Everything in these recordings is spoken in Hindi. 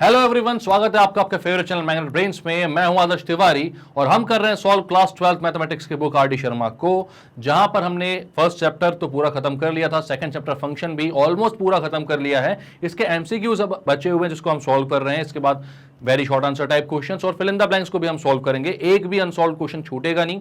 हेलो एवरीवन, स्वागत है आपका आपके फेवरेट चैनल मैग्नेट ब्रेन्स में। मैं हूं आदर्श तिवारी और हम कर रहे हैं सॉल्व क्लास 12 मैथमेटिक्स के बुक आर डी शर्मा को, जहां पर हमने फर्स्ट चैप्टर तो पूरा खत्म कर लिया था, सेकंड चैप्टर फंक्शन भी ऑलमोस्ट पूरा खत्म कर लिया है। इसके एमसीक्यूज अब बचे हुए हैं जिसको हम सॉल्व कर रहे हैं। इसके बाद very short answer type questions और फिल इन द ब्लैंक्स को भी हम सॉल्व करेंगे। एक भी अनसॉल्व क्वेश्चन छूटेगा नहीं।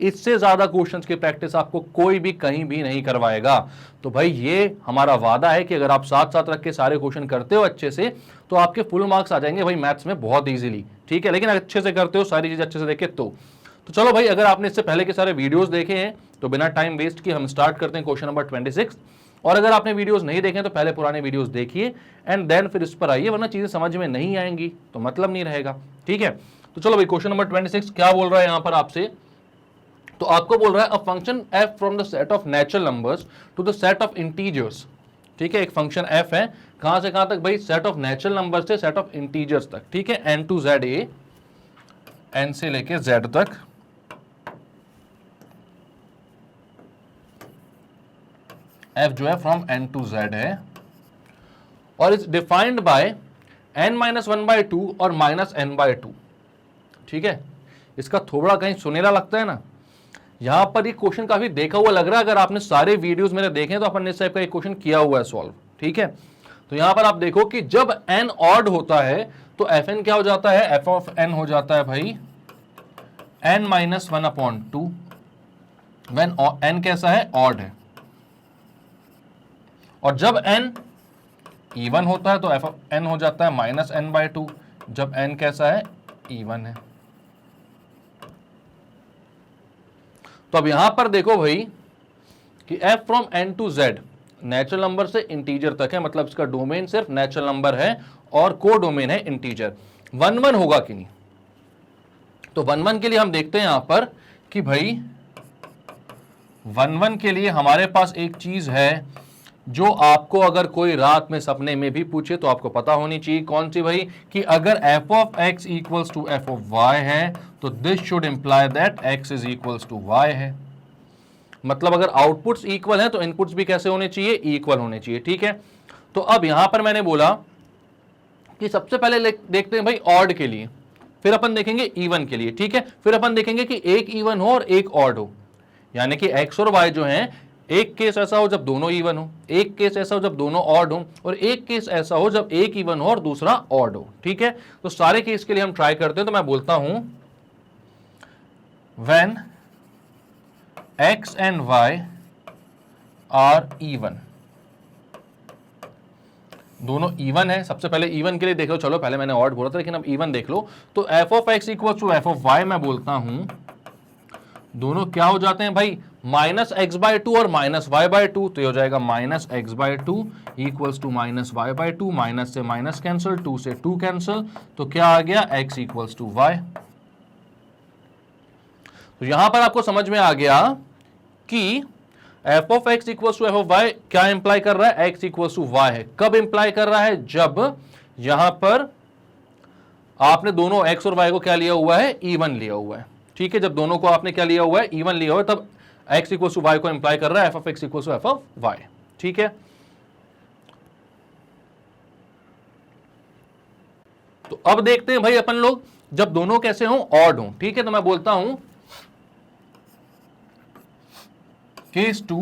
इससे ज्यादा क्वेश्चंस की प्रैक्टिस आपको कोई भी कहीं भी नहीं करवाएगा। तो भाई ये हमारा वादा है कि अगर आप साथ साथ रख के सारे क्वेश्चन करते हो अच्छे से तो आपके फुल मार्क्स आ जाएंगे भाई मैथ्स में बहुत इजीली। ठीक है, लेकिन अच्छे से करते हो, सारी चीज अच्छे से देखे तो चलो भाई, अगर आपने इससे पहले के सारे वीडियोस देखे हैं तो बिना टाइम वेस्ट किए हम स्टार्ट करते हैं क्वेश्चन नंबर 26। और अगर आपने वीडियोस नहीं देखे तो पहले पुराने वीडियोस देखिए एंड देन फिर इस पर आइए, वरना चीजें समझ में नहीं आएंगी तो मतलब नहीं रहेगा। ठीक है, तो चलो भाई, क्वेश्चन नंबर 26 क्या बोल रहा है यहां पर आपसे। तो आपको बोल रहा है a function f from the set of natural numbers to the set of integers. ठीक है, एक फंक्शन f है, कहां से कहां तक भाई, सेट ऑफ नेचुरल नंबर से सेट ऑफ इंटीजर्स तक। ठीक है, n to z a, n से लेके z तक। f जो है फ्रॉम n टू z है और इज डिफाइंड बाय n-1/2 और -n/2। ठीक है, इसका थोड़ा कहीं सुनेरा लगता है ना। यहां पर ये क्वेश्चन काफी देखा हुआ लग रहा है। अगर आपने सारे वीडियोस मेरे देखे तो अपन ने इस टाइप का एक क्वेश्चन किया हुआ है सॉल्व। ठीक है, तो यहां पर आप देखो कि जब n ऑड होता है तो fn क्या हो जाता है, f ऑफ n हो जाता है भाई n-1/2 व्हेन n कैसा है, ऑड है। और जब n इवन होता है तो f ऑफ n हो जाता है -n/2 जब n कैसा है, इवन है। तो अब यहां पर देखो भाई कि f from n to z natural number से इंटीजर तक है, मतलब इसका डोमेन सिर्फ नेचुरल नंबर है और को डोमेन है इंटीजर। 1-1 होगा कि नहीं, तो 1-1 के लिए हम देखते हैं यहां पर कि भाई 1-1 के लिए हमारे पास एक चीज है जो आपको अगर कोई रात में सपने में भी पूछे तो आपको पता होनी चाहिए। कौन सी भाई, कि अगर f of x equals to f of y है तो this should imply that x is equals to y है। मतलब अगर आउटपुट्स इक्वल हैं तो इनपुट्स भी कैसे होने चाहिए, इक्वल होने चाहिए। ठीक है, तो अब यहां पर मैंने बोला कि सबसे पहले देखते हैं भाई ऑड के लिए, फिर अपन देखेंगे इवन के लिए। ठीक है, फिर अपन देखेंगे कि एक इवन हो और एक ऑड हो, यानी कि x और y जो हैं, एक केस ऐसा हो जब दोनों इवन हो, एक केस ऐसा हो जब दोनों ऑड हो, और एक केस ऐसा हो जब एक इवन हो और दूसरा ऑड हो। ठीक है, तो सारे केस के लिए हम ट्राई करते हैं। तो मैं बोलता हूं when x and y are even, दोनों इवन है। सबसे पहले इवन के लिए देख लो, चलो पहले मैंने ऑड बोला था लेकिन अब इवन देख लो। तो f of x equal to f of y मैं बोलता हूं दोनों क्या हो जाते हैं भाई, -x/2 और -y/2। तो ये हो जाएगा -x/2 equals to -y/2, minus से माइनस कैंसिल, 2 से 2 कैंसिल, तो क्या आ गया, x इक्वल्स टू y। तो यहां पर आपको समझ में आ गया कि f of x equals to f of y क्या इंप्लाई कर रहा है, x इक्वल्स टू y है। कब इंप्लाई कर रहा है, जब यहां पर आपने दोनों x और y को क्या लिया हुआ है, इवन लिया हुआ है। ठीक है, जब दोनों को आपने क्या लिया हुआ है, इवन लिया हुआ है, तब x इक्वल्स टू y को इंप्लाई कर रहा है f of x equals to f of y। ठीक है, तो अब देखते हैं भाई अपन लोग जब दोनों कैसे हों, ऑड हों। ठीक है, तो मैं बोलता हूं केस 2,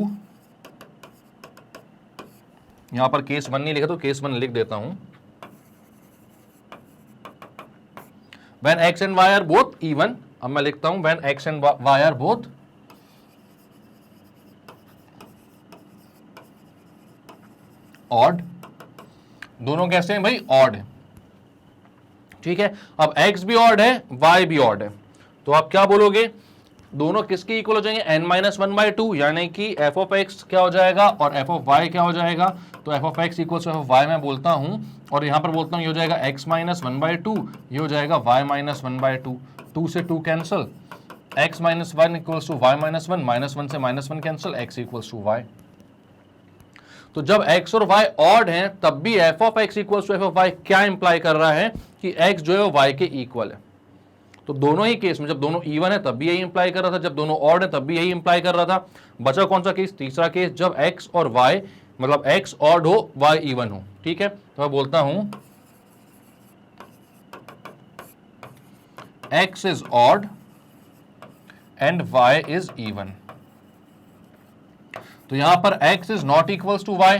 यहां पर केस 1 नहीं लिखा तो केस 1 लिख देता हूं। When x and y are both even, अब मैं लिखता हूं when x and y are both odd, दोनों कैसे हैं भाई, ऑड है। ठीक है, अब x भी ऑड है, y भी ऑड है, तो आप क्या बोलोगे, दोनों किसके इक्वल हो जाएंगे, n-1/2, यानी कि f ऑफ x क्या हो जाएगा और f ऑफ y क्या हो जाएगा। तो f of x equal to f of y मैं बोलता हूं, और यहां पर बोलता हूं ये हो जाएगा x-1/2, ये हो जाएगा y-1/2, 2 से 2 cancel, x-1 equals to y-1, -1 से -1 cancel, x equals to y। तो जब x और y ऑड हैं तब भी f of x equals to f of y क्या इंप्लाई कर रहा है कि x जो है वो y के इक्वल है। तो दोनों ही केस में जब दोनों इवन है तब भी यही इंप्लाई कर रहा था, जब दोनों ऑड है तब भी यही इंप्लाई कर रहा था। बचा कौन सा केस, तीसरा केस, जब x और y मतलब x ऑड हो y इवन हो। ठीक है, तो मैं बोलता हूं x is odd and y is even. तो यहां पर x is not equals to y,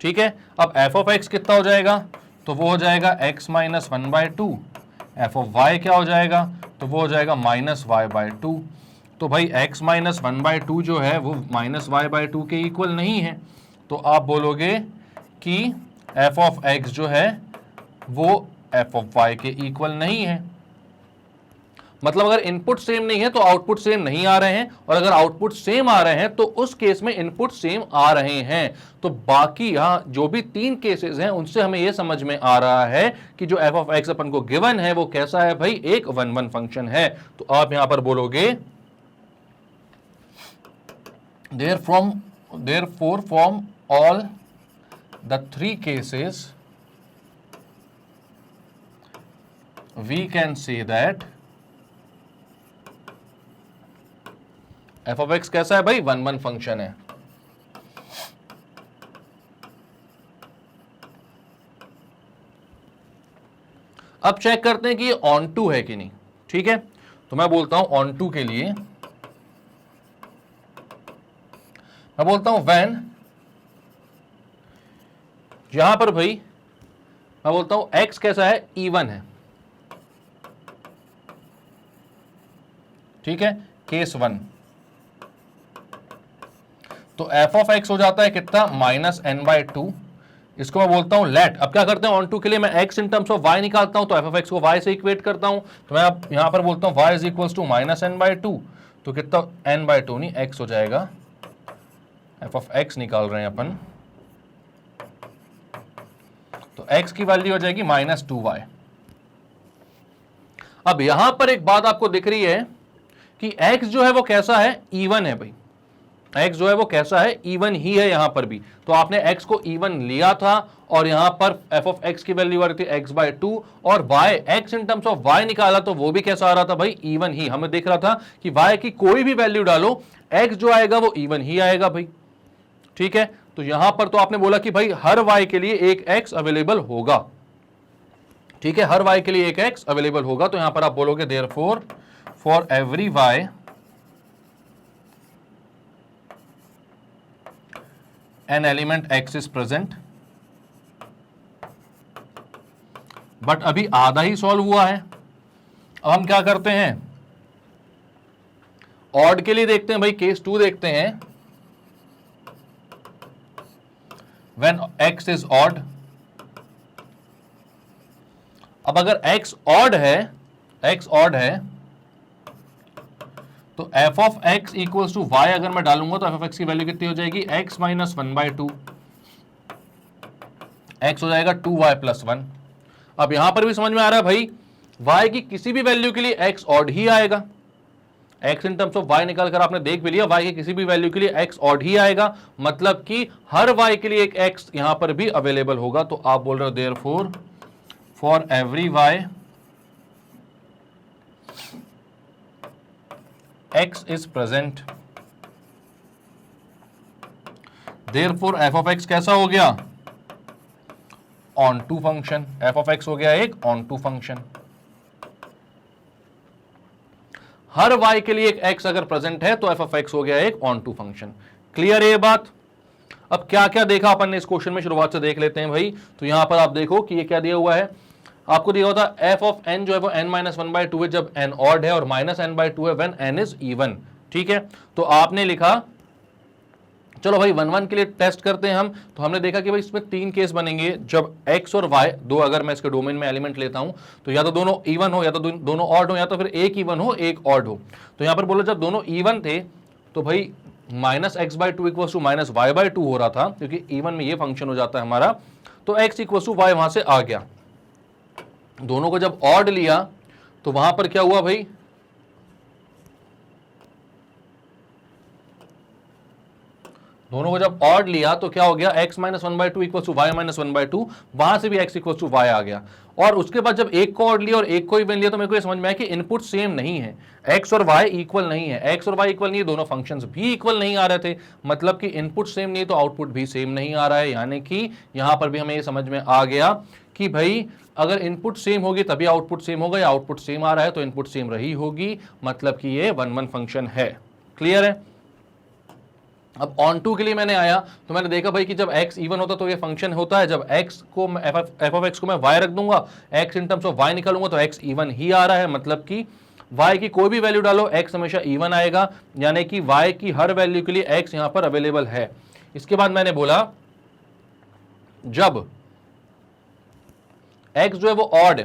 ठीक है। अब f ऑफ x कितना हो जाएगा, तो वो हो जाएगा x minus 1/2। f of y क्या हो जाएगा, तो वो हो जाएगा माइनस y/2। तो भाई x माइनस 1/2 जो है वो माइनस y/2 के इक्वल नहीं है, तो आप बोलोगे कि f ऑफ x जो है वो f ऑफ y के इक्वल नहीं है। मतलब अगर इनपुट सेम नहीं है तो आउटपुट सेम नहीं आ रहे हैं, और अगर आउटपुट सेम आ रहे हैं तो उस केस में इनपुट सेम आ रहे हैं। तो बाकी यहां जो भी 3 केसेस हैं उनसे हमें यह समझ में आ रहा है कि जो f ऑफ x अपन को गिवन है वो कैसा है भाई, एक 1-1 फंक्शन है। तो आप यहां पर बोलोगे therefore from all the 3 cases we can say that f of x कैसा है भाई, 1-1 फंक्शन है। अब चेक करते हैं कि ये ऑन टू है कि नहीं, ठीक है। तो मैं बोलता हूं ऑन टू के लिए, मैं बोलता हूं व्हेन, यहां पर भाई मैं बोलता हूं x कैसा है, इवन है, ठीक है, केस 1। तो f ऑफ x हो जाता है कितना, माइनस n/2। इसको मैं बोलता हूं लेट। अब क्या करते हैं, ऑन टू के लिए मैं x in terms of y निकालता हूं, तो f ऑफ x को y से इक्वेट करता हूं। तो मैं अब यहां पर बोलता हूं y is equals to minus n/2। तो कितना, n/2 नहीं x हो जाएगा, f ऑफ x निकाल रहे हैं अपन, तो x की वैल्यू हो जाएगी माइनस 2y। अब यहां पर एक बात आपको दिख रही है कि x जो है वो कैसा है, इवन है भाई। x जो है वो कैसा है, इवन ही है यहां पर भी। तो आपने x को इवन लिया था और यहां पर f ऑफ x की वैल्यू आ रही थी x/2, और y x in terms of y निकाला तो वो भी कैसा आ रहा था भाई, इवन ही। हमें देख रहा था कि y की कोई भी वैल्यू डालो x जो आएगा वो इवन ही आएगा भाई, ठीक है। तो यहां पर तो आपने बोला कि भाई हर y के लिए एक x अवेलेबल होगा, ठीक है, हर y के लिए एक x अवेलेबल होगा। तो यहां पर आप बोलोगे therefore for every y an element x is present, but अभी आधा ही सॉल्व हुआ है। अब हम क्या करते हैं, ऑड के लिए देखते हैं भाई, केस 2 देखते हैं। when x is odd, अब अगर x odd है तो f of x equals to y अगर मैं डालूंगा तो f ऑफ x की वैल्यू कितनी हो जाएगी, x माइनस 1/2, x हो जाएगा 2y प्लस 1। अब यहां पर भी समझ में आ रहा है भाई, y की किसी भी वैल्यू के लिए x ऑड ही आएगा। x in terms of y निकाल कर आपने देख भी लिया, y की किसी भी वैल्यू के लिए x ऑड ही आएगा, मतलब कि हर y के लिए एक x यहां पर भी अवेलेबल होगा। तो आप बोल रहे हो therefore for every y x is present, therefore f of x कैसा हो गया, onto function. f of x हो गया एक ऑन टू फंक्शन। हर y के लिए एक x अगर प्रेजेंट है तो f of x हो गया एक ऑन टू फंक्शन। क्लियर है ये बात। अब क्या क्या देखा अपन ने इस क्वेश्चन में, शुरुआत से देख लेते हैं भाई। तो यहां पर आप देखो कि ये क्या दिया हुआ है, आपको दिया होता f ऑफ n जो है वो n माइनस 1/2 है जब n ऑड है, और माइनस n/2 है व्हेन n इज इवन, ठीक है। तो आपने लिखा, चलो भाई 1-1 के लिए टेस्ट करते हैं हम। तो हमने देखा कि भाई इसमें 3 केस बनेंगे, जब x और y दो अगर मैं इसके डोमेन में एलिमेंट लेता हूं तो या तो दोनों इवन हो, या तो दोनों ऑड हो, या तो फिर एक इवन हो एक ऑड हो। तो यहां पर बोलो जब दोनों इवन थे तो भाई minus x/2 equals to minus y/2 हो रहा था, क्योंकि इवन में ये फंक्शन हो जाता है हमारा। तो x इक्वल्स टू y वहां से आ गया। दोनों को जब ऑड लिया तो वहां पर क्या हुआ भाई, दोनों को जब ऑड लिया तो क्या हो गया, x minus 1/2 equal to y minus 1/2, वहां से भी x इक्वल टू वाई आ गया। और उसके बाद जब एक को ऑड लिया और एक को इवन लिया तो मेरे को ये समझ में आया कि इनपुट सेम नहीं है, x और y इक्वल नहीं है, x और y इक्वल नहीं है, दोनों फंक्शंस भी इक्वल नहीं आ रहे थे, मतलब कि इनपुट सेम नहीं तो आउटपुट भी सेम नहीं आ रहा है। यानी कि यहां पर भी हमें ये समझ में आ गया कि भाई अगर इनपुट सेम होगी तभी आउटपुट सेम होगा, या आउटपुट सेम आ रहा है तो इनपुट सेम रही होगी, मतलब कि ये 1-1 फंक्शन है। क्लियर है? अब ऑन टू के लिए मैंने आया तो मैंने देखा भाई कि जब x इवन होता तो ये फंक्शन होता है, जब x को f ऑफ x को मैं y रख दूंगा, x in terms of y निकालूंगा तो x इवन ही आ रहा है, मतलब कि y की कोई भी वैल्यू डालो x हमेशा इवन आएगा, यानी कि y की हर वैल्यू के लिए x यहां पर अवेलेबल है। इसके बाद मैंने बोला जब x जो है वो ऑड है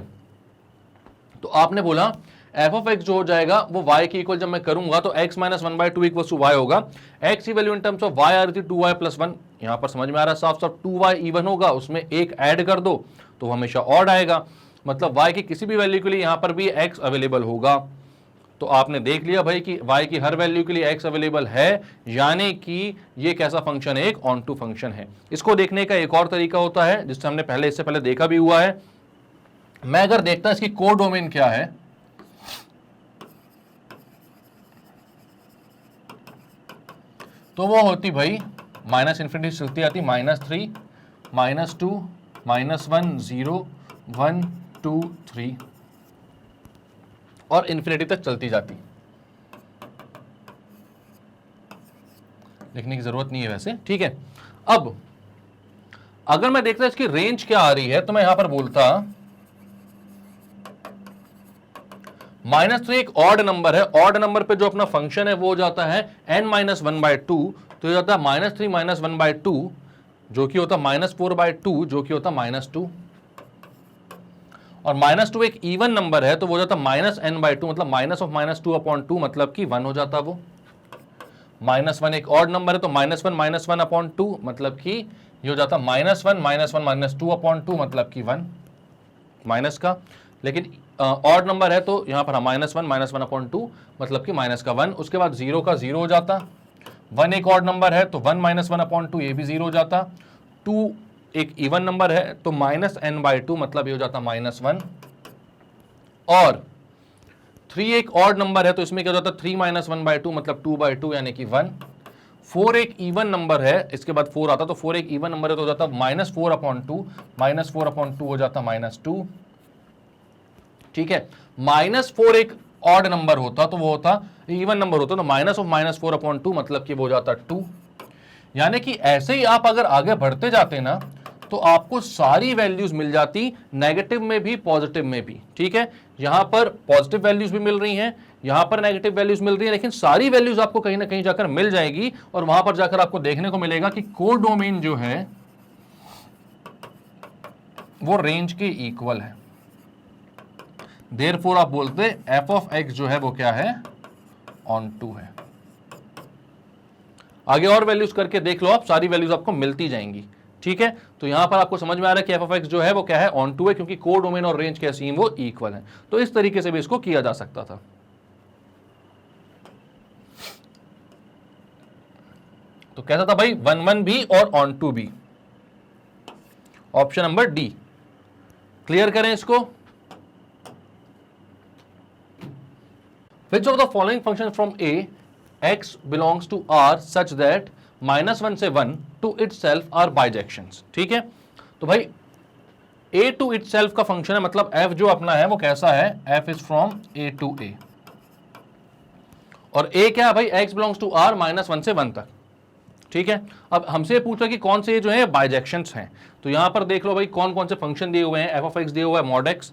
तो आपने बोला f ऑफ x जो हो जाएगा वो y के इक्वल जब मैं करूंगा तो x minus 1/2 equal to y होगा। x की value in terms of y आ रही थी 2y प्लस 1, यहां पर समझ में आ रहा है साफ साफ 2y इवन होगा, उसमें एक ऐड कर दो तो हमेशा ऑड आएगा, मतलब y की किसी भी वैल्यू के लिए यहां पर भी x अवेलेबल होगा। तो आपने देख लिया भाई कि y की हर वैल्यू के लिए x अवेलेबल है, यानी कि ये कैसा फंक्शन है, एक ऑन टू फंक्शन है। इसको देखने का एक और तरीका होता है जिससे हमने इससे पहले देखा भी हुआ है। मैं अगर देखता इसकी कोडोमेन क्या है, तो वो होती भाई माइनस इन्फिनिटी चलती आती, -3, -2, -1, 0, 1, 2, 3 और इन्फिनिटी तक चलती जाती। लिखने की जरूरत नहीं है वैसे, ठीक है। अब अगर मैं देखता इसकी रेंज क्या आ रही है तो मैं यहां पर बोलता -3 एक ऑड नंबर है, ऑड नंबर पे जो अपना फंक्शन है वो हो जाता है n-1/2, तो ये जाता है -3 -1/2 जो कि होता -4/2 जो कि होता -2, और -2 एक इवन नंबर है तो वो जाता -n/2 मतलब -2/2 मतलब कि 1 हो जाता वो। -1 एक ऑड नंबर है तो -1 -1/2 मतलब कि ये हो जाता -1 -2/2 मतलब कि 1 माइनस का, लेकिन ऑड नंबर है तो यहां पर -1 -1/2 मतलब कि माइनस का 1। उसके बाद 0 का 0 हो जाता, 1 एक ऑड नंबर है तो 1 -1/2 ये भी 0 हो जाता, 2 एक इवन नंबर है तो -n/2 मतलब ये हो जाता -1, और 3 एक ऑड नंबर है तो इसमें क्या हो जाता 3 -1/2 मतलब 2/2 यानी कि 1। 4 एक इवन नंबर है, इसके बाद 4 आता तो 4 एक इवन नंबर है तो हो जाता -4/2 -4/2 हो जाता -2, ठीक है। -4 एक ऑड नंबर होता तो वो होता इवन नंबर होता तो -4/2 मतलब कि वो हो जाता 2। यानी कि ऐसे ही आप अगर आगे बढ़ते जाते ना तो आपको सारी वैल्यूज मिल जाती, नेगेटिव में भी पॉजिटिव में भी, ठीक है। यहां पर पॉजिटिव वैल्यूज भी मिल रही हैं, यहां पर नेगेटिव वैल्यूज मिल रही हैं, लेकिन सारी वैल्यूज आपको कहीं ना कहीं जाकर मिल जाएगी, और वहां पर जाकर आपको देखने को मिलेगा कि कोडोमेन जो है वो रेंज के इक्वल है। देयरफॉर आप बोलते f ऑफ x जो है वो क्या है, ऑन टू है। आगे और वैल्यूज करके देख लो आप, सारी वैल्यूज आपको मिलती जाएंगी, ठीक है। तो यहां पर आपको समझ में आ रहा है कि f ऑफ x जो है वो क्या है, ऑन टू है, क्योंकि कोडोमेन और रेंज के असीम वो इक्वल है। तो इस तरीके से भी इसको किया जा सकता था। तो कैसा था भाई, 1-1 भी और ऑन टू भी, ऑप्शन नंबर डी। क्लियर करें इसको। Which of the following functions from A x belongs to R such that -1 से 1 to itself are bijections, ठीक है। तो भाई A to itself का फंक्शन है, मतलब f जो अपना है वो कैसा है, f is from A to A, और A क्या है भाई, x belongs to R -1 से 1 तक, ठीक है। अब हमसे पूछा कि कौन से जो है बाइजेक्शंस हैं, तो यहां पर देख लो भाई कौन कौन से फंक्शन दिए हुए हैं। f ऑफ x दिया हुआ है mod x,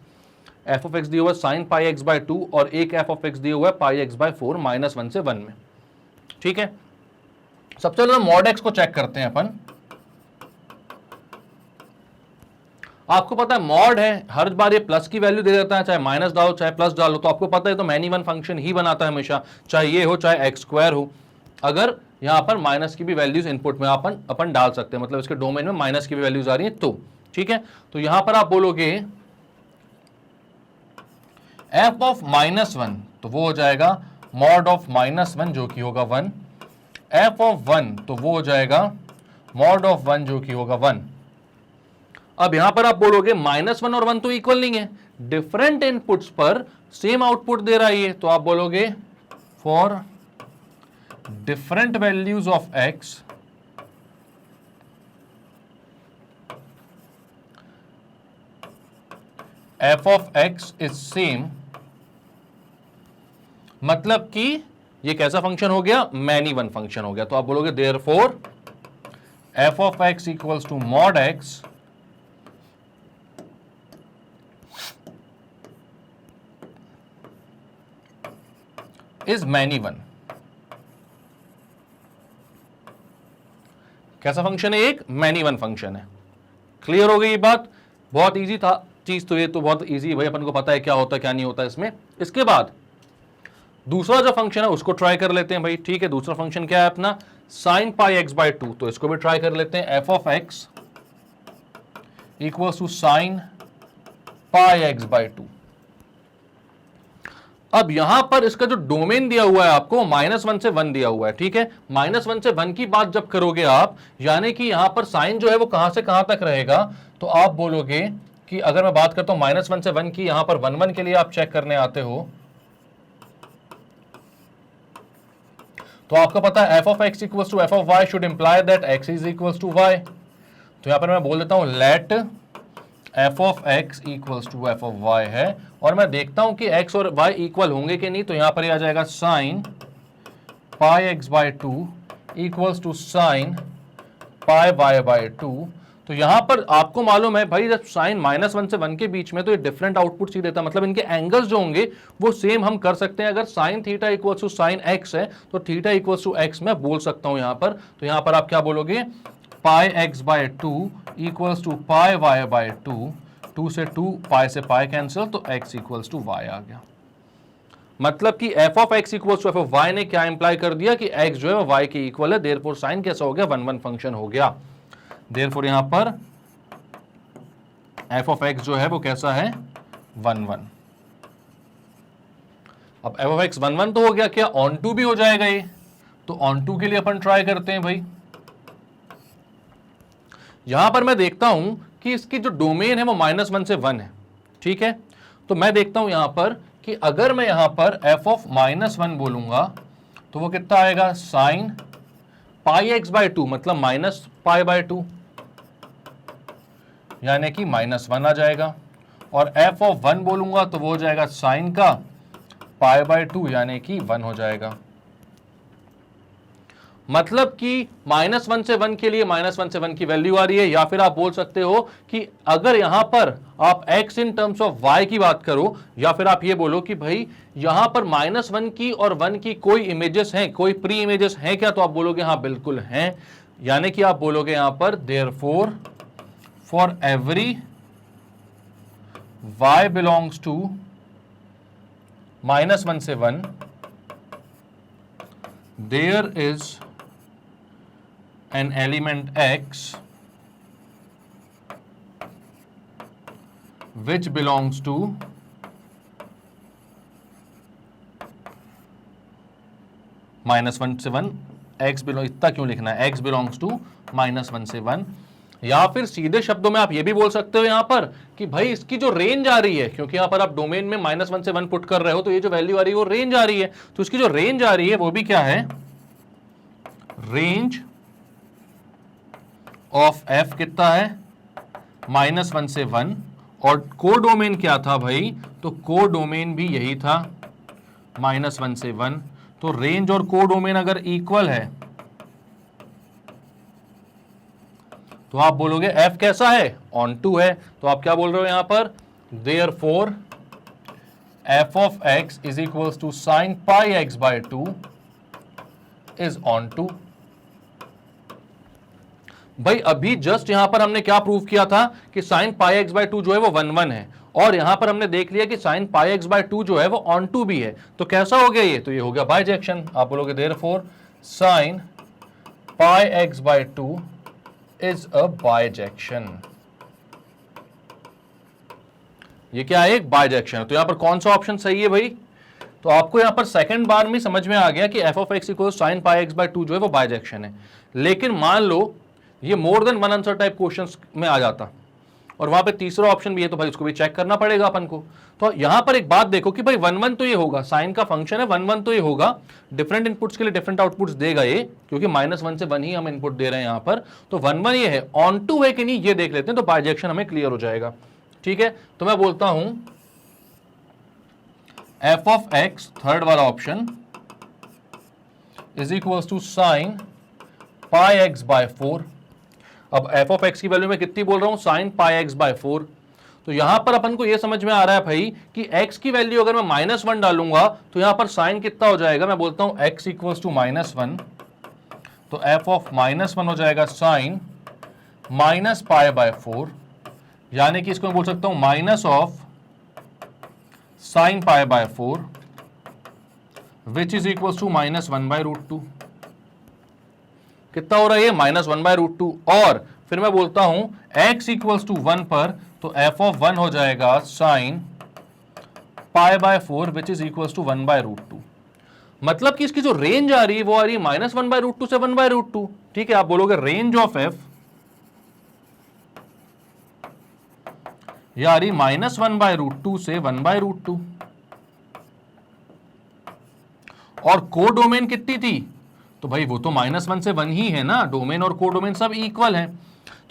f of x दिया हुआ है sin पाई x/2, और एक f ऑफ x दिया हुआ है पाई x/4 -1 से 1 में, ठीक है। सबसे पहले mod x को चेक करते हैं अपन। आपको पता है मॉड है, हर बार ये प्लस की वैल्यू दे देता है, चाहे माइनस डालो चाहे प्लस डालो, तो आपको पता है तो मैनी वन फंक्शन ही बनाता है हमेशा, चाहे ये हो चाहे x² हो। अगर यहां पर माइनस की भी वैल्यूज इनपुट में अपन डाल सकते हैं, मतलब इसके डोमेन में माइनस की भी वैल्यूज आ रही हैं तो, ठीक है। तो यहां पर आप बोलोगे f ऑफ -1 तो वो हो जाएगा मॉड ऑफ -1 जो कि होगा 1, f ऑफ 1 तो वो हो जाएगा मॉड ऑफ 1 जो कि होगा 1। अब यहां पर आप बोलोगे -1 और 1 तो इक्वल नहीं है, डिफरेंट इनपुट्स पर सेम आउटपुट दे रहा है, तो आप बोलोगे for different values of x F of x is same, मतलब कि ये कैसा फंक्शन हो गया, मैनी वन फंक्शन हो गया। तो आप बोलोगे therefore f of x equals to mod x is many one. कैसा फंक्शन है, एक मैनी वन फंक्शन है। क्लियर हो गई ये बात, बहुत इजी था चीज, तो ये तो बहुत इजी भाई, अपन को पता है क्या होता है क्या नहीं होता इसमें। इसके बाद दूसरा जो फंक्शन है उसको ट्राई कर लेते हैं भाई, ठीक है। दूसरा फंक्शन क्या है अपना, साइन पाई एक्स बाय 2, तो इसको भी ट्राई कर लेते हैं। F of x equals to sine pi x by 2। अब यहां पर इसका जो डोमेन दिया हुआ है आपको -1 से 1 दिया हुआ है, ठीक है। -1 से 1 की बात जब करोगे आप, यानी कि यहां पर साइन जो है वो कहां से कहां तक रहेगा, तो आप बोलोगे कि अगर मैं बात करता हूं -1 से 1 की, यहां पर 1 1 के लिए आप चेक करने आते हो, तो आपको पता है f of x equals to f of y should imply that x is equals to y. तो यहां पर मैं बोल देता हूं let f of x equals to f of y है, और मैं देखता हूं कि एक्स और वाई इक्वल होंगे कि नहीं। तो यहां पर आ जाएगा sine pi x by 2 equals to sine pi y by 2। तो यहां पर आपको मालूम है भाई, जब साइन -1 से 1 के बीच में, तो ये डिफरेंट आउटपुट ही देता है, मतलब इनके एंगल्स जो होंगे वो सेम हम कर सकते हैं। अगर sine theta equals to sine x है, तो थीटा इक्वल्स टू एक्स मैं बोल सकता हूं यहां पर। तो यहां पर आप क्या बोलोगे, pi x by 2 equals to pi y by 2, 2 से 2, पाई से पाई कैंसिल, तो x इक्वल्स टू वाई आ गया। मतलब कि f of x equals to f of y ने क्या इंप्लाई कर दिया कि x जो है वो y के इक्वल है, देयरफॉर साइन कैसा हो गया, 1 1 फंक्शन हो गया। देयरफॉर यहां पर एफ ऑफ एक्स जो है वो कैसा है, 1 1। अब एफ ऑफ एक्स 1 1 तो हो गया, क्या ऑन टू भी हो जाएगा ये? तो ऑन टू के लिए अपन ट्राई करते हैं भाई। यहां पर मैं देखता हूं कि इसकी जो डोमेन है वो -1 से 1 है, ठीक है। तो मैं देखता हूं यहां पर कि अगर मैं यहां पर f ऑफ -1 बोलूंगा, तो वो कितना आएगा, साइन पाई एक्स बाय 2, मतलब माइनस पाई बाय 2, यानी कि -1 आ जाएगा। और f ऑफ 1 बोलूंगा तो वो हो जाएगा साइन का पाई बाय 2, यानी कि 1 हो जाएगा। मतलब कि -1 से 1 के लिए -1 से 1 की वैल्यू आ रही है। या फिर आप बोल सकते हो कि अगर यहां पर आप x in terms of y की बात करो, या फिर आप ये बोलो कि भाई यहां पर -1 की और 1 की कोई इमेजेस हैं, कोई प्री इमेजेस हैं क्या, तो आप बोलोगे हाँ बिल्कुल हैं। यानी कि आप बोलोगे यहां पर therefore for every y belongs to -1 से 1 there is an element x which belongs to -1 से 1, x बिलोंग, इतना क्यों लिखना है, x बिलोंग्स टू -1 से 1। या फिर सीधे शब्दों में आप ये भी बोल सकते हो यहां पर कि भाई इसकी जो रेंज आ रही है, क्योंकि यहां पर आप डोमेन में -1 से 1 पुट कर रहे हो, तो ये जो वैल्यू आ रही है वो रेंज आ रही है। तो इसकी जो रेंज आ रही है वो भी क्या है, रेंज ऑफ f कितना है, -1 से 1। और कोडोमेन क्या था भाई, तो कोडोमेन भी यही था, -1 से 1। तो रेंज और कोडोमेन अगर इक्वल है तो आप बोलोगे f कैसा है, ऑन टू है। तो आप क्या बोल रहे हो यहां पर, therefore f of x is equals to sine pi x by 2 is onto. भाई अभी जस्ट यहां पर हमने क्या प्रूव किया था कि साइन पाई एक्स बाय 2 जो है वो 1 1 है, और यहां पर हमने देख लिया कि साइन पाई एक्स बाय 2 जो है वो ऑन टू भी है। तो कैसा हो गया ये, तो ये हो गया बाइजेक्शन। आप बोलोगे therefore sine pi x by 2 is a bijection. ये क्या है, एक बाइजेक्शन है। तो यहां पर कौन सा ऑप्शन सही है भाई, तो आपको यहां पर सेकंड बार में समझ में आ गया कि f of x equal sine pi x by 2 जो है वो बाइजेक्शन है। लेकिन मान लो ये more than one answer type questions में आ जाता और वहां पे तीसरा ऑप्शन भी है, तो भाई उसको भी चेक करना पड़ेगा अपन को। तो यहां पर एक बात देखो कि भाई 1 1 तो ये होगा, साइन का फंक्शन है, 1 1 तो ये होगा। डिफरेंट इनपुट्स के लिए डिफरेंट आउटपुट्स देगा ये, क्योंकि -1 से 1 ही हम इनपुट दे रहे हैं यहां पर। तो 1 1 ये है, ऑन टू है कि नहीं ये देख लेते हैं, तो बाइजेक्शन हमें क्लियर हो जाएगा। ठीक है, तो मैं बोलता हूं एफ ऑफ एक्स, थर्ड वाला option, is equals to sine pi x by 4। अब एफ ऑफ एक्स की वैल्यू में कितनी बोल रहा हूं, साइन पाई एक्स बाय 4। तो यहां पर अपन को यह समझ में आ रहा है भाई कि x की वैल्यू अगर मैं -1 डालूंगा तो यहां पर साइन कितना हो जाएगा, मैं बोलता हूं x इक्वल्स टू -1, तो f ऑफ -1 हो जाएगा साइन माइनस पाई बाय 4, यानी कि इसको मैं बोल सकता हूं minus of sine pi by 4 which is equals to -1/√2। कितना हो रहा है ये, -1/√2। और फिर मैं बोलता हूं x इक्वल्स टू 1 पर, तो f ऑफ 1 हो जाएगा sine pi by 4 which is equals to 1/√2। मतलब कि इसकी जो रेंज आ रही है वो आ रही है -1/√2 से 1/√2। ठीक है, आप बोलोगे रेंज ऑफ f ये आ रही -1/√2 से 1/√2। और को डोमेन कितनी थी, तो भाई वो तो -1 से 1 ही है ना, डोमेन और को डोमेन सब इक्वल हैं।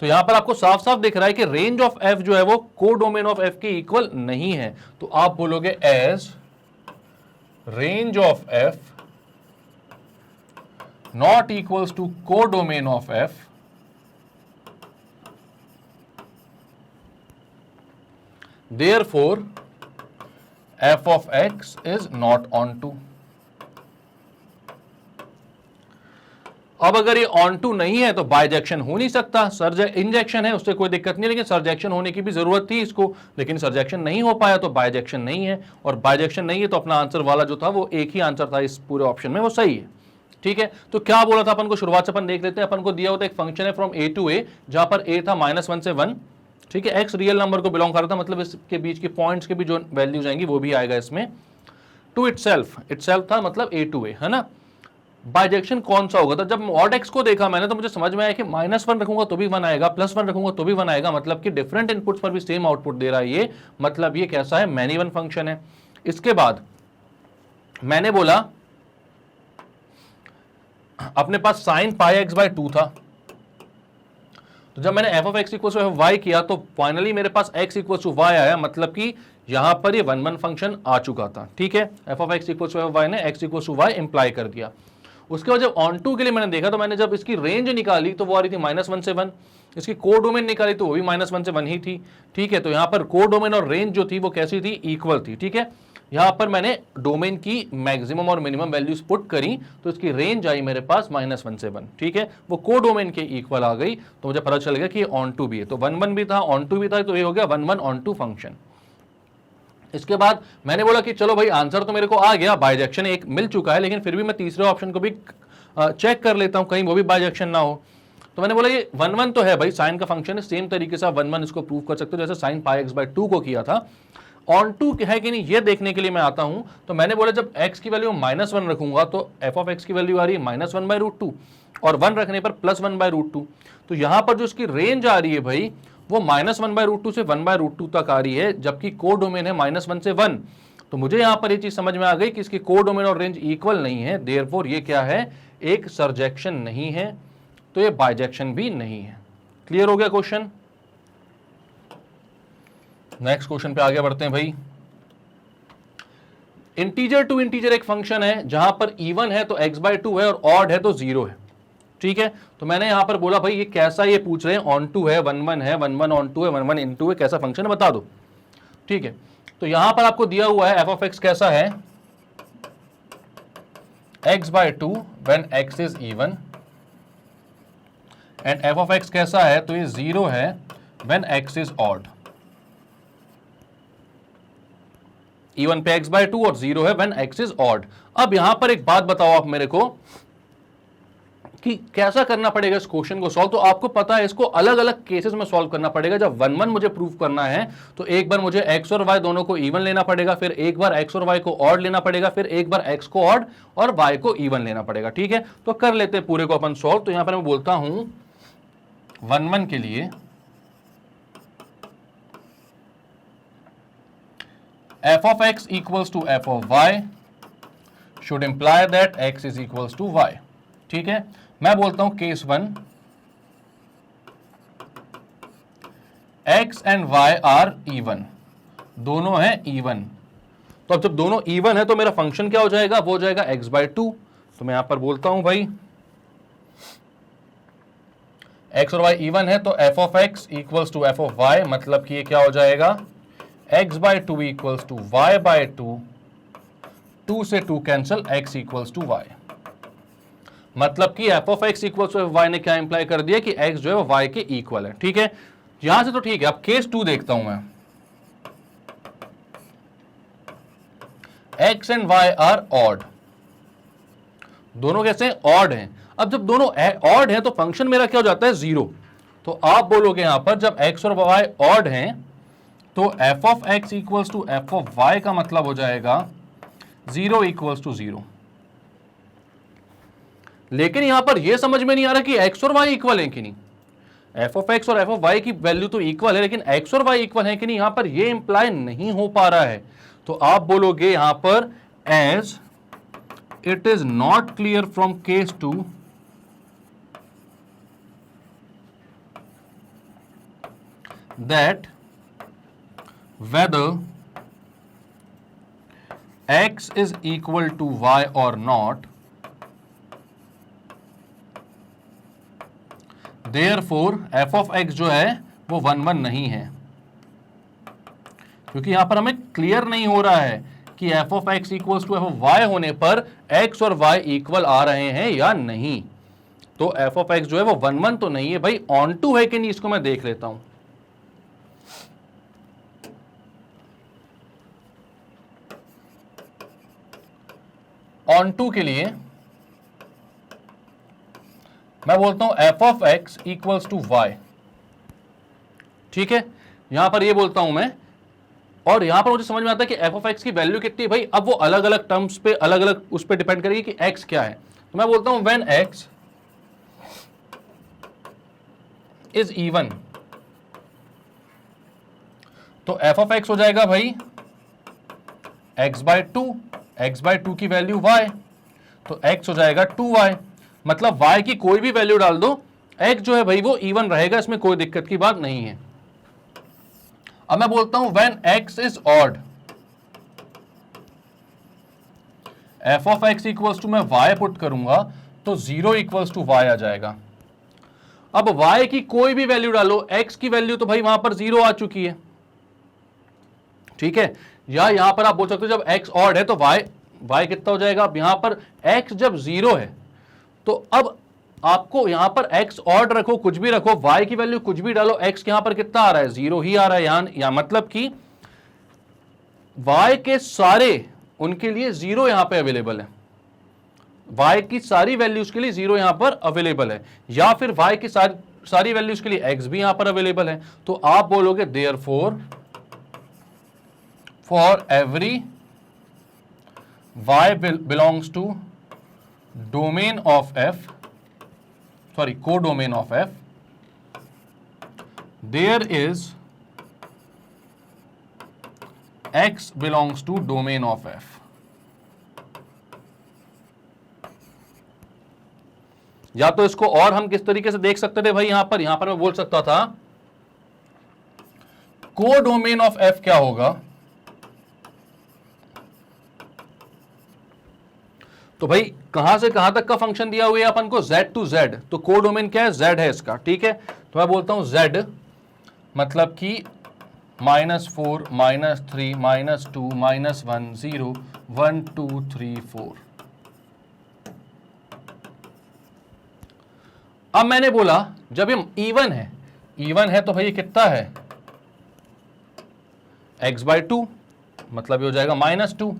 तो यहां पर आपको साफ साफ दिख रहा है कि रेंज ऑफ f जो है वो को डोमेन ऑफ f के इक्वल नहीं है। तो आप बोलोगे as range of f not equals to codomain of f, therefore f of x is not onto। अब अगर ये ऑन टू नहीं है तो बाइजेक्शन हो नहीं सकता, इंजेक्शन है उससे कोई दिक्कत नहीं, लेकिन सर्जेक्शन होने की भी जरूरत थी इसको, लेकिन सर्जेक्शन नहीं हो पाया तो बाइजेक्शन नहीं है। और बाइजेक्शन नहीं है तो अपना आंसर वाला जो था वो एक ही आंसर था इस पूरे ऑप्शन में, वो सही है। ठीक है, तो क्या बोला था अपन को, शुरुआत से अपन देख लेते हैं। अपन को दिया होता एक फंक्शन है फ्रॉम ए टू ए, जहां पर ए था -1 से 1। ठीक है, एक्स रियल नंबर को बिलोंग कर रहा था, मतलब इसके बीच के पॉइंट्स के भी जो वैल्यूज आएंगी वो भी आएगा इसमें। टू इटसेल्फ था, मतलब ए टू ए, है ना। बाइजेक्शन कौन सा होगा, तो जब मॉड एक्स को देखा मैंने तो मुझे समझ में आया कि -1 रखूंगा तो भी 1 आएगा, +1 रखूंगा तो भी 1 आएगा, मतलब कि डिफरेंट इनपुट्स पर भी सेम आउटपुट दे रहा है ये, मतलब ये कैसा है, मैनी वन फंक्शन है। इसके बाद मैंने बोला अपने पास साइन पाई एक्स बाय 2 था, तो जब मैंने f of x equal to y किया तो फाइनली मेरे पास एक्स इक्वल टू वाई आया, मतलब कि यहां पर ये 1/1 फंक्शन आ चुका था। ठीक है, f of x equal to y ने x equal to y imply कर दिया। उसके बाद जब ऑन टू के लिए मैंने देखा तो मैंने जब इसकी रेंज निकाली तो वो आ रही थी -1 से 1, इसकी को डोमेन निकाली तो वो भी -1 से 1 ही थी। ठीक है, तो यहां पर को डोमेन और रेंज जो थी वो कैसी थी, इक्वल थी। ठीक है, यहां पर मैंने डोमेन की मैक्सिमम और मिनिमम वैल्यूज पुट करी तो इसकी रेंज आई मेरे पास -1 से 1। ठीक है, वो को डोमेन के इक्वल आ गई, तो मुझे पता चल गया कि ये ऑन टू भी है, तो 1/1 भी था, ऑन टू भी था, तो ये हो गया 1/1 ऑन टू फंक्शन। इसके बाद मैंने बोला कि चलो भाई आंसर तो मेरे को आ गया, बाइजेक्शन एक मिल चुका है, लेकिन फिर भी मैं तीसरे ऑप्शन को भी चेक कर लेता हूं कहीं वो भी बाइजेक्शन ना हो। तो मैंने बोला ये 1/1 तो है भाई, साइन का फंक्शन है, सेम तरीके से आप 1/1 इसको प्रूव कर सकते हो जैसे साइन पाई एक्स बाय 2 को किया था। ऑन टू है कि नहीं ये देखने के लिए मैं आता हूं, तो मैंने बोला जब x की वैल्यू -1 रखूंगा तो f ऑफ x की वैल्यू आ रही है -1/√2 और 1 रखने पर +1/√2। तो यहां पर जो इसकी रेंज आ रही है भाई वो -1/√2 से 1/√2 तक आ रही है, जबकि को डोमेन है -1 से 1। तो मुझे यहां पर ये चीज समझ में आ गई कि इसकी को डोमेन और रेंज इक्वल नहीं है, देयरफॉर ये क्या है, एक सर्जेक्शन नहीं है, तो ये बाइजेक्शन भी नहीं है। क्लियर हो गया क्वेश्चन। नेक्स्ट क्वेश्चन पे आगे बढ़ते हैं भाई। इंटीजर टू इंटीजर एक फंक्शन है जहां पर इवन है तो x/2 है और ऑड है तो 0 है। ठीक है, तो मैंने यहां पर बोला भाई ये कैसा, ये पूछ रहे हैं ऑन टू है, 1/1 है, 1/1 ऑन टू है, 1/1 इनटू है, कैसा फंक्शन है बता दो। ठीक है, तो यहां पर आपको दिया हुआ है एफ ऑफ एक्स कैसा है, x/2 when x is even, and f of x कैसा है, तो ये 0 है when x is odd. Even पे x/2 और 0 है व्हेन x इज ऑड। अब यहां पर एक बात बताओ आप मेरे को कि कैसा करना पड़ेगा इस क्वेश्चन को सॉल्व। तो आपको पता है इसको अलग अलग केसेस में सॉल्व करना पड़ेगा। जब 1/1 मुझे प्रूव करना है तो एक बार मुझे x और y दोनों को इवन लेना पड़ेगा, फिर एक बार x और y को ऑड लेना पड़ेगा, फिर एक बार x को ऑड और y को इवन लेना पड़ेगा। ठीक है, तो कर लेते हैं पूरे को अपन सॉल्व। तो यहां पर मैं बोलता हूं 1/1 के लिए f of x equals to f of y should imply that x is equals to y। ठीक है, मैं बोलता हूं case 1, x and y are even, दोनों हैं इवन। तो अब जब दोनों इवन है तो मेरा फंक्शन क्या हो जाएगा, वो हो जाएगा x/2। तो मैं यहां पर बोलता हूं भाई x और y इवन है तो f of x equals to f of y, मतलब कि ये क्या हो जाएगा x/2 इक्वल्स टू y/2, 2 से 2 cancel, x equals to y। मतलब कि f of x equals to f y ने क्या इंप्लाई कर दिया कि x जो है वो y के इक्वल है। ठीक है, यहां से तो ठीक है। अब केस 2 देखता हूं मैं, x and y are odd, दोनों कैसे ऑड हैं। अब जब दोनों ऑड हैं तो फंक्शन मेरा क्या हो जाता है, जीरो। तो आप बोलोगे यहां पर जब x और y ऑड हैं तो f of x equals to f of y का मतलब हो जाएगा 0 इक्वल्स टू 0। लेकिन यहां पर यह समझ में नहीं आ रहा कि x और y इक्वल है कि नहीं। f ऑफ x और f ऑफ y की वैल्यू तो इक्वल है, लेकिन x और y इक्वल है कि नहीं, यहां पर यह इंप्लाई नहीं हो पा रहा है। तो आप बोलोगे यहां पर as it is not clear from case 2 that whether x is equal to y or not, therefore f of x जो है वो 1 नहीं है, क्योंकि यहां पर हमें क्लियर नहीं हो रहा है कि f of x equals to f of y होने पर x और y इक्वल आ रहे हैं या नहीं। तो f of x जो है वो 1 तो नहीं है भाई, ऑन टू है कि नहीं, इसको मैं देख लेता हूं। ऑन टू के लिए मैं बोलता हूं f of x equals to y। ठीक है, यहां पर ये बोलता हूं मैं, और यहां पर मुझे समझ में आता है कि f ऑफ x की वैल्यू कितनी है भाई। अब वो अलग अलग टर्म्स पे अलग अलग उस पर डिपेंड करेगी कि x क्या है। तो मैं बोलता हूं व्हेन x इज इवन, तो f ऑफ x हो जाएगा भाई x/2, x/2 की वैल्यू y, तो x हो जाएगा 2y। मतलब y की कोई भी वैल्यू डाल दो, x जो है भाई वो इवन रहेगा, इसमें कोई दिक्कत की बात नहीं है। अब मैं बोलता हूं when x is odd, f of x equals to मैं y पुट करूंगा तो 0 इक्वल्स टू y आ जाएगा। अब y की कोई भी वैल्यू डालो, x की वैल्यू तो भाई वहां पर 0 आ चुकी है। ठीक है, या यहां पर आप बोल सकते हो जब x ऑड है तो y कितना हो जाएगा। अब यहां पर x जब 0 है तो अब आपको यहां पर x ऑड रखो, कुछ भी रखो, y की वैल्यू कुछ भी डालो, x यहां पर कितना आ रहा है, 0 ही आ रहा है। या मतलब कि y के सारे उनके लिए 0 यहां पे अवेलेबल है, y की सारी वैल्यूज के लिए 0 यहां पर अवेलेबल है, या फिर y की सारी वैल्यूज के लिए x भी यहां पर अवेलेबल है। तो आप बोलोगे therefore for every y belongs to domain of f, sorry, codomain of f, there is x belongs to domain of f। या तो इसको और हम किस तरीके से देख सकते थे भाई, यहां पर मैं बोल सकता था कोडोमेन ऑफ f क्या होगा। तो भाई कहां से कहां तक का फंक्शन दिया हुआ है अपन को, z टू z, तो कोडोमेन क्या है, z है इसका। ठीक है, तो मैं बोलता हूं z मतलब कि -4 -3 -2 -1 0 1 2 3 4। अब मैंने बोला जब ये इवन है तो भाई ये कितना है, x/2, मतलब ये हो जाएगा -2,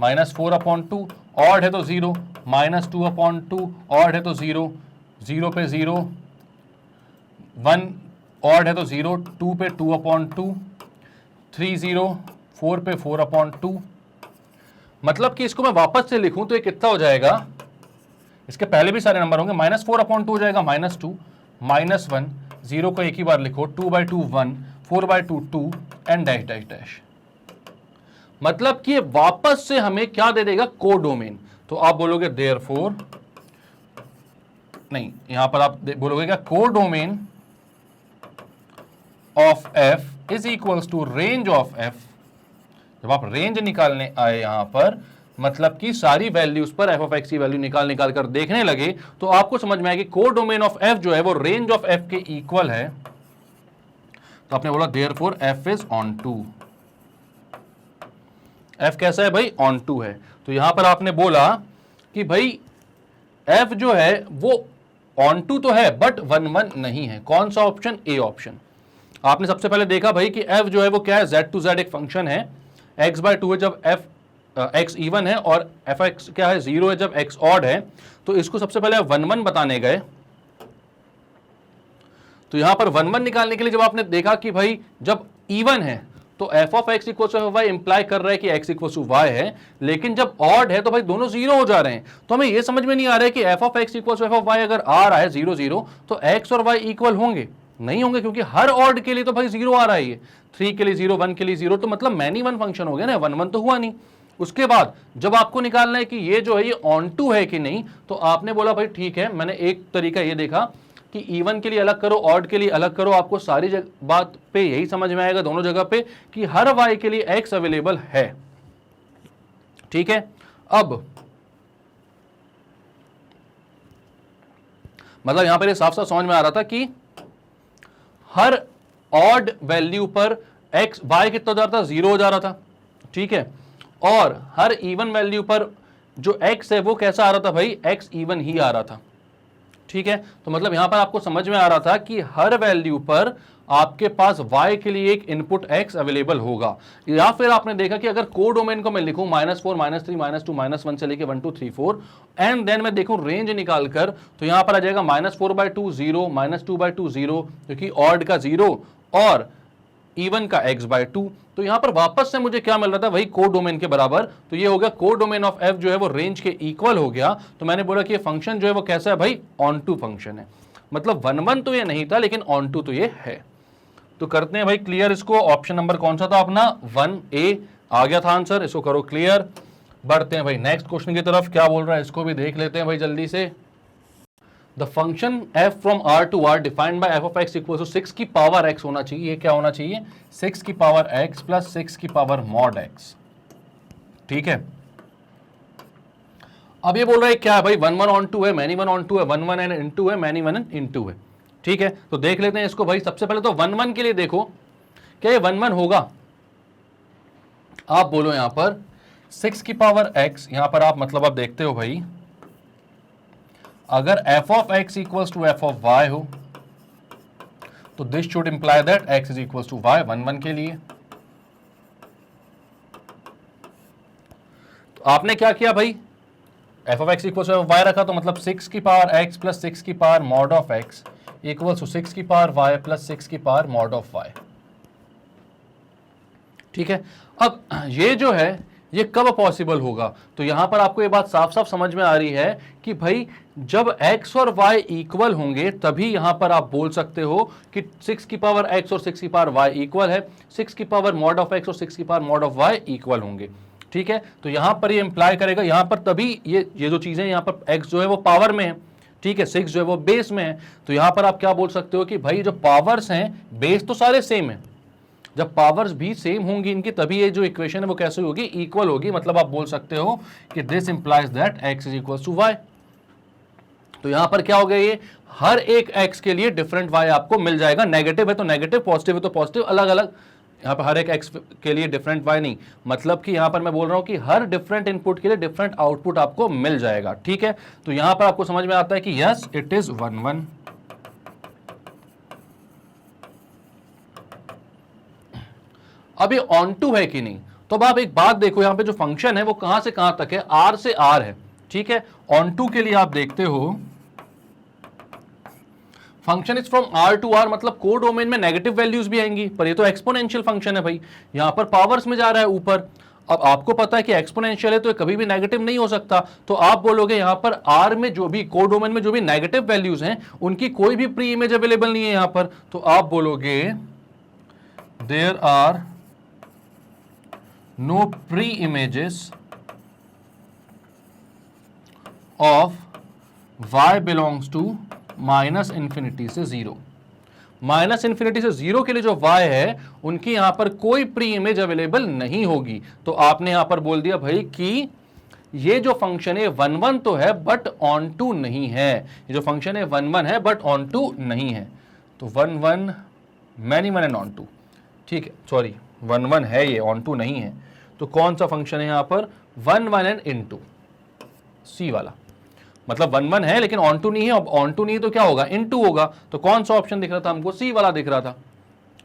-4/2, ऑड है तो 0, -2/2, ऑड है तो 0, 0 पे 0, 1 ऑड है तो 0, 2 पे 2/2, 3 0, 4 पे 4/2। मतलब कि इसको मैं वापस से लिखूं तो ये कितना हो जाएगा, इसके पहले भी सारे नंबर होंगे, -4/2 हो जाएगा, -2, -1, 0 को एक ही बार लिखो, 2/2 1, 4/2 2 एंड डैश डैश डैश। मतलब कि वापस से हमें क्या दे देगा, कोडोमेन। तो आप बोलोगे देयरफॉर, नहीं यहां पर आप बोलोगे क्या, codomain of f is equals to range of f. जब आप रेंज निकालने आए यहां पर, मतलब कि सारी वैल्यूज पर एफ ऑफ एक्स की वैल्यू निकाल निकाल कर देखने लगे, तो आपको समझ में आया कि को डोमेन ऑफ एफ जो है वो रेंज ऑफ एफ के इक्वल है। तो आपने बोला therefore f is onto. F कैसा है भाई? ऑन टू है। तो यहां पर आपने बोला कि भाई एफ जो है वो ऑन टू तो है बट 1 1 नहीं है। कौन सा ऑप्शन? A option. आपने सबसे पहले देखा भाई कि एफ जो है वो क्या है? z टू z एक फंक्शन है, x/2 है जब एफ x इवन है, और एफ एक्स क्या है? 0 है जब x ऑड है। तो इसको सबसे पहले 1 1 बताने गए। तो यहां पर 1 1 निकालने के लिए जब आपने देखा कि भाई जब इवन है तो f of x equal to f of y imply कर रहा है कि एक्स इक्वल टू वाई है, लेकिन जब ऑड है तो भाई दोनों जीरो हो जा रहे हैं। तो हमें यह समझ में नहीं आ रहा है कि f of x equal to f of y अगर आ रहा है 0 0 तो एक्स और वाई इक्वल होंगे? नहीं होंगे, क्योंकि हर ऑड के लिए तो भाई 0 आ रहा है। ये 3 के लिए 0, 1 के लिए 0, तो मतलब मैनी वन फंक्शन हो गया ना, 1 1 तो हुआ नहीं। उसके बाद जब आपको निकालना है कि ये जो है ये ऑन टू है कि नहीं, तो आपने बोला भाई ठीक है, मैंने एक तरीका ये देखा कि इवन के लिए अलग करो, ऑड के लिए अलग करो। आपको सारी बात पे यही समझ में आएगा दोनों जगह पे कि हर वाई के लिए एक्स अवेलेबल है। ठीक है, अब मतलब यहां पर साफ साफ समझ में आ रहा था कि हर ऑड वैल्यू पर एक्स वाई कितना हो जा रहा था? 0 हो जा रहा था। ठीक है, और हर इवन वैल्यू पर जो एक्स है वो कैसा आ रहा था भाई? एक्स इवन ही आ रहा था। ठीक है, तो मतलब यहां पर आपको समझ में आ रहा था कि हर वैल्यू पर आपके पास y के लिए एक इनपुट x अवेलेबल होगा। या फिर आपने देखा कि अगर को डोमेन को मैं लिखूं -4, -3, -2, -1 से लेके 1 2 3 4 एंड देन मैं देखूं रेंज निकालकर, तो यहां पर आ जाएगा -4/2 0, -2/2 0, क्योंकि ऑड का 0 और इवन का x/2। तो यहां पर वापस से मुझे क्या मिल रहा था? वही को डोमेन के बराबर। तो ये हो गया को डोमेन ऑफ f जो है वो रेंज के इक्वल हो गया। तो मैंने बोला कि ये फंक्शन जो है वो कैसा है भाई? ऑन टू फंक्शन है। मतलब 1 1 तो ये नहीं था, लेकिन ऑन टू तो ये है। तो करते हैं भाई क्लियर इसको। ऑप्शन नंबर कौन सा था अपना? 1A आ गया था आंसर। इसको करो क्लियर। बढ़ते हैं भाई नेक्स्ट क्वेश्चन की तरफ। क्या बोल रहा है इसको भी देख लेते हैं भाई जल्दी से। The function f from r to r defined by f of x equal to 6 की पावर x होना चाहिए। ये क्या होना चाहिए? 6 की पावर x प्लस 6 की पावर मॉड x। ठीक है, अब ये बोल रहा है क्या है भाई? 1 1 ऑन टू है, मैनी वन ऑन टू है, 1 1 एंड इनटू है, मैनी वन एंड इनटू है। ठीक है, तो देख लेते हैं इसको भाई। सबसे पहले तो 1 1 के लिए देखो, क्या ये 1 1 होगा? आप बोलो यहां पर 6 की पावर x, यहां पर आप मतलब आप देखते हो भाई, अगर f of x equals to f of y हो तो this should imply that x is equals to y 1 1 के लिए। तो आपने क्या किया भाई? f of x equals to f of y रखा, तो मतलब 6 की पावर x प्लस 6 की power mod of x equals to 6 की पावर y प्लस 6 की पावर मॉड ऑफ y। ठीक है, अब ये जो है ये कब पॉसिबल होगा? तो यहां पर आपको ये बात साफ साफ समझ में आ रही है कि भाई जब x और y इक्वल होंगे तभी यहां पर आप बोल सकते हो कि 6 की पावर x और 6 की पावर y इक्वल है, 6 की पावर मॉड ऑफ x और 6 की power mod of y equal होंगे। ठीक है, तो यहां पर ये इंप्लाई करेगा, यहां पर तभी ये जो चीजें यहां पर x जो है वो पावर में है, ठीक है, 6 जो है वो बेस में है। तो यहां पर आप क्या बोल सकते हो कि भाई जो पावर्स हैं, बेस तो सारे सेम है, जब पावर्स भी सेम होंगी इनकी तभी ये जो इक्वेशन है वो कैसे होगी? इक्वल होगी। मतलब आप बोल सकते हो कि this implies that x is equal to y। तो यहां पर क्या हो गया? ये हर एक x के लिए डिफरेंट y आपको मिल जाएगा। नेगेटिव है तो नेगेटिव, पॉजिटिव है तो पॉजिटिव, अलग अलग। यहां पर हर एक x के लिए डिफरेंट y नहीं, मतलब कि यहां पर मैं बोल रहा हूं कि हर डिफरेंट इनपुट के लिए डिफरेंट आउटपुट आपको मिल जाएगा। ठीक है, तो यहां पर आपको समझ में आता है कि यस इट इज 1 1। अब ये ऑन टू है कि नहीं? तो अब आप एक बात देखो, यहां पे जो फंक्शन है वो कहां से कहां तक है? r से r है। ठीक है, ऑन टू के लिए आप देखते हो function is from r to r, मतलब को डोमेन में नेगेटिव वैल्यूज भी आएंगी, पर ये तो एक्सपोनेंशियल फंक्शन है भाई, यहां पर पावर्स में जा रहा है ऊपर। अब आपको पता है कि एक्सपोनेंशियल है तो ये कभी भी नेगेटिव नहीं हो सकता। तो आप बोलोगे यहां पर r में जो भी को डोमेन में जो भी नेगेटिव वैल्यूज हैं उनकी कोई भी प्री इमेज अवेलेबल नहीं है यहां पर। तो आप बोलोगे there are no pre-images of y belongs to -infinity से 0। माइनस इन्फिनिटी से जीरो के लिए जो y है उनकी यहां पर कोई प्री इमेज अवेलेबल नहीं होगी। तो आपने यहां पर बोल दिया भाई कि ये जो फंक्शन है 1 1 तो है बट ऑन टू नहीं है, ये जो फंक्शन है 1 1 है बट ऑन टू नहीं है। तो 1 1 many one and onto, ठीक है, सॉरी 1 1 है ये, ऑन टू नहीं है। तो कौन सा फंक्शन है यहां पर 1 1 एंड इन टू, सी वाला, मतलब 1 1 है लेकिन ऑन टू नहीं है। अब ऑन टू नहीं है तो क्या होगा, इन टू होगा। तो कौन सा ऑप्शन दिख रहा था हमको, सी वाला दिख रहा था,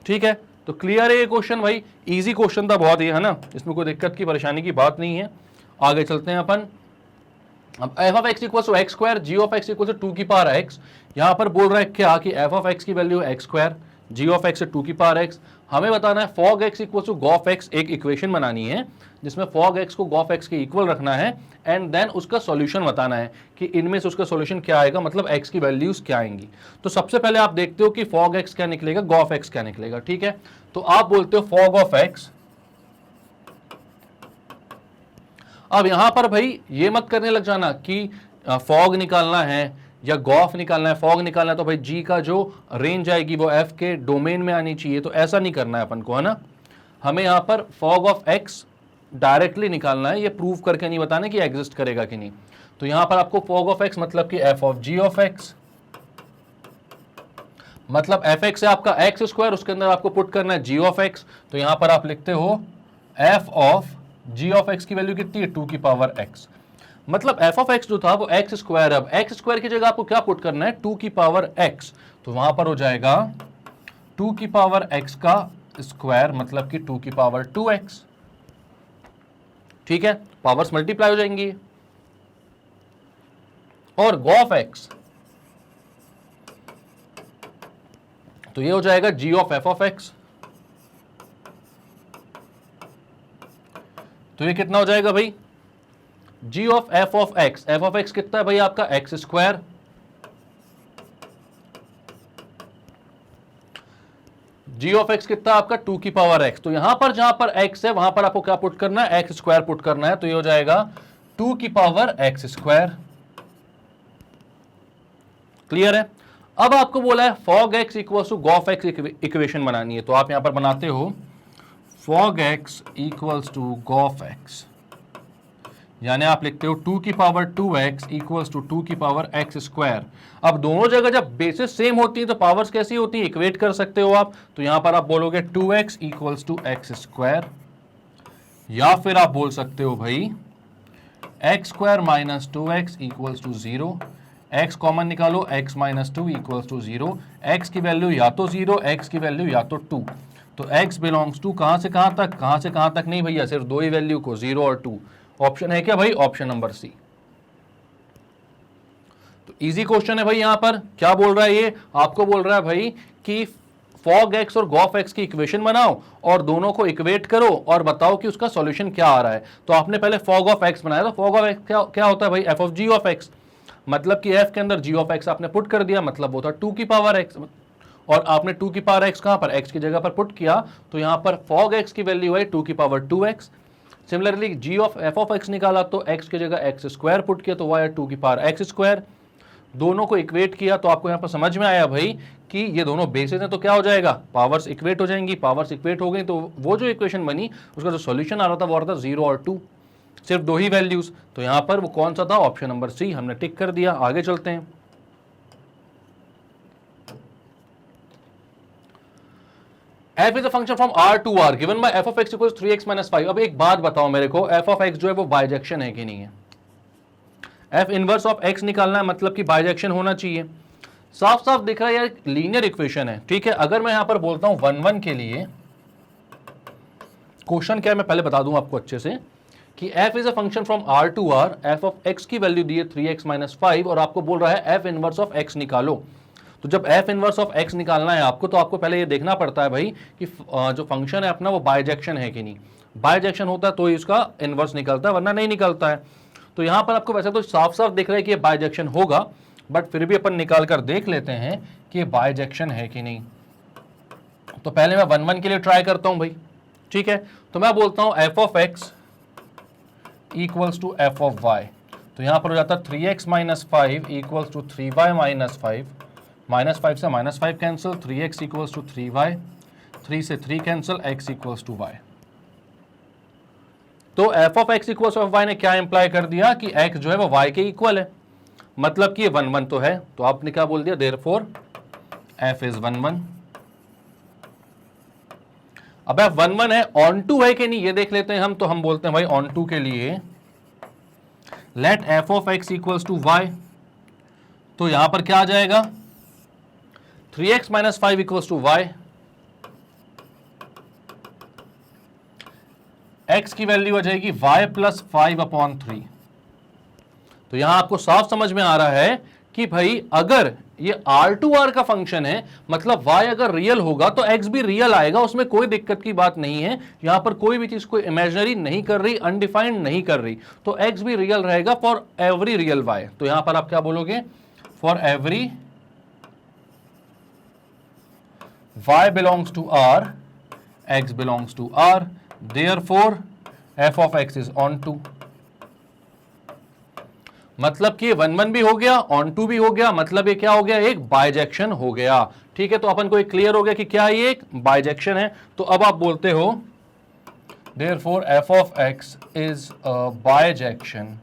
ठीक है। तो क्लियर है ये क्वेश्चन भाई, इजी क्वेश्चन था बहुत, ये है ना, इसमें कोई दिक्कत की परेशानी की बात नहीं है। आगे चलते हैं अपन। अब f of x equal to x square, g of x equal to 2 की पावर एक्स। यहां पर बोल रहा है क्या कि एफ ऑफ एक्स की value x square, g of x 2 की पावर एक्स। हमें बताना है fog x equal to gof x, एक इक्वेशन बनानी है जिसमें फॉग एक्स को गॉफ एक्स के इक्वल रखना है एंड देन उसका सॉल्यूशन बताना है कि इनमें से उसका सॉल्यूशन क्या आएगा, मतलब एक्स की वैल्यूज क्या आएंगी। तो सबसे पहले आप देखते हो कि फॉग एक्स क्या निकलेगा, गॉफ एक्स क्या निकलेगा, ठीक है। तो आप बोलते हो फॉग ऑफ एक्स। अब यहां पर भाई ये मत करने लग जाना कि फॉग निकालना है या गॉफ निकालना है। फॉग निकालना है तो भाई जी का जो रेंज आएगी वो एफ के डोमेन में आनी चाहिए, तो ऐसा नहीं करना है अपन को, है ना। हमें यहां पर फॉग ऑफ एक्स डायरेक्टली निकालना है, ये प्रूव करके नहीं बताना कि एग्जिस्ट करेगा कि नहीं। तो यहां पर आपको फॉग ऑफ एक्स मतलब कि f of g of x, मतलब एफ एक्स है आपका एक्स स्क्वायर, उसके अंदर आपको पुट करना है जी ऑफ एक्स। तो यहां पर आप लिखते हो f of g of x की वैल्यू कितनी है, 2 की पावर एक्स। मतलब एफ ऑफ एक्स जो था वो एक्स स्क्वायर, अब एक्स स्क्वायर की जगह आपको क्या पुट करना है, 2 की पावर एक्स। तो वहां पर हो जाएगा 2 की पावर एक्स का स्क्वायर, मतलब कि 2 की पावर 2x, ठीक है, पावर्स मल्टीप्लाई हो जाएंगी। और गॉफ एक्स तो ये हो जाएगा g of f of x. तो ये कितना हो जाएगा भाई, g of f of x. F of x कितना है भाई आपका x square, g of x कितना आपका 2 की पावर एक्स। तो यहां पर जहां पर एक्स है वहां पर आपको क्या पुट करना है, एक्स स्क्वायर पुट करना है। तो ये हो जाएगा 2 की पावर एक्स स्क्वायर। क्लियर है। अब आपको बोला है fog x equal to gof x equation बनानी है। तो आप यहां पर बनाते हो fog x equals to gof x, यानी आप लिखते हो 2 की पावर 2x इक्वल्स टू 2 की पावर x स्क्वायर। अब दोनों जगह जब बेसिस सेम होती है तो पावर्स कैसी होती है, इक्वेट कर सकते हो आप। तो यहां पर आप बोलोगे 2x equals to x square, या फिर आप बोल सकते हो भाई x square minus 2x equals to 0। x common निकालो, x minus 2 equals to 0। x की वैल्यू या तो 0, x की वैल्यू या तो 2। तो x बिलोंग्स टू कहां से कहां तक, कहां से कहां तक नहीं भैया, सिर्फ दो ही वैल्यू को, 0 और 2। ऑप्शन है क्या भाई, ऑप्शन नंबर सी। तो इजी क्वेश्चन है भाई। यहां पर क्या बोल रहा है ये, आपको बोल रहा है भाई कि फॉग एक्स और गॉफ एक्स की इक्वेशन बनाओ और दोनों को इक्वेट करो और बताओ कि उसका सॉल्यूशन क्या आ रहा है। तो आपने पहले फॉग ऑफ एक्स बनाया, तो फॉग ऑफ एक्स क्या होता है भाई, f of g of x, मतलब कि एफ के अंदर जी ऑफ एक्स आपने पुट कर दिया, मतलब वो था 2 की पावर एक्स, और आपने 2 की पावर एक्स कहां पर, एक्स की जगह पर पुट किया। तो यहां पर फॉग एक्स की वैल्यू है 2 की power 2x। Similarly g of f of x निकाला तो एक्स की जगह एक्स स्क्वायर पुट किया, तो वाई 2 की पावर एक्स स्क्वायर। दोनों को इक्वेट किया तो आपको यहां पर समझ में आया भाई कि ये दोनों बेसिस हैं, तो क्या हो जाएगा, पावर्स इक्वेट हो जाएंगी। पावर्स इक्वेट हो गई तो वो जो इक्वेशन बनी उसका जो सॉल्यूशन आ रहा था वो आ रहा था 0 और 2, सिर्फ दो ही वैल्यूज। तो यहां पर वो कौन सा था, ऑप्शन नंबर सी, हमने टिक कर दिया। आगे चलते हैं। f is a function from R to R given by f of x equals 3x minus 5। अब एक बात बताओ मेरे को, f of x जो है वो बाइजेक्शन है कि नहीं है। f इनवर्स ऑफ x निकालना है, मतलब कि बाइजेक्शन होना चाहिए। साफ साफ दिख रहा है यार, लीनियर इक्वेशन है, ठीक है। अगर मैं यहां पर बोलता हूं 1 1 के लिए क्वेश्चन क्या है मैं पहले बता दूं आपको अच्छे से कि f is a function from R to R, f of x की वैल्यू दी है 3x minus 5 और आपको बोल रहा है f इनवर्स ऑफ x निकालो। तो जब f इनवर्स ऑफ x निकालना है आपको, तो आपको पहले ये देखना पड़ता है भाई कि जो फंक्शन है अपना वो बाइजेक्शन है कि नहीं। बाइजेक्शन होता है तो ही उसका इनवर्स निकलता है, वरना नहीं निकलता है। तो यहां पर आपको वैसे तो साफ साफ दिख रहा है कि ये बाइजेक्शन होगा, बट फिर भी अपन निकाल कर देख लेते हैं कि ये बाइजेक्शन है कि नहीं। तो पहले मैं 1 1 के लिए ट्राई करता हूं भाई, ठीक है। तो मैं बोलता हूं f of x equals to f of y। तो यहां पर हो जाता है 3x minus 5 equals to 3y minus 5 -5 से -5 cancel, 3x equals to 3y, 3 से 3 cancel, x equals to y। तो f of x equals of y ने क्या इंप्लाई कर दिया कि x जो है वो y के इक्वल है, मतलब कि ये 1 1 तो है, तो आपने क्या बोल दिया, देयरफॉर f इज 1 1। अब f 1 1 है, ऑन टू है कि नहीं ये देख लेते हैं हम। तो हम बोलते हैं भाई ऑन टू के लिए let f of x equals to y, तो यहां पर क्या आ जाएगा, 3x minus 5 equals to y, x की वैल्यू आ जाएगी y प्लस 5 अपॉन 3। तो यहां आपको साफ समझ में आ रहा है कि भाई अगर ये R2R का फंक्शन है, मतलब y अगर रियल होगा तो x भी रियल आएगा, उसमें कोई दिक्कत की बात नहीं है। यहां पर कोई भी चीज को इमेजिनरी नहीं कर रही, अनडिफाइंड नहीं कर रही, तो x भी रियल रहेगा फॉर एवरी रियल y। तो यहां पर आप क्या बोलोगे, for every y belongs to R, x belongs to R, therefore f of x is onto. मतलब कि 1 1 भी हो गया, ऑन टू भी हो गया, मतलब ये क्या हो गया, एक बाइजेक्शन हो गया। ठीक है, तो अपन को एक क्लियर हो गया कि क्या ये एक बाइजेक्शन है। तो अब आप बोलते हो therefore f of x is a bijection.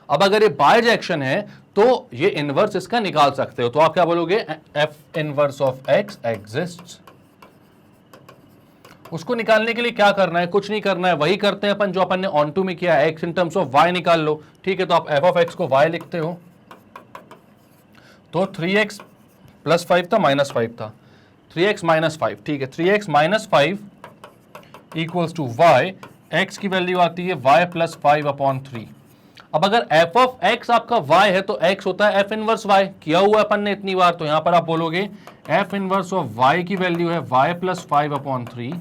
अब अगर ये बाइजेक्शन है तो ये इनवर्स इसका निकाल सकते हो। तो आप क्या बोलोगे, f inverse of x exists. उसको निकालने के लिए क्या करना है, कुछ नहीं करना है, वही करते हैं अपन जो अपन ने ऑन टू में किया है, x in terms of y निकाल लो। ठीक है, तो आप f ऑफ x को y लिखते हो, तो 3x प्लस 5 था, माइनस 5 था, 3x माइनस 5। ठीक है, 3x minus 5 equals to y, x की वैल्यू आती है y प्लस 5 अपॉन 3। अब अगर f ऑफ x आपका y है तो x होता है f इनवर्स y, किया हुआ अपन ने इतनी बार। तो यहां पर आप बोलोगे f इनवर्स ऑफ y की वैल्यू है y प्लस 5 अपॉन 3।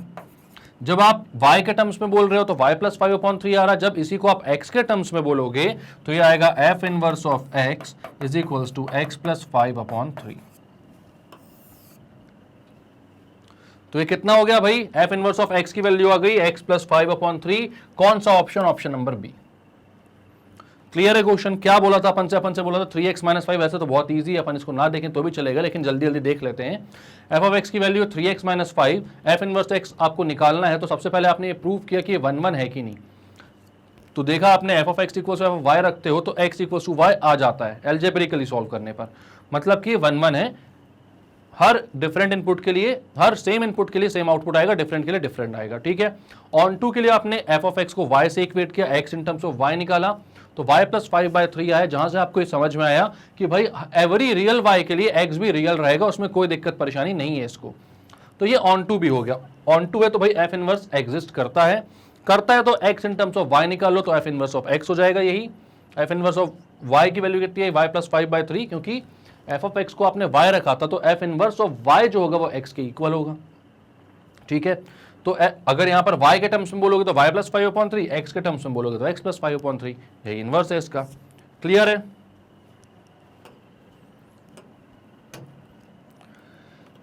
जब आप y के टर्म्स में बोल रहे हो तो y प्लस 5 अपॉन 3 आ रहा है। जब इसी को आप x के टर्म्स में बोलोगे तो ये आएगा f inverse of x is equals to x plus 5 upon 3। तो ये कितना हो गया भाई, f इनवर्स ऑफ x की वैल्यू आ गई x प्लस 5 अपॉन 3। कौन सा option, option number B. Clear है क्वेश्चन। क्या बोला था अपन से बोला था 3x माइनस 5। वैसे तो बहुत इजी है, अपन इसको ना देखें तो भी चलेगा, लेकिन जल्दी जल्दी देख लेते हैं। f ऑफ x की value 3x minus 5, f inverse x आपको निकालना है। तो सबसे पहले आपने ये प्रूव किया कि ये 1 1 है कि नहीं। तो देखा आपने f of x equals to f of y रखते हो तो x इक्वल्स टू y आ जाता है एल्जेब्रिकली सॉल्व करने पर, मतलब कि 1 1 है। हर डिफरेंट इनपुट के लिए, हर सेम इनपुट के लिए सेम आउटपुट आएगा, डिफरेंट के लिए डिफरेंट आएगा। ठीक है, ऑन टू के लिए आपने f ऑफ x को y से इक्वेट किया, x in terms of y निकाला, तो y प्लस 5/3 आया, जहां से आपको ये समझ में आया कि भाई एवरी रियल y के लिए x भी रियल रहेगा, उसमें कोई दिक्कत परेशानी नहीं है इसको। तो ये ऑन टू भी हो गया। ऑन टू है तो भाई f इनवर्स एग्जिस्ट करता है तो x in terms of y निकालो तो f इनवर्स ऑफ x हो जाएगा। यही f इनवर्स ऑफ y की वैल्यू कितनी है, y प्लस 5/3, क्योंकि f ऑफ x को आपने y रखा था तो f इनवर्स ऑफ y जो होगा वो x के इक्वल होगा। ठीक है, तो अगर यहां पर y के टर्म्स में बोलोगे तो y प्लस 5 अपॉन 3, x के टर्म्स में बोलोगे तो x प्लस 5 अपॉन 3, यही इनवर्स है इसका। क्लियर है।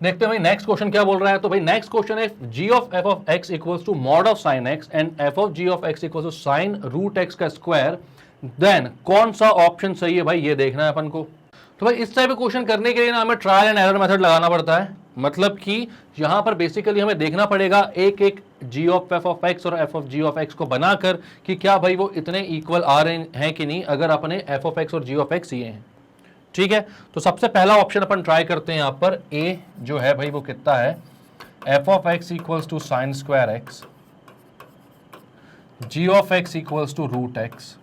देखते हैं भाई नेक्स्ट क्वेश्चन क्या बोल रहा है। तो भाई नेक्स्ट क्वेश्चन है g of f of x equals to mod of sine x and f of g of x equals to sine root x का स्क्वायर, देन कौन सा ऑप्शन सही है भाई, ये देखना है अपन को। तो भाई इस टाइप के क्वेश्चन करने के लिए ना हमें ट्रायल एंड एरर मेथड लगाना पड़ता है। मतलब कि यहां पर बेसिकली हमें देखना पड़ेगा एक एक g of f of x और f of g of x को बनाकर कि क्या भाई वो इतने इक्वल आ रहे हैं कि नहीं, अगर अपने f ऑफ x और g ऑफ x ये हैं। ठीक है, तो सबसे पहला ऑप्शन अपन ट्राई करते हैं। यहां पर a जो है भाई वो कितना है, f of x equals to sine square x, g of x equals to root x।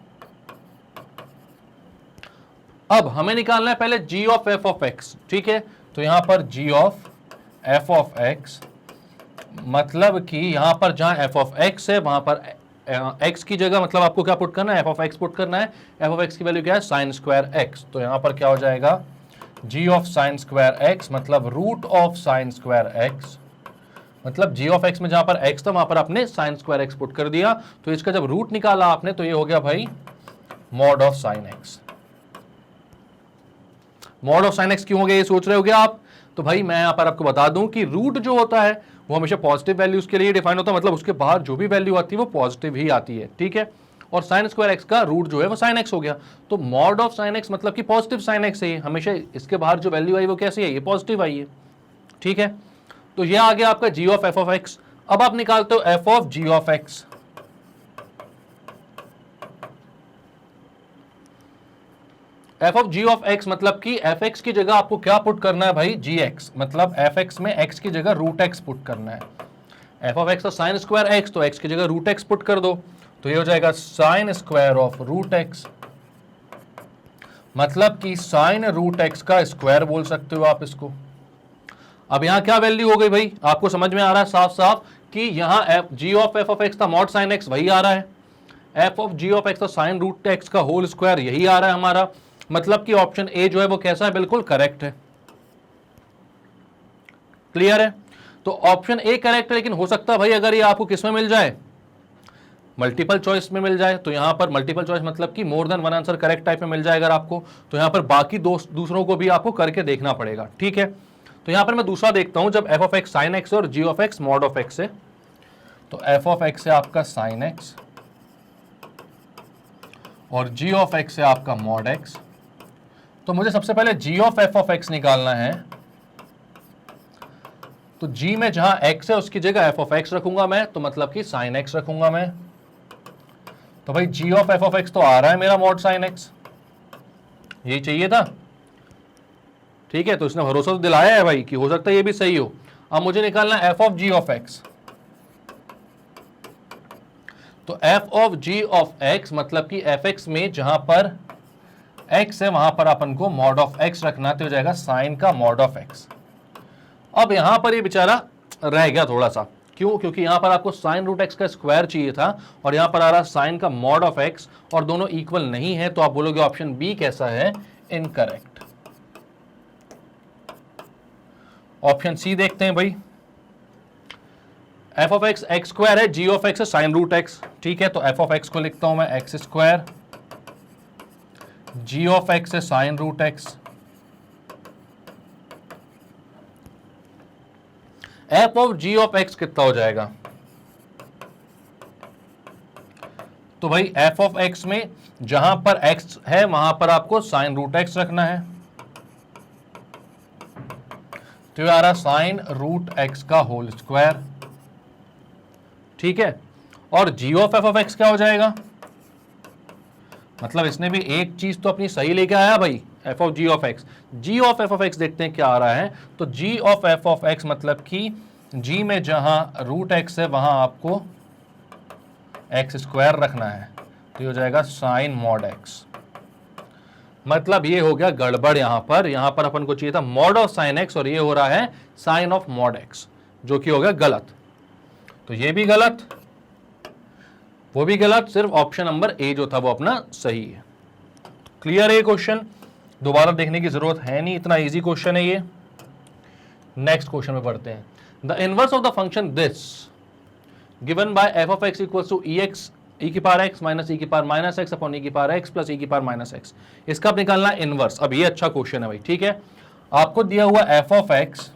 अब हमें निकालना है पहले g of f of x। ठीक है, तो यहां पर g of f of x, मतलब कि यहां पर जहां f ऑफ x है वहां पर x की जगह मतलब आपको क्या पुट करना है, f ऑफ x पुट करना है। f ऑफ x की वैल्यू क्या है, साइन स्क्वायर x। तो यहां पर क्या हो जाएगा, g of sine square x मतलब root of sine square x, मतलब g ऑफ x में जहां पर x था वहां पर आपने साइन स्क्वायर x पुट कर दिया। तो इसका जब रूट निकाला आपने तो ये हो गया भाई mod of sine x। Mod of sine x क्यों हो गया ये सोच रहे होगे आप। तो भाई मैं यहां पर आपको बता दूं कि रूट जो होता है वो हमेशा पॉजिटिव वैल्यूज के लिए डिफाइन होता है, मतलब उसके बाहर जो भी वैल्यू आती है वो पॉजिटिव ही आती है। ठीक है, और साइन स्क्वायर एक्स का रूट जो है वो साइन एक्स हो गया। तो मॉड ऑफ साइन एक्स मतलब कि पॉजिटिव साइन एक्स है, हमेशा इसके बाहर जो वैल्यू आई वो कैसी है, ये पॉजिटिव आई है। ठीक है, तो ये आ गया आपका g of f of x. अब आप निकालते हो f of g of x. F of g of x मतलब कि एफ एक्स की जगह आपको क्या पुट करना है भाई, जी एक्स, मतलब एफ एक्स में एक्स की जगह रूट एक्स पुट करना है। एफ ऑफ एक्स का साइन स्क्वायर एक्स, तो एक्स की जगह रूट एक्स पुट कर दो, तो ये हो जाएगा sine square of root x, मतलब कि साइन रूट एक्स का स्क्वायर बोल सकते हो आप इसको। अब यहां क्या वैल्यू हो गई भाई, आपको समझ में आ रहा है साफ साफ कि यहां g of f of x था मॉड साइन एक्स, वही आ रहा है। F of g of x था साइन रूट एक्स का होल स्क्वायर, यही आ रहा है हमारा। मतलब कि ऑप्शन ए जो है वो कैसा है, बिल्कुल करेक्ट है। क्लियर है, तो ऑप्शन ए करेक्ट है। लेकिन हो सकता है भाई अगर ये आपको किस में मिल जाए, मल्टीपल चॉइस में मिल जाए, तो यहां पर मल्टीपल चॉइस मतलब कि more than one answer correct type में मिल जाए अगर आपको, तो यहां पर बाकी दूसरों को भी आपको करके देखना पड़ेगा। ठीक है, तो यहां पर मैं दूसरा देखता हूं, जब f of x sine x और g of x mod of x है, तो एफ ऑफ एक्स है आपका साइन एक्स और जी ऑफ एक्स है आपका मॉड एक्स। तो मुझे सबसे पहले जी ऑफ एफ ऑफ एक्स निकालना है, तो जी में जहां एक्स है उसकी जगह एफ ऑफ एक्स रखूंगा मैं, तो मतलब कि साइन एक्स रखूंगा मैं। तो भाई g of f of x तो आ रहा है मेरा मॉड साइन एक्स, यही चाहिए था। ठीक है, तो इसने भरोसा तो दिलाया है भाई कि हो सकता है ये भी सही हो। अब मुझे निकालना f of g of x, तो f of g of x मतलब कि एफ एक्स में जहां पर एक्स है वहां पर अपन को मॉड ऑफ एक्स रखना, तो हो जाएगा साइन का मॉड ऑफ एक्स। अब यहां पर ये बेचारा रह गया थोड़ा सा, क्यों, क्योंकि यहां पर आपको साइन रूट एक्स का स्क्वायर चाहिए था और यहां पर आ रहा साइन का मॉड ऑफ एक्स, और दोनों इक्वल नहीं है, तो आप बोलोगे ऑप्शन बी कैसा है, इनकरेक्ट। ऑप्शन सी देखते हैं भाई, f of x x square है, जी ऑफ एक्स है साइन रूट एक्स। ठीक है, तो एफ ऑफ एक्स को लिखता हूं मैं x square, g of x है साइन root x, f of g of x कितना हो जाएगा, तो भाई एफ ऑफ एक्स में जहां पर एक्स है वहां पर आपको साइन रूट एक्स रखना है, तो ये आ रहा साइन रूट एक्स का होल स्क्वायर। ठीक है, और g of f of x क्या हो जाएगा, मतलब इसने भी एक चीज तो अपनी सही लेके आया भाई, f of g of x. Ji of f of x देखते हैं क्या आ रहा है, तो जी ऑफ एफ ऑफ एक्स मतलब कि जी में जहां रूट एक्स है वहां आपको एक्स स्क्वायर रखना है, तो ये हो जाएगा साइन मॉड एक्स। मतलब ये हो गया गड़बड़, यहां पर अपन को चाहिए था मॉड ऑफ साइन एक्स और ये हो रहा है साइन ऑफ मॉड एक्स, जो कि हो गया गलत। तो ये भी गलत, वो भी गलत, सिर्फ ऑप्शन नंबर ए जो था वो अपना सही है। क्लियर है क्वेश्चन, दोबारा देखने की जरूरत है नहीं, इतना इजी क्वेश्चन है ये। नेक्स्ट क्वेश्चन में पढ़ते हैं, the inverse of the function this given by f of x equals to e x e की पावर एक्स माइनस ई की power minus x upon e की पावर एक्स प्लस ई की पावर माइनस एक्स। इसका आप निकालना इनवर्स। अब ये अच्छा क्वेश्चन है भाई। ठीक है, आपको दिया हुआ एफ ऑफ एक्स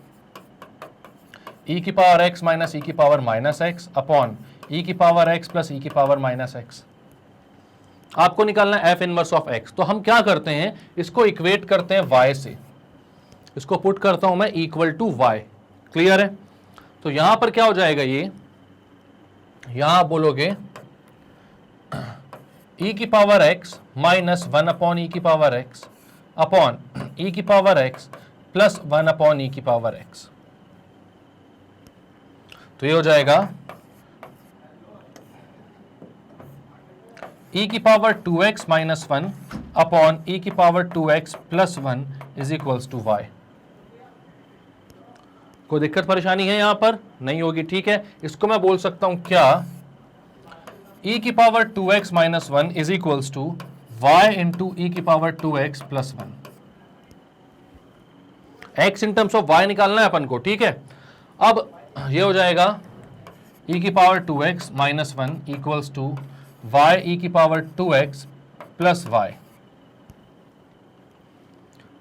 ई की पावर एक्स माइनस ई की power minus x upon e की पावर एक्स प्लस ई की पावर माइनस एक्स। आपको निकालना एफ इनवर्स ऑफ एक्स। तो हम क्या करते हैं, इसको इक्वेट करते हैं वाई से, इसको पुट करता हूं मैं इक्वल टू वाई। क्लियर है, तो यहां पर क्या हो जाएगा, ये यहां बोलोगे ई की power x minus one upon e की पावर एक्स अपॉन ई की power x plus one upon e की पावर एक्स। तो ये हो जाएगा ई की power 2x minus one upon e की power 2x plus one is equals to y. कोई दिक्कत परेशानी है यहां पर, नहीं होगी। ठीक है, इसको मैं बोल सकता हूं क्या, ई की power 2x minus one is equals to y into e की power 2x plus one. X in terms of y निकालना है अपन को। ठीक है, अब ये हो जाएगा ई की power 2x minus one equals to y e की power 2x plus Y.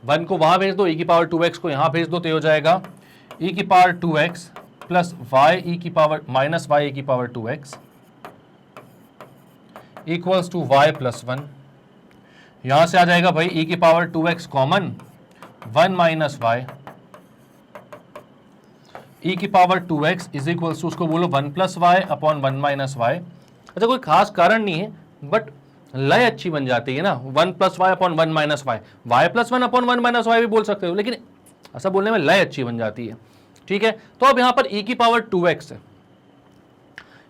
One को वहां भेज दो, ई की पावर 2x को यहां भेज दो, तो ये हो जाएगा ई की power 2x plus Y e की पावर माइनस वाई ई की power 2x equals to y plus 1। यहां से आ जाएगा भाई e की power 2x common 1 minus y, e की power 2x is equals to उसको बोलो 1 plus y upon 1 minus y. अच्छा कोई खास कारण नहीं है बट लय अच्छी बन जाती है ना, 1 plus y upon 1 minus y, y plus 1 upon 1 minus y भी बोल सकते हो, लेकिन ऐसा बोलने में लय अच्छी बन जाती है। ठीक है, तो अब यहां पर e की पावर 2x है,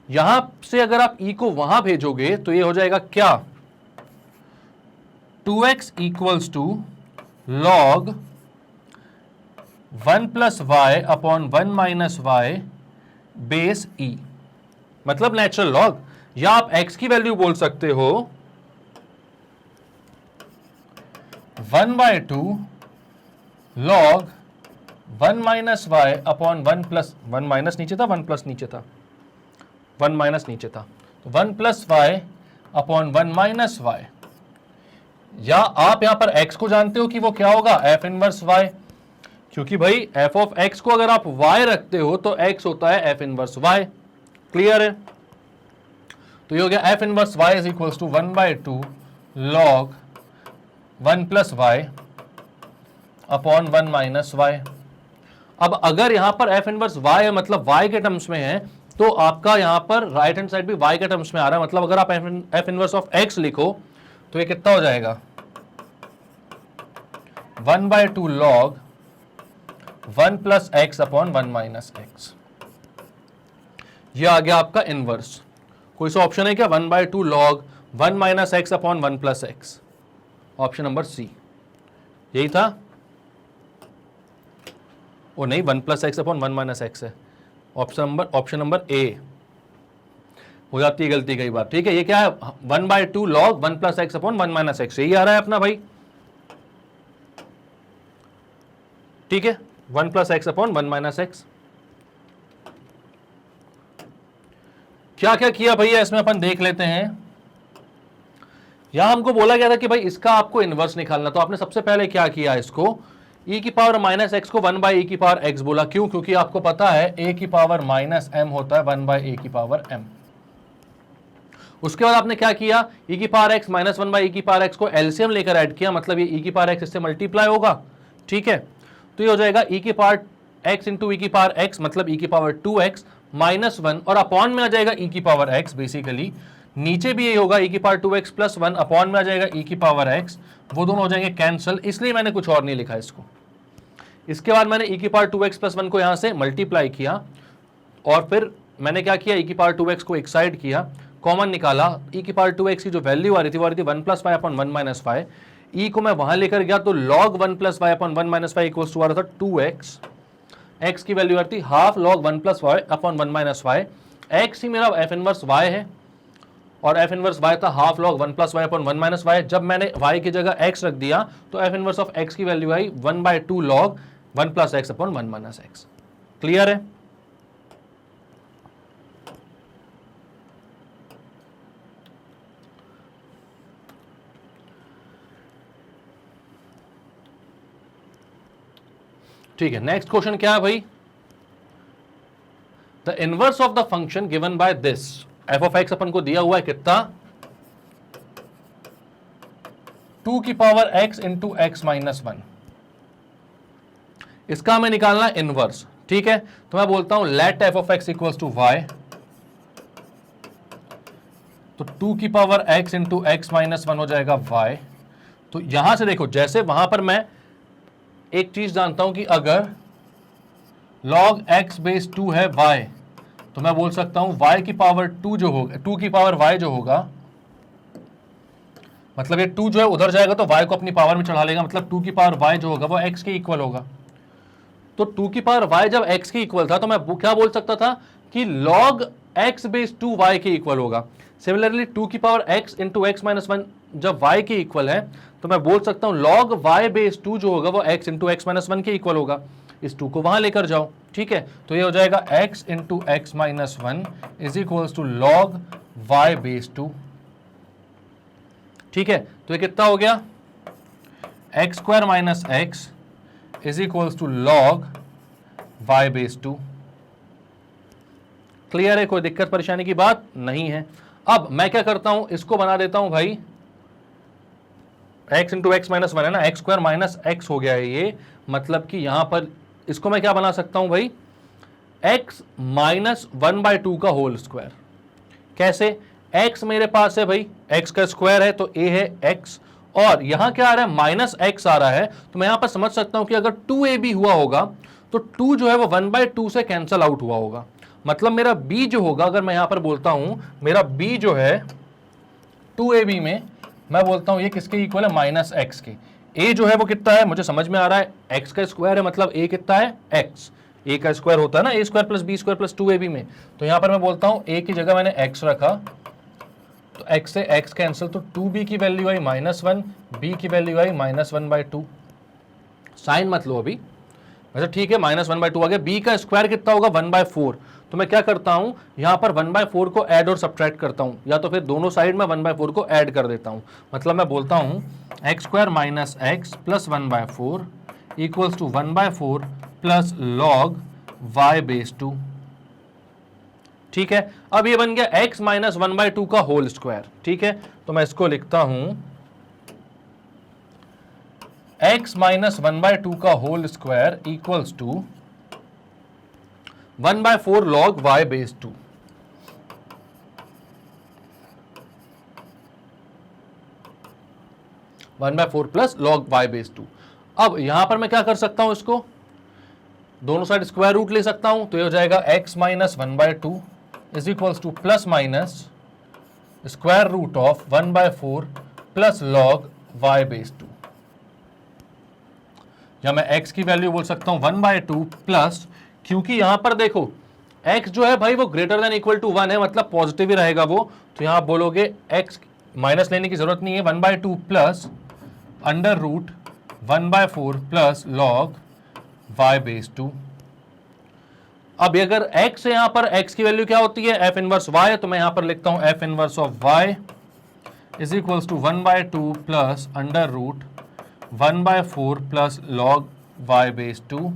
यहां से अगर आप e को वहां भेजोगे तो ये हो जाएगा क्या, 2x equals to log 1 plus y upon 1 minus y base e, मतलब नेचुरल लॉग, या आप x की वैल्यू बोल सकते हो 1/2 log 1 minus y upon 1 plus 1 minus नीचे था, 1 प्लस नीचे था, 1 माइनस नीचे था, तो 1 plus y upon 1 minus y, या आप यहां पर x को जानते हो कि वो क्या होगा, f इनवर्स y, क्योंकि भाई f ऑफ x को अगर आप y रखते हो तो x होता है f इनवर्स y। क्लियर है, तो ये हो गया f inverse y is equals to 1/2 log 1 plus y upon 1 minus y. अब अगर यहां पर f इनवर्स y है मतलब y के टर्म्स में है, तो आपका यहां पर राइट हैंड साइड भी y के टर्म्स में आ रहा है, मतलब अगर आप f इनवर्स ऑफ x लिखो तो ये कितना हो जाएगा 1/2 log 1 plus x upon 1 minus x, ये आ गया आपका इनवर्स। कोई सा ऑप्शन है क्या, 1/2 log 1 minus x upon 1 plus x, option number C यही था, ओ नहीं 1 plus x upon 1 minus x है, ऑप्शन नंबर ए हो जाती है गलती कई बार। ठीक है, ये क्या है 1/2 log 1 plus x upon 1 minus x, यही आ रहा है अपना भाई। ठीक है, 1 plus x upon 1 minus x. क्या क्या किया भैया इसमें अपन देख लेते हैं। यहां हमको बोला गया था कि भाई इसका आपको इनवर्स निकालना, तो आपने सबसे पहले क्या किया, इसको e की पावर माइनस एक्स को 1/e की पावर x बोला, क्यों, क्योंकि आपको पता है a की पावर माइनस m होता है 1/a की पावर m। उसके बाद आपने क्या किया, e की पावर x माइनस 1/e की पावर x को एलसीएम लेकर ऐड किया, मतलब ये e की पावर x इससे मल्टीप्लाई होगा। ठीक है, तो ये हो जाएगा e की पावर x इंटू e की पावर x, मतलब e की पावर 2x माइनस 1, और अपॉन में आ जाएगा e की पावर x, बेसिकली नीचे भी ये होगा e की पावर 2x प्लस 1, अपॉन में आ जाएगा e की पावर x, वो दोनों हो जाएंगे कैंसिल, इसलिए मैंने कुछ और नहीं लिखा इसको। इसके बाद मैंने e की पावर 2x प्लस 1 को यहां से मल्टीप्लाई किया, और फिर मैंने क्या किया, e की पावर 2x को एक साइड किया, कॉमन निकाला, e की पावर 2x की जो वैल्यू आ रही थी वो आ रही थी 1 plus y upon 1 minus y, e को मैं वहां लेकर गया तो log 1 plus y upon 1 minus y equals to आ रहा था 2x, x की वैल्यू आ रही थी half log 1 plus y upon 1 minus y, x ही मेरा f इनवर्स y है और f इनवर्स y था half log 1 plus y upon 1 minus y. जब मैंने y की जगह x रख दिया तो f इनवर्स ऑफ x की वैल्यू आई 1/2 log 1 plus x upon 1 minus x। Clear है, ठीक है। नेक्स्ट क्वेश्चन क्या है भाई, the inverse of the function given by this, f of x अपन को दिया हुआ है कितना, 2 की power x into x minus 1, इसका हमें निकालना है इनवर्स। ठीक है, तो मैं बोलता हूं let f of x equals to y, तो 2 की power x into x minus 1 हो जाएगा y। तो यहां से देखो, जैसे वहां पर मैं एक चीज जानता हूं कि अगर log x बेस 2 है y, तो मैं बोल सकता हूं y की पावर 2 जो होगा, 2 की पावर y जो होगा, मतलब ये 2 जो है उधर जाएगा तो y को अपनी पावर में चढ़ा लेगा, मतलब 2 की पावर y जो होगा वो x के इक्वल होगा। तो 2 की पावर y जब x के इक्वल था तो मैं क्या बोल सकता था कि log x बेस 2 y के इक्वल होगा। सिमिलरली 2 की power x into x minus 1 जब y के इक्वल है तो मैं बोल सकता हूं log y बेस 2 जो होगा वो x इंटू एक्स माइनस 1 के इक्वल होगा। इस 2 को वहां लेकर जाओ, ठीक है, तो ये हो जाएगा x into x minus 1 is equals to log y base 2। ठीक है, तो ये कितना हो गया, x square minus x is equals to log y base 2। Clear है, कोई दिक्कत परेशानी की बात नहीं है। अब मैं क्या करता हूं, इसको बना देता हूं भाई x into x minus one है ना, एक्स स्क्वायर माइनस एक्स हो गया है ये, मतलब कि यहां पर इसको मैं क्या बना सकता हूं भाई, x minus one by two का होल स्क्वायर। कैसे, x मेरे पास है भाई, x का स्क्वायर है तो a है x, और यहां क्या आ रहा है माइनस x आ रहा है, तो मैं यहां पर समझ सकता हूं कि अगर 2ab हुआ होगा तो 2 जो है वो 1/2 से कैंसल आउट हुआ होगा। मतलब मेरा b जो होगा, अगर मैं यहां पर बोलता हूं मेरा b जो है 2ab में, मैं बोलता हूं ये किसके इक्वल है, माइनस एक्स के। a जो है वो कितना है, मुझे समझ में आ रहा है x का स्क्वायर है, मतलब a कितना है x, a का स्क्वायर होता है ना a square plus b square plus 2ab में, तो यहां पर मैं बोलता हूं a की जगह मैंने x रखा, तो x से x कैंसिल, तो 2b की वैल्यू आई -1, b की वैल्यू आई -1/2। साइन मत लो अभी, वैसे ठीक है, -1/2 आ गया। b का स्क्वायर कितना होगा 1/4, तो मैं क्या करता हूं यहां पर 1/4 को ऐड और सब्ट्रैक्ट करता हूं, या तो फिर दोनों साइड में 1/4 को ऐड कर देता हूं। मतलब मैं बोलता हूं x square minus x plus 1/4 equals to 1/4 plus log y base 2। ठीक है, अब ये बन गया x माइनस 1/2 का होल स्क्वायर। ठीक है, तो मैं इसको लिखता हूं x माइनस 1/2 का whole square equals to 1/4 log y base 2। One by four plus log y base 2। अब यहां पर मैं क्या कर सकता हूं, इसको दोनों साइड स्क्वायर रूट ले सकता हूं, तो ये हो जाएगा x minus 1/2 is equals to plus minus square root of 1/4 plus log y base 2, या मैं x की वैल्यू बोल सकता हूं 1/2 प्लस, क्योंकि यहां पर देखो x जो है भाई वो ग्रेटर देन इक्वल टू 1 है, मतलब पॉजिटिव ही रहेगा वो, तो यहां बोलोगे x माइनस लेने की जरूरत नहीं है, 1/2 plus under root 1/4 plus log y base 2। अब अगर x है, यहां पर x की वैल्यू क्या होती है, f इनवर्स y, तो मैं यहां पर लिखता हूं f inverse of y is equals to 1/2 plus under root 1/4 plus log y base 2।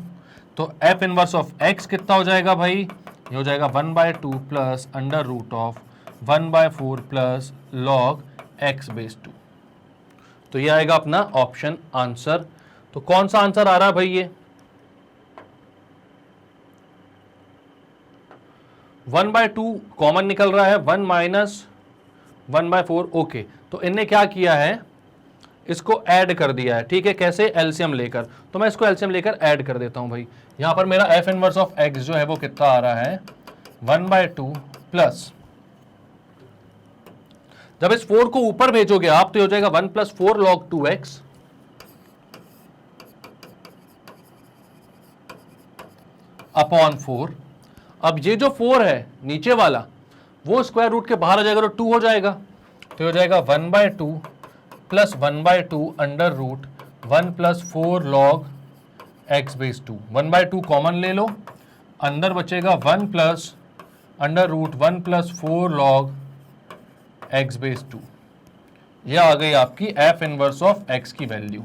तो f इनवर्स ऑफ x कितना हो जाएगा भाई, ये हो जाएगा 1/2 plus under root of 1/4 plus log x base 2। तो ये आएगा अपना ऑप्शन आंसर। तो कौन सा आंसर आ रहा है भाई, ये 1/2 कॉमन निकल रहा है, 1 माइनस 1/4। ओके, तो इनने क्या किया है, इसको ऐड कर दिया है। ठीक है, कैसे, एलसीएम लेकर, तो मैं इसको एलसीएम लेकर ऐड कर देता हूं भाई। यहां पर मेरा f इनवर्स ऑफ x जो है वो कितना आ रहा है 1/2 प्लस, जब इस 4 को ऊपर भेजोगे आप तो हो जाएगा 1 प्लस 4 लॉग 2x अपॉन 4। अब ये जो 4 है नीचे वाला वो स्क्वायर रूट के बाहर आ जाएगा तो 2 हो जाएगा, तो हो जाएगा 1/2 plus 1/2 under root 1 plus 4 log x base 2। 1/2 common ले लो, अंदर बचेगा 1 plus under root 1 plus 4 log x base 2। यह आ गई आपकी f इनवर्स ऑफ x की वैल्यू।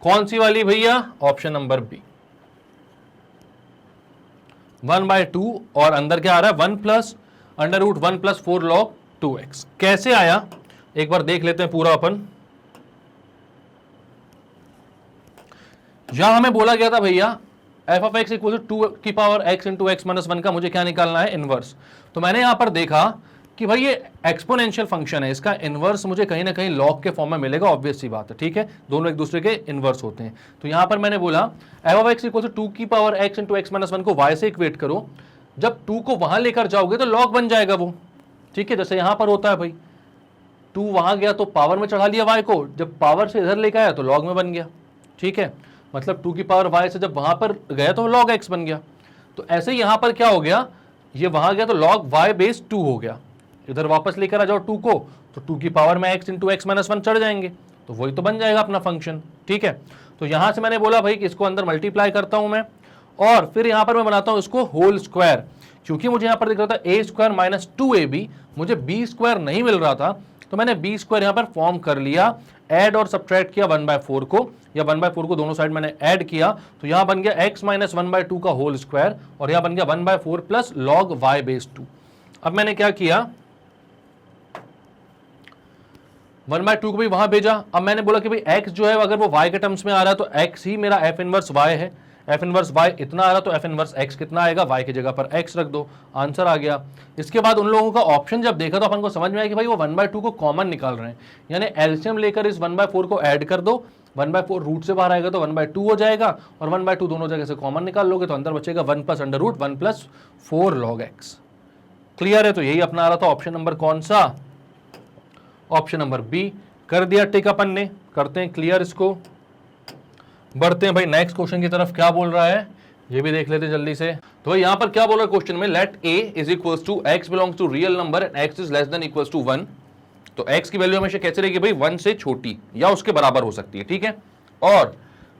कौन सी वाली भैया, ऑप्शन नंबर बी, 1/2 और अंदर क्या आ रहा है 1 plus under root 1 plus 4 log 2x। कैसे आया एक बार देख लेते हैं पूरा अपन। यहां हमें बोला गया था भैया f of x equal to 2 की power x into x minus 1 का मुझे क्या निकालना है, इनवर्स। तो मैंने यहां पर देखा कि भाई ये एक्सपोनेंशियल फंक्शन है, इसका इनवर्स मुझे कहीं ना कहीं लॉग के फॉर्म में मिलेगा, ऑब्वियस सी बात है। ठीक है, दोनों एक दूसरे के इनवर्स होते हैं। तो यहां पर मैंने बोला f of x equal to 2 की power x into x minus 1 को y से इक्वेट करो, जब 2 को वहां लेकर जाओगे तो लॉग बन जाएगा वो। ठीक है, जैसे यहां पर होता है भाई 2 वहां गया तो पावर में चढ़ा लिया y को, जब पावर से इधर लेकर आया तो लॉग में बन गया। ठीक है, मतलब 2 की पावर y से जब वहां पर गया तो लॉग x बन गया। तो ऐसे ही यहां पर क्या हो गया, ये वहां गया तो लॉग y बेस 2 हो गया, इधर वापस लेकर आ जाओ 2 को तो 2 की पावर में x इंटू एक्स माइनस 1 चढ़ जाएंगे, तो वही तो बन जाएगा अपना फंक्शन। ठीक है, तो यहां से मैंने बोला भाई कि इसको अंदर मल्टीप्लाई करता हूं मैं, और फिर यहां पर मैं बनाता हूं इसको होल स्क्वायर, क्योंकि मुझे यहां पर दिख रहा था a स्क्वायर माइनस 2ab, मुझे b स्क्वायर नहीं मिल रहा था, तो मैंने b स्क्वायर यहां पर फॉर्म कर लिया, ऐड और सब्ट्रैक्ट किया 1/4 को, या 1/4 को दोनों साइड मैंने ऐड किया, तो यहां बन गया x माइनस 1/2 का होल स्क्वायर, और यहां बन गया 1/4 प्लस लॉग y बेस 2। अब मैंने क्या किया, 1/2 को भी वहां भेजा। अब मैंने बोला कि भाई x जो है अगर वो y के टर्म्स में आ रहा है तो x ही मेरा f इनवर्स y है, f इनवर्स y इतना आ रहा तो f इनवर्स x कितना आएगा, y की जगह पर x रख दो, आंसर आ गया। इसके बाद उन लोगों का ऑप्शन जब देखा तो अपन को समझ में आया कि भाई वो 1/2 को कॉमन निकाल रहे हैं, यानी एलसीएम लेकर इस 1/4 को ऐड कर दो, 1/4 रूट से बाहर आएगा तो 1/2 हो जाएगा, और 1/2 दोनों जगह से कॉमन निकाल लोगे तो अंदर बचेगा 1 + √1 + 4 log x। क्लियर है? तो यही अपना आ रहा था ऑप्शन नंबर कौन सा, ऑप्शन नंबर बी। कर दिया टिक अपन ने, करते हैं क्लियर इसको, बढ़ते हैं भाई नेक्स्ट क्वेश्चन की तरफ। क्या बोल रहा है ये भी देख लेते हैं जल्दी से। तो भाई यहां पर क्या बोल रहा है क्वेश्चन में, let a is equals to x belongs to real number and x is less than equals to 1। तो x की वैल्यू हमेशा कैसे रहेगी भाई, 1 से छोटी या उसके बराबर हो सकती है, ठीक है। और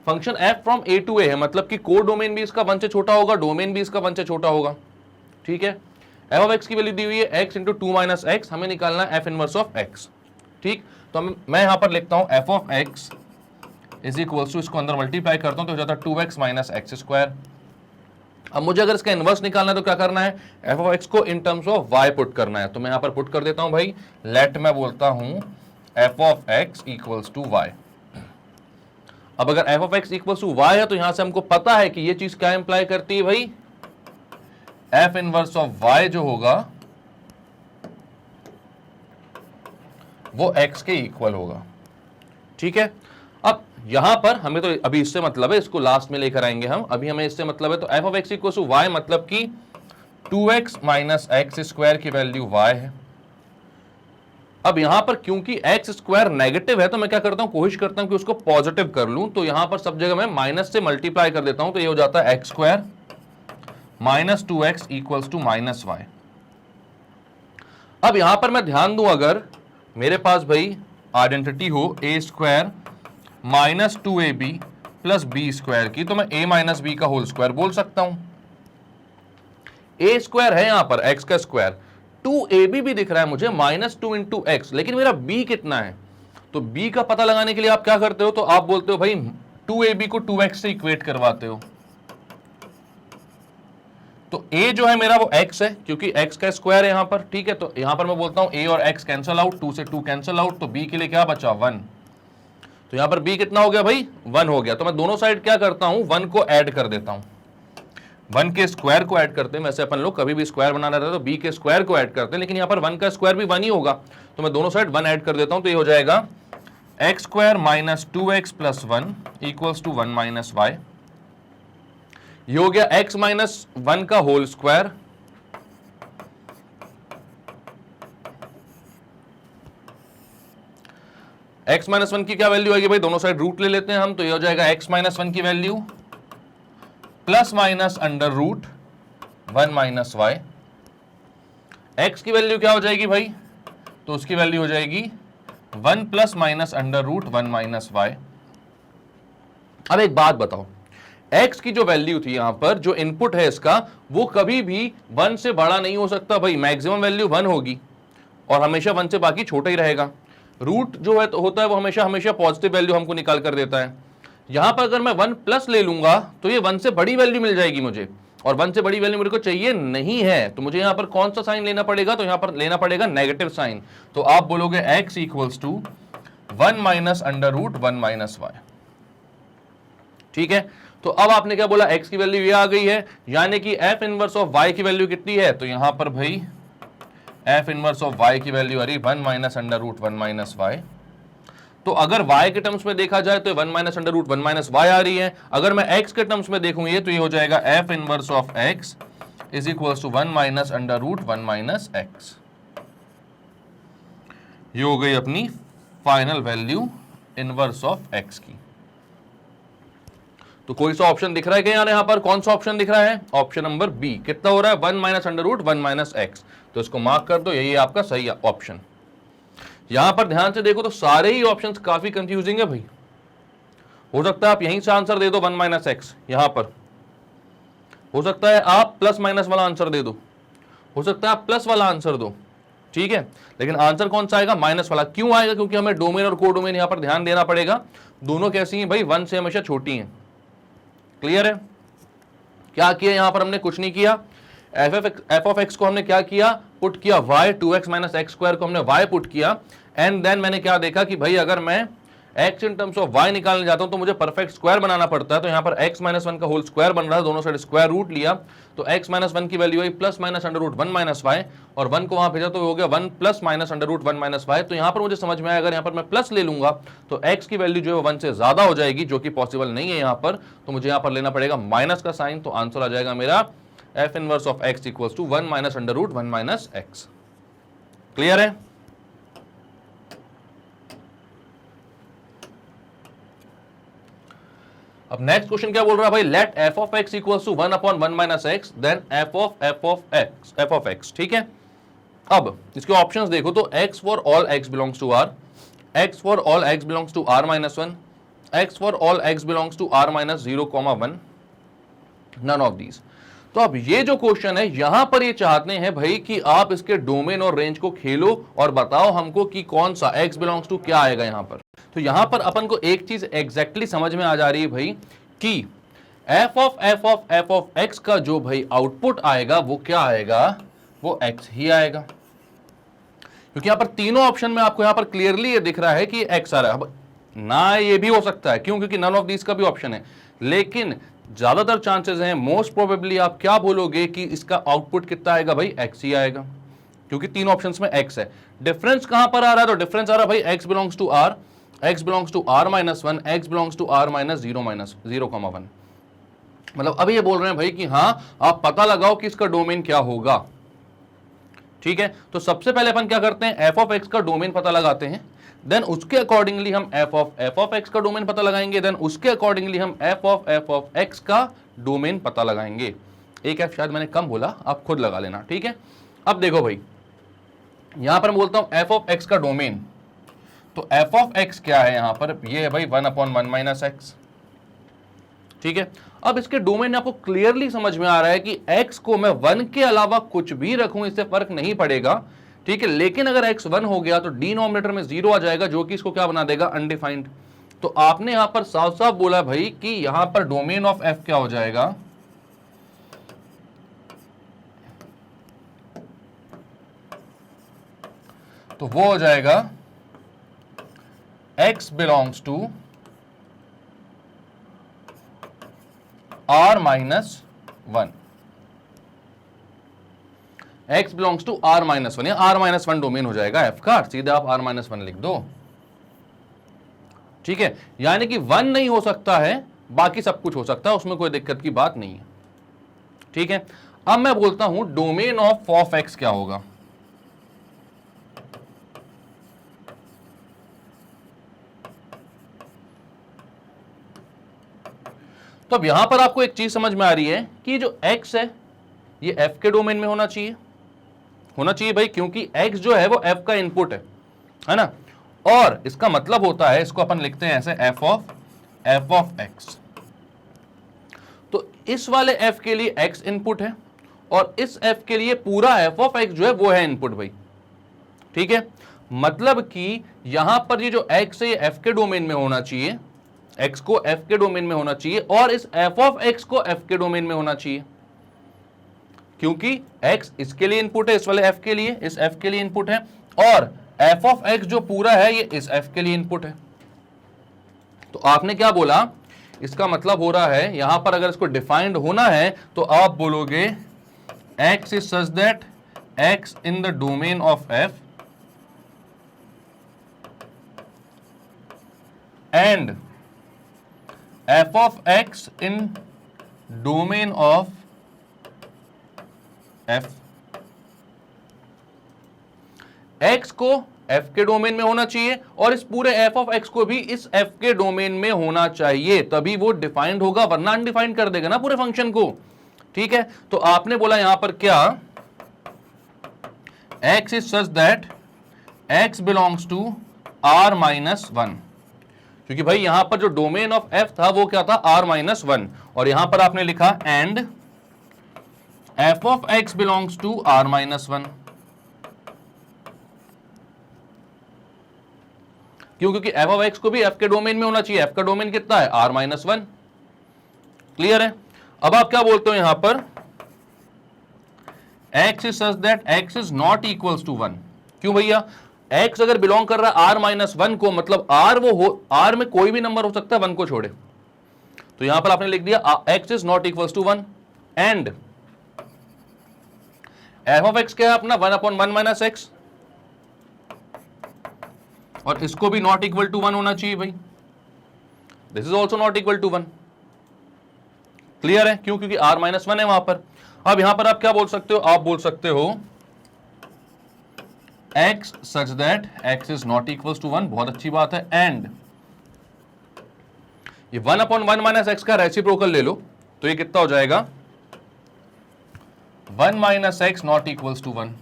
function f from a to a है, मतलब कि कोड डोमेन भी इसका 1 से छोटा होगा, डोमेन भी इसका 1 से छोटा होगा, ठीक है। f ऑफ x की वैल्यू दी हुई है x इंटू 2 - x, हमें निकालना है f इनवर्स ऑफ x, ठीक। तो मैं यहां पर लिखता हूं f of x is equals to, इसको अंदर मल्टीप्लाई करता हूं तो हो जाता है 2x - x²। अब मुझे अगर इसका इनवर्स निकालना है तो क्या करना है, f ऑफ x को इन टर्म्स ऑफ y पुट करना है। तो मैं यहां पर पुट कर देता हूं भाई, लेट मैं बोलता हूं f of x equals to y। अब अगर f of x equals to y है तो यहां से हमको पता है कि ये चीज क्या इंप्लाई करती है भाई, f इनवर्स ऑफ y जो होगा वो x के इक्वल होगा, ठीक है। अब यहां पर हमें तो अभी इससे मतलब है, इसको लास्ट में लेकर आएंगे हम, अभी हमें इससे मतलब है। तो f of x equal to y मतलब कि 2x - x² की वैल्यू y है। अब यहां पर क्योंकि x² नेगेटिव है तो मैं क्या करता हूं, कोशिश करता हूं कि उसको पॉजिटिव कर लूं। तो यहां पर सब जगह मैं माइनस से मल्टीप्लाई कर देता हूं, तो ये हो जाता है x² - 2x equals to -y। अब यहां पर मैं ध्यान दूं, अगर मेरे पास भाई आइडेंटिटी हो a² - 2ab + b² की, तो मैं a - b का होल स्क्वायर बोल सकता हूं। a² है यहां पर x का स्क्वायर, 2ab भी दिख रहा है मुझे -2 × x, लेकिन मेरा b कितना है। तो b का पता लगाने के लिए आप क्या करते हो, तो आप बोलते हो भाई 2ab को 2x से इक्वेट करवाते हो। तो a जो है मेरा वो x है, क्योंकि x का स्क्वायर है यहां पर, ठीक है। तो यहां पर मैं बोलता हूं a और x कैंसल आउट, 2 से 2 कैंसल आउट, तो b के लिए क्या बचा 1। तो यहां पर b कितना हो गया भाई, 1 हो गया। तो मैं दोनों साइड क्या करता हूं, 1 को ऐड कर देता हूं, 1 के स्क्वायर को ऐड करते हैं। वैसे अपन लोग कभी भी स्क्वायर बनाना रहता है तो b के स्क्वायर को ऐड करते हैं, लेकिन यहां पर 1 का स्क्वायर भी 1 ही होगा। तो मैं दोनों साइड 1 ऐड कर देता हूं, तो ये हो जाएगा x² - 2x + 1 equals to 1 - y। ये हो गया x - 1 का होल स्क्वायर x - 1 की क्या वैल्यू आएगी भाई, दोनों साइड रूट ले लेते हैं हम, तो ये हो जाएगा x - 1 की वैल्यू ± √1 - y। x की वैल्यू क्या हो जाएगी भाई, तो उसकी वैल्यू हो जाएगी 1 ± √1 - y। अब एक बात बताओ, x की जो वैल्यू थी यहां पर, जो इनपुट है इसका, वो कभी भी 1 से बड़ा नहीं हो सकता भाई, मैक्सिमम वैल्यू 1 होगी और हमेशा 1 से बाकी छोटा ही रहेगा। रूट जो है तो होता है वो हमेशा पॉजिटिव वैल्यू हमको निकाल कर देता है। यहां पर अगर मैं 1+ ले लूंगा तो ये 1 से बड़ी वैल्यू मिल जाएगी मुझे, और 1 से बड़ी वैल्यू मेरे को चाहिए नहीं है। तो मुझे यहां पर कौन सा साइन लेना पड़ेगा, तो यहां पर लेना पड़ेगा नेगेटिव साइन। तो आप बोलोगे x इक्वल्स टू 1 - √1 - y, ठीक है। तो अब आपने क्या बोला, x की वैल्यू ये आ गई है, यानी कि f इनवर्स ऑफ y की वैल्यू कितनी है, तो यहां पर भाई f इनवर्स ऑफ y की वैल्यू आ रही 1 - √1 - y। तो अगर y के टर्म्स में देखा जाए तो 1 - √1 - y आ रही है। अगर मैं x के टर्म्स में देखूं ये, तो ये हो जाएगा f inverse of x is equals to 1 - √1 - x। ये हो गई अपनी final value inverse of x की। तो कोई सा ऑप्शन दिख रहा है क्या यहां पर, कौन सा ऑप्शन दिख रहा है, ऑप्शन नंबर बी। कितना हो रहा है, 1 - √1 - x। तो इसको मार्क कर दो, यही आपका सही ऑप्शन। यहां पर ध्यान से देखो तो सारे ही ऑप्शंस काफी कंफ्यूजिंग है भाई। हो सकता है आप यहीं से आंसर दे दो 1 - x, यहां पर हो सकता है आप ± वाला आंसर दे दो, हो सकता है आप प्लस वाला आंसर दो, ठीक है। लेकिन आंसर कौन सा आएगा, माइनस वाला। क्यों आएगा, क्योंकि हमें डोमेन और कोडोमेन यहां पर ध्यान देना पड़ेगा। दोनों कैसी हैं भाई, 1 से हमेशा छोटी हैं। क्लियर है? क्या किया यहां पर हमने, कुछ नहीं किया। एफ ऑफ एक्स को हमने क्या किया, पुट किया y, 2x minus x square को हमने y पुट किया, एंड देन मैंने क्या देखा कि भाई अगर मैं x in terms of y निकालने जाता हूं तो मुझे परफेक्ट स्क्वायर बनाना पड़ता है। तो यहां पर x माइनस वन का होल स्क्वायर बन रहा है, दोनों साइड स्क्वायर रूट लिया, तो x माइनस वन की वैल्यू आई plus minus under root one minus y, और वन को वहां भेजा तो हो गया one plus minus under root one minus y. तो यहां पर मुझे समझ में आया अगर यहां पर मैं प्लस ले लूंगा तो x की वैल्यू जो है वन से ज्यादा हो जाएगी, जो कि पॉसिबल नहीं है यहां पर, तो मुझे यहां पर लेना पड़ेगा माइनस का साइन। तो आंसर आ जाएगा मेरा f inverse of x equals to one minus under root one minus x. Clear है? अब नेक्स्ट क्वेश्चन क्या बोल रहा है भाई, let f of x equals to one upon one minus x then f of x. ठीक है, अब इसके ऑप्शंस देखो तो x for all x belongs to r, x for all x belongs to r minus one, x for all x belongs to r minus 0,1, none of these. तो अब ये जो क्वेश्चन है यहां पर ये चाहते हैं भाई कि आप इसके डोमेन और रेंज को खेलो और बताओ हमको कि कौन सा x बिलोंग्स टू क्या आएगा यहां पर। तो यहां पर अपन को एक चीज एग्जैक्टली समझ में आ जा रही है भाई कि f ऑफ x का जो भाई आउटपुट आएगा वो क्या आएगा, वो x ही आएगा, क्योंकि यहां पर तीनों ऑप्शन में आपको यहां पर क्लियरली ये दिख रहा है कि x आ रहा है। अब ना ये भी हो सकता है, क्यों, क्योंकि नन ऑफ दीज का भी ऑप्शन है, लेकिन ज्यादातर चांसेस हैं, मोस्ट प्रोबेबली आप क्या बोलोगे कि इसका आउटपुट कितना आएगा भाई, x ही आएगा, क्योंकि तीन ऑप्शंस में x है। डिफरेंस कहां पर आ रहा है, तो डिफरेंस आ रहा है भाई x belongs to r, x belongs to r minus one, x belongs to r minus 0,1। मतलब अब ये बोल रहे हैं भाई कि हाँ आप पता लगाओ कि इसका डोमेन क्या होगा। ठीक है, तो सबसे पहले अपन क्या करते हैं, एफ ऑफ एक्स का डोमेन पता लगाते हैं, देन उसके अकॉर्डिंगली हम एफ ऑफ एक्स का डोमेन पता लगाएंगे, देन उसके अकॉर्डिंगली हम एफ ऑफ एक्स का डोमेन पता लगाएंगे। एक एफ शायद मैंने कम बोला, आप खुद लगा लेना। ठीक है, अब देखो भाई यहां पर मैं बोलता हूं एफ ऑफ एक्स का डोमेन, तो एफ ऑफ एक्स क्या है यहां पर, ये है भाई one upon one minus x. ठीक है, अब इसके डोमेन आपको क्लियरली समझ में आ रहा है कि x को मैं वन के अलावा कुछ भी रखूं इससे फर्क नहीं पड़ेगा। ठीक है, लेकिन अगर x वन हो गया तो डिनोमिनेटर में जीरो आ जाएगा, जो कि इसको क्या बना देगा, अनडिफाइंड। तो आपने यहां पर साफ साफ बोला भाई कि यहां पर डोमेन ऑफ f क्या हो जाएगा, तो वो हो जाएगा x belongs to r minus one, x belongs to r minus one, या r माइनस वन डोमेन हो जाएगा f का, सीधे आप r माइनस वन लिख दो। ठीक है, यानी कि वन नहीं हो सकता है, बाकी सब कुछ हो सकता है, उसमें कोई दिक्कत की बात नहीं है। ठीक है, अब मैं बोलता हूं डोमेन ऑफ x क्या होगा। तो अब यहां पर आपको एक चीज समझ में आ रही है कि जो x है ये f के डोमेन में होना चाहिए भाई, क्योंकि x जो है वो f का इनपुट है ना, और इसका मतलब होता है, इसको अपन लिखते हैं ऐसे f ऑफ x। तो इस वाले f के लिए x इनपुट है और इस f के लिए पूरा f ऑफ x जो है वो है इनपुट भाई। ठीक है, मतलब कि यहां पर ये जो x है ये f के डोमेन में होना चाहिए, x को f के डोमेन में होना चाहिए, और इस f ऑफ x को f के डोमेन में होना चाहिए, क्योंकि x इसके लिए इनपुट है, इस वाले f के लिए, इस f के लिए इनपुट है, और f ऑफ x जो पूरा है ये इस f के लिए इनपुट है। तो आपने क्या बोला, इसका मतलब हो रहा है यहां पर अगर इसको डिफाइंड होना है तो आप बोलोगे x is such that x in the domain of f and f of x in domain of f, x को f के डोमेन में होना चाहिए और इस पूरे f of x को भी इस f के डोमेन में होना चाहिए, तभी वो डिफाइंड होगा, वरना अनडिफाइंड कर देगा ना पूरे फंक्शन को। ठीक है, तो आपने बोला यहां पर क्या, x is such that x belongs to r minus one, क्योंकि भाई यहां पर जो डोमेन ऑफ f था वो क्या था, r माइनस वन, और यहां पर आपने लिखा and f of x belongs to r minus one. क्यों, क्योंकि f ऑफ x को भी f के डोमेन में होना चाहिए, f का डोमेन कितना है, r माइनस वन। क्लियर है? अब आप क्या बोलते हो यहां पर, x is such that x is not equals to 1। क्यों भैया? x अगर बिलोंग कर रहा है r माइनस 1 को, मतलब r में कोई भी नंबर हो सकता है 1 को छोड़े। तो यहां पर आपने लिख दिया x is not equals to 1 and f of x क्या है अपना 1/1 माइनस x, और इसको भी नॉट इक्वल टू 1 होना चाहिए भाई। This is also not equal to 1। Clear है? क्यों? क्योंकि r माइनस 1 है वहां पर। अब यहां पर आप क्या बोल सकते हो? आप बोल सकते हो x such that x is not equal to 1, बहुत अच्छी बात है, एंड ये 1/1 माइनस x का रेसिप्रोकल ले लो, तो ये कितना हो जाएगा? 1 minus x not equals to 1,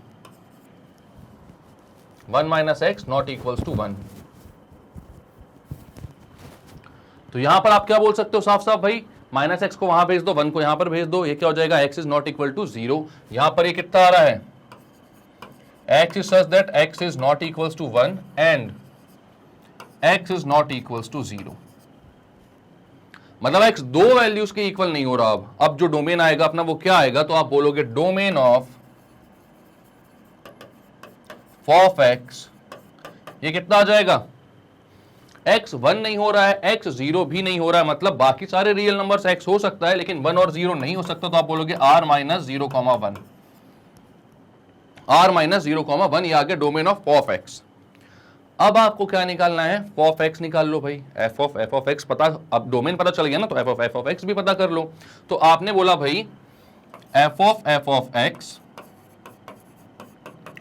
1 minus x not equals to 1। तो यहां पर आप क्या बोल सकते हो साफ साफ भाई? माइनस एक्स को वहां भेज दो, 1 को यहां पर भेज दो, ये क्या हो जाएगा? x is not equal to 0। यहां पर ये कितना आ रहा है? x is such that x is not equals to 1 and x is not equals to 0। मतलब x दो वैल्यूज के इक्वल नहीं हो रहा। अब जो डोमेन आएगा अपना वो क्या आएगा? तो आप बोलोगे डोमेन ऑफ x, ये कितना आ जाएगा? x 1 नहीं हो रहा है, x 0 भी नहीं हो रहा है, मतलब बाकी सारे रियल नंबर्स x हो सकता है लेकिन 1 और 0 नहीं हो सकता। तो आप बोलोगे r माइनस 0,1, r माइनस 0,1, ये आ गया डोमेन ऑफ x। अब आपको क्या निकालना है? f x निकाल लो भाई। f ऑफ x पता, अब डोमेन पता चल गया ना, तो f ऑफ x भी पता कर लो। तो आपने बोला भाई f ऑफ x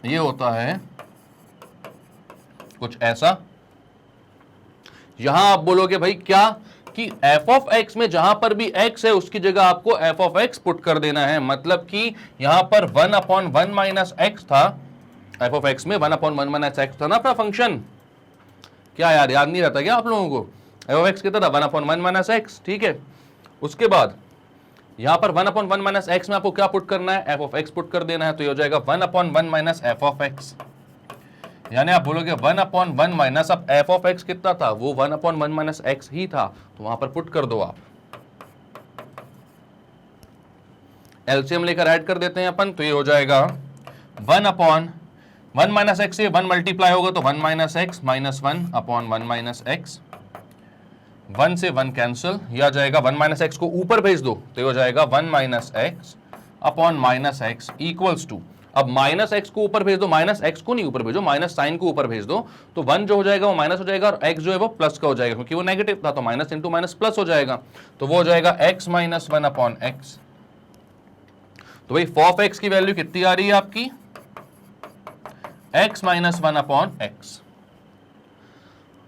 ये होता है कुछ ऐसा। यहां आप बोलोगे भाई क्या कि f ऑफ x में जहां पर भी x है उसकी जगह आपको f ऑफ x पुट कर देना है। मतलब कि यहां पर 1/1 माइनस x था, f ऑफ x में 1/1 माइनस x था ना अपना फंक्शन। क्या यार याद नहीं रहता क्या आप लोगों को? f ऑफ x कितना था? 1/1 माइनस x, ठीक है। उसके बाद यहां पर 1/1 माइनस x में आपको क्या पुट करना है? f ऑफ x पुट कर देना है। तो ये हो जाएगा 1/1 माइनस f ऑफ x, यानी आप बोलोगे 1/1 माइनस, अब f ऑफ x कितना था? वो 1/1 माइनस x ही था, तो वहां पर पुट कर दो आप। एलसीएम लेकर ऐड कर देते हैं अपन, तो ये हो जाएगा 1/1 माइनस x से 1 मल्टीप्लाई होगा तो 1 minus x minus 1/1 minus x, 1 से 1 कैंसिल, यह आ जाएगा 1 माइनस एक्स को ऊपर भेज दो तो ये हो जाएगा 1 minus x upon minus x equals to, अब माइनस एक्स को ऊपर भेज दो, माइनस एक्स को नहीं ऊपर भेजो, माइनस साइन को ऊपर भेज दो, तो 1 जो हो जाएगा वो माइनस हो जाएगा और x जो है वो प्लस का हो जाएगा, क्योंकि वो नेगेटिव था तो माइनस इंटू माइनस प्लस हो जाएगा, तो वो हो जाएगा x माइनस 1 अपॉन एक्स। तो भाई f x की वैल्यू कितनी आ रही है आपकी? x minus 1 upon x.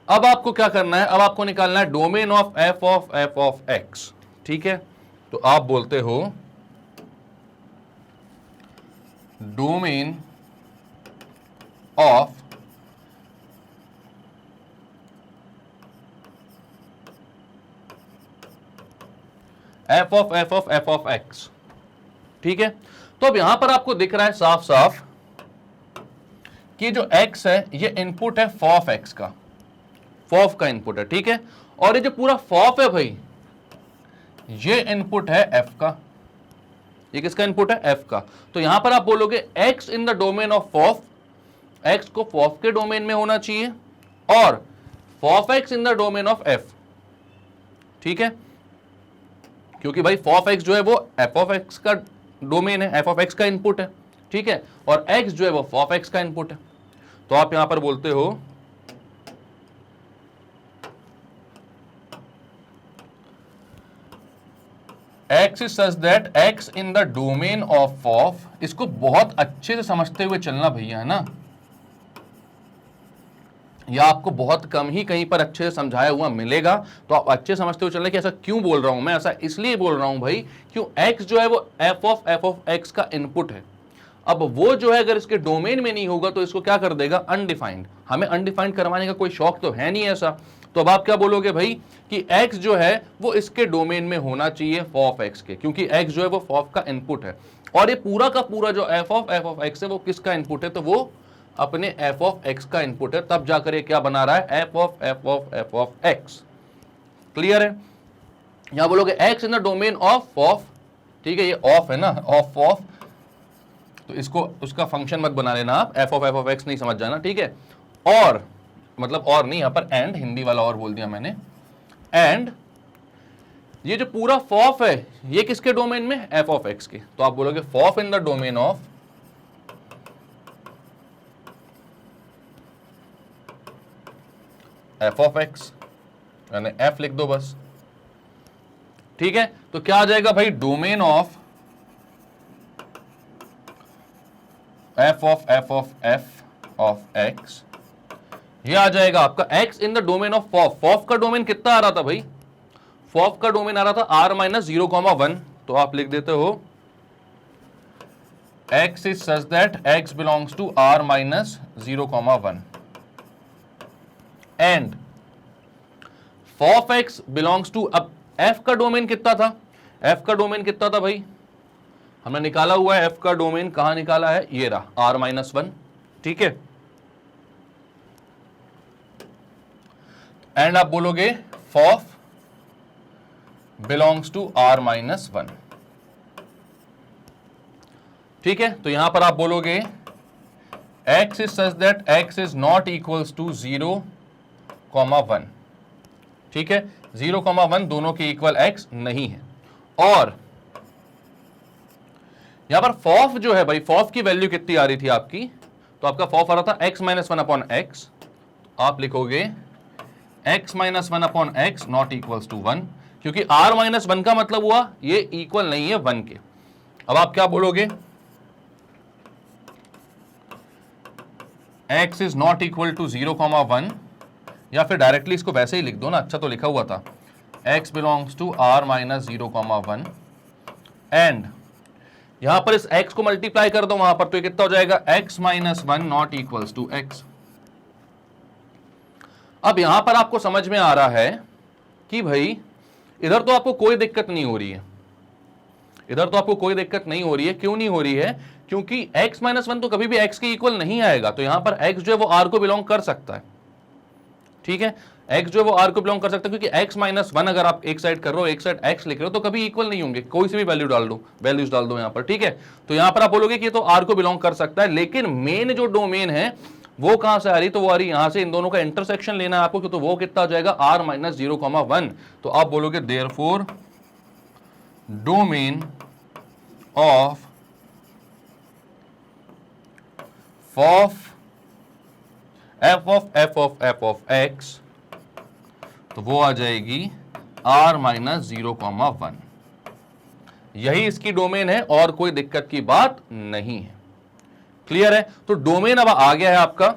अब आपको क्या करना है? अब आपको निकालना है domain of f of x, ठीक है। तो आप बोलते हो domain of f of x, ठीक है। तो अब यहां पर आपको दिख रहा है साफ साफ कि जो x है ये इनपुट है f x का, f का इनपुट है, ठीक है। और ये जो पूरा f है भाई ये इनपुट है f का, ये किसका इनपुट है? f का। तो यहां पर आप बोलोगे x in the domain of f, x को f के डोमेन में होना चाहिए और f x in the domain of f, ठीक है, क्योंकि भाई f x जो है वो f ऑफ x का डोमेन है, f ऑफ x का इनपुट है, ठीक है, और x जो है वो f x का इनपुट है। तो आप यहां पर बोलते हो x is such that x in the domain of f, इसको बहुत अच्छे से समझते हुए चलना भैया, है ना, या आपको बहुत कम ही कहीं पर अच्छे से समझाया हुआ मिलेगा, तो आप अच्छे समझते हुए चलना कि ऐसा क्यों बोल रहा हूं मैं, ऐसा इसलिए बोल रहा हूं भाई क्यों x जो है वो f ऑफ x का इनपुट है। अब वो जो है अगर इसके डोमेन में नहीं होगा तो इसको क्या कर देगा? अनडिफाइंड। हमें अनडिफाइंड करवाने का कोई शौक तो है नहीं ऐसा, तो अब आप क्या बोलोगे भाई कि x जो है वो इसके डोमेन में होना चाहिए f ऑफ x के, क्योंकि x जो है वो f का इनपुट है, और ये पूरा का पूरा जो f ऑफ x है वो किसका इनपुट है? तो वो अपने f ऑफ x का इनपुट है, तब जाकर ये क्या बना रहा है? f of x। क्लियर है? यहां बोलोगे x in the domain of, ठीक है, ये ऑफ है ना, ऑफ, तो इसको उसका फंक्शन मत बना लेना आप, एफ ऑफ एक्स नहीं समझ जाना, ठीक है। और मतलब और नहीं, यहां पर एंड, हिंदी वाला और बोल दिया मैंने। एंड ये जो पूरा फॉफ है ये किसके डोमेन में, एफ ऑफ एक्स के। तो आप बोलोगे fof in the domain of f of x, यानी एफ लिख दो बस, ठीक है। तो क्या आ जाएगा भाई, domain of f of x, ये आ जाएगा आपका x in the domain of fof. Fof का डोमेन कितना आ रहा था भाई, फॉफ का डोमेन आ रहा था आर माइनस 0,1। तो आप लिख देते हो x is such that x belongs to r minus 0,1 and f of x belongs to, अब f का डोमेन कितना था, f का डोमेन कितना था भाई, हमने निकाला हुआ है f का डोमेन, कहां निकाला है, ये रहा r माइनस 1, ठीक है। एंड आप बोलोगे f of belongs to r minus 1, ठीक है। तो यहां पर आप बोलोगे x is such that x is not equals to 0,1, ठीक है। 0,1 दोनों के इक्वल x नहीं है। और यहां पर फॉफ जो है भाई, फॉफ की वैल्यू कितनी आ रही थी आपकी, तो आपका फॉफ आ रहा था x माइनस 1 अपॉन एक्स, आप लिखोगे x minus 1 upon x not equals to 1, क्योंकि r माइनस 1 का मतलब हुआ ये इक्वल नहीं है 1 के। अब आप क्या बोलोगे, x is not equal to 0,1, या फिर डायरेक्टली इसको वैसे ही लिख दो ना, अच्छा तो लिखा हुआ था, x belongs to r minus 0,1 and यहां पर इस x को मल्टीप्लाई कर दो वहां पर, तो ये कितना हो जाएगा, x minus 1 not equals to x। अब यहां पर आपको समझ में आ रहा है कि भाई इधर तो आपको कोई दिक्कत नहीं हो रही है, इधर तो आपको कोई दिक्कत नहीं हो रही है। क्यों नहीं हो रही है, क्योंकि x माइनस 1 तो कभी भी x के इक्वल नहीं आएगा, तो यहां पर x जो है वो r को बिलोंग कर सकता है, ठीक है। x जो है वो r को बिलोंग कर सकता है, क्योंकि x माइनस 1 अगर आप एक साइड कर रहे हो, एक साइड x लिख रहे हो, तो कभी इक्वल नहीं होंगे, कोई सी भी वैल्यू डाल दो, वैल्यूज डाल दो यहां पर, ठीक है। तो यहां पर आप बोलोगे कि ये तो r को बिलोंग कर सकता है, लेकिन मेन जो डोमेन है वो कहां से आ रही, तो वो आ रही यहां से, इन दोनों का इंटरसेक्शन लेना है आपको, तो वो कितना हो जाएगा, r माइनस 0,1। तो आप बोलोगे therefore domain of फॉफ f of x, तो वो आ जाएगी r माइनस 0,1, यही इसकी डोमेन है और कोई दिक्कत की बात नहीं है। क्लियर है। तो डोमेन अब आ गया है आपका,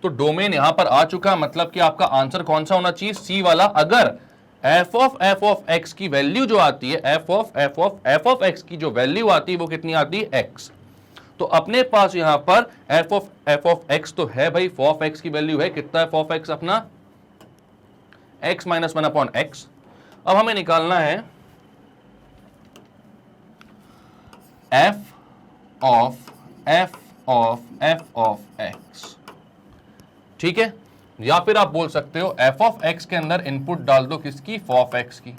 तो डोमेन यहां पर आ चुका, मतलब कि आपका आंसर कौन सा होना चाहिए, सी वाला। अगर f ऑफ x की वैल्यू जो आती है, f ऑफ x की जो वैल्यू आती है वो कितनी आती है, x। तो अपने पास यहां पर f ऑफ x तो है भाई, f ऑफ x की वैल्यू है कितना है, f ऑफ x अपना x माइनस 1 अपॉन एक्स। अब हमें निकालना है f ऑफ x, ठीक है। या फिर आप बोल सकते हो f ऑफ x के अंदर इनपुट डाल दो किसकी, f ऑफ x की।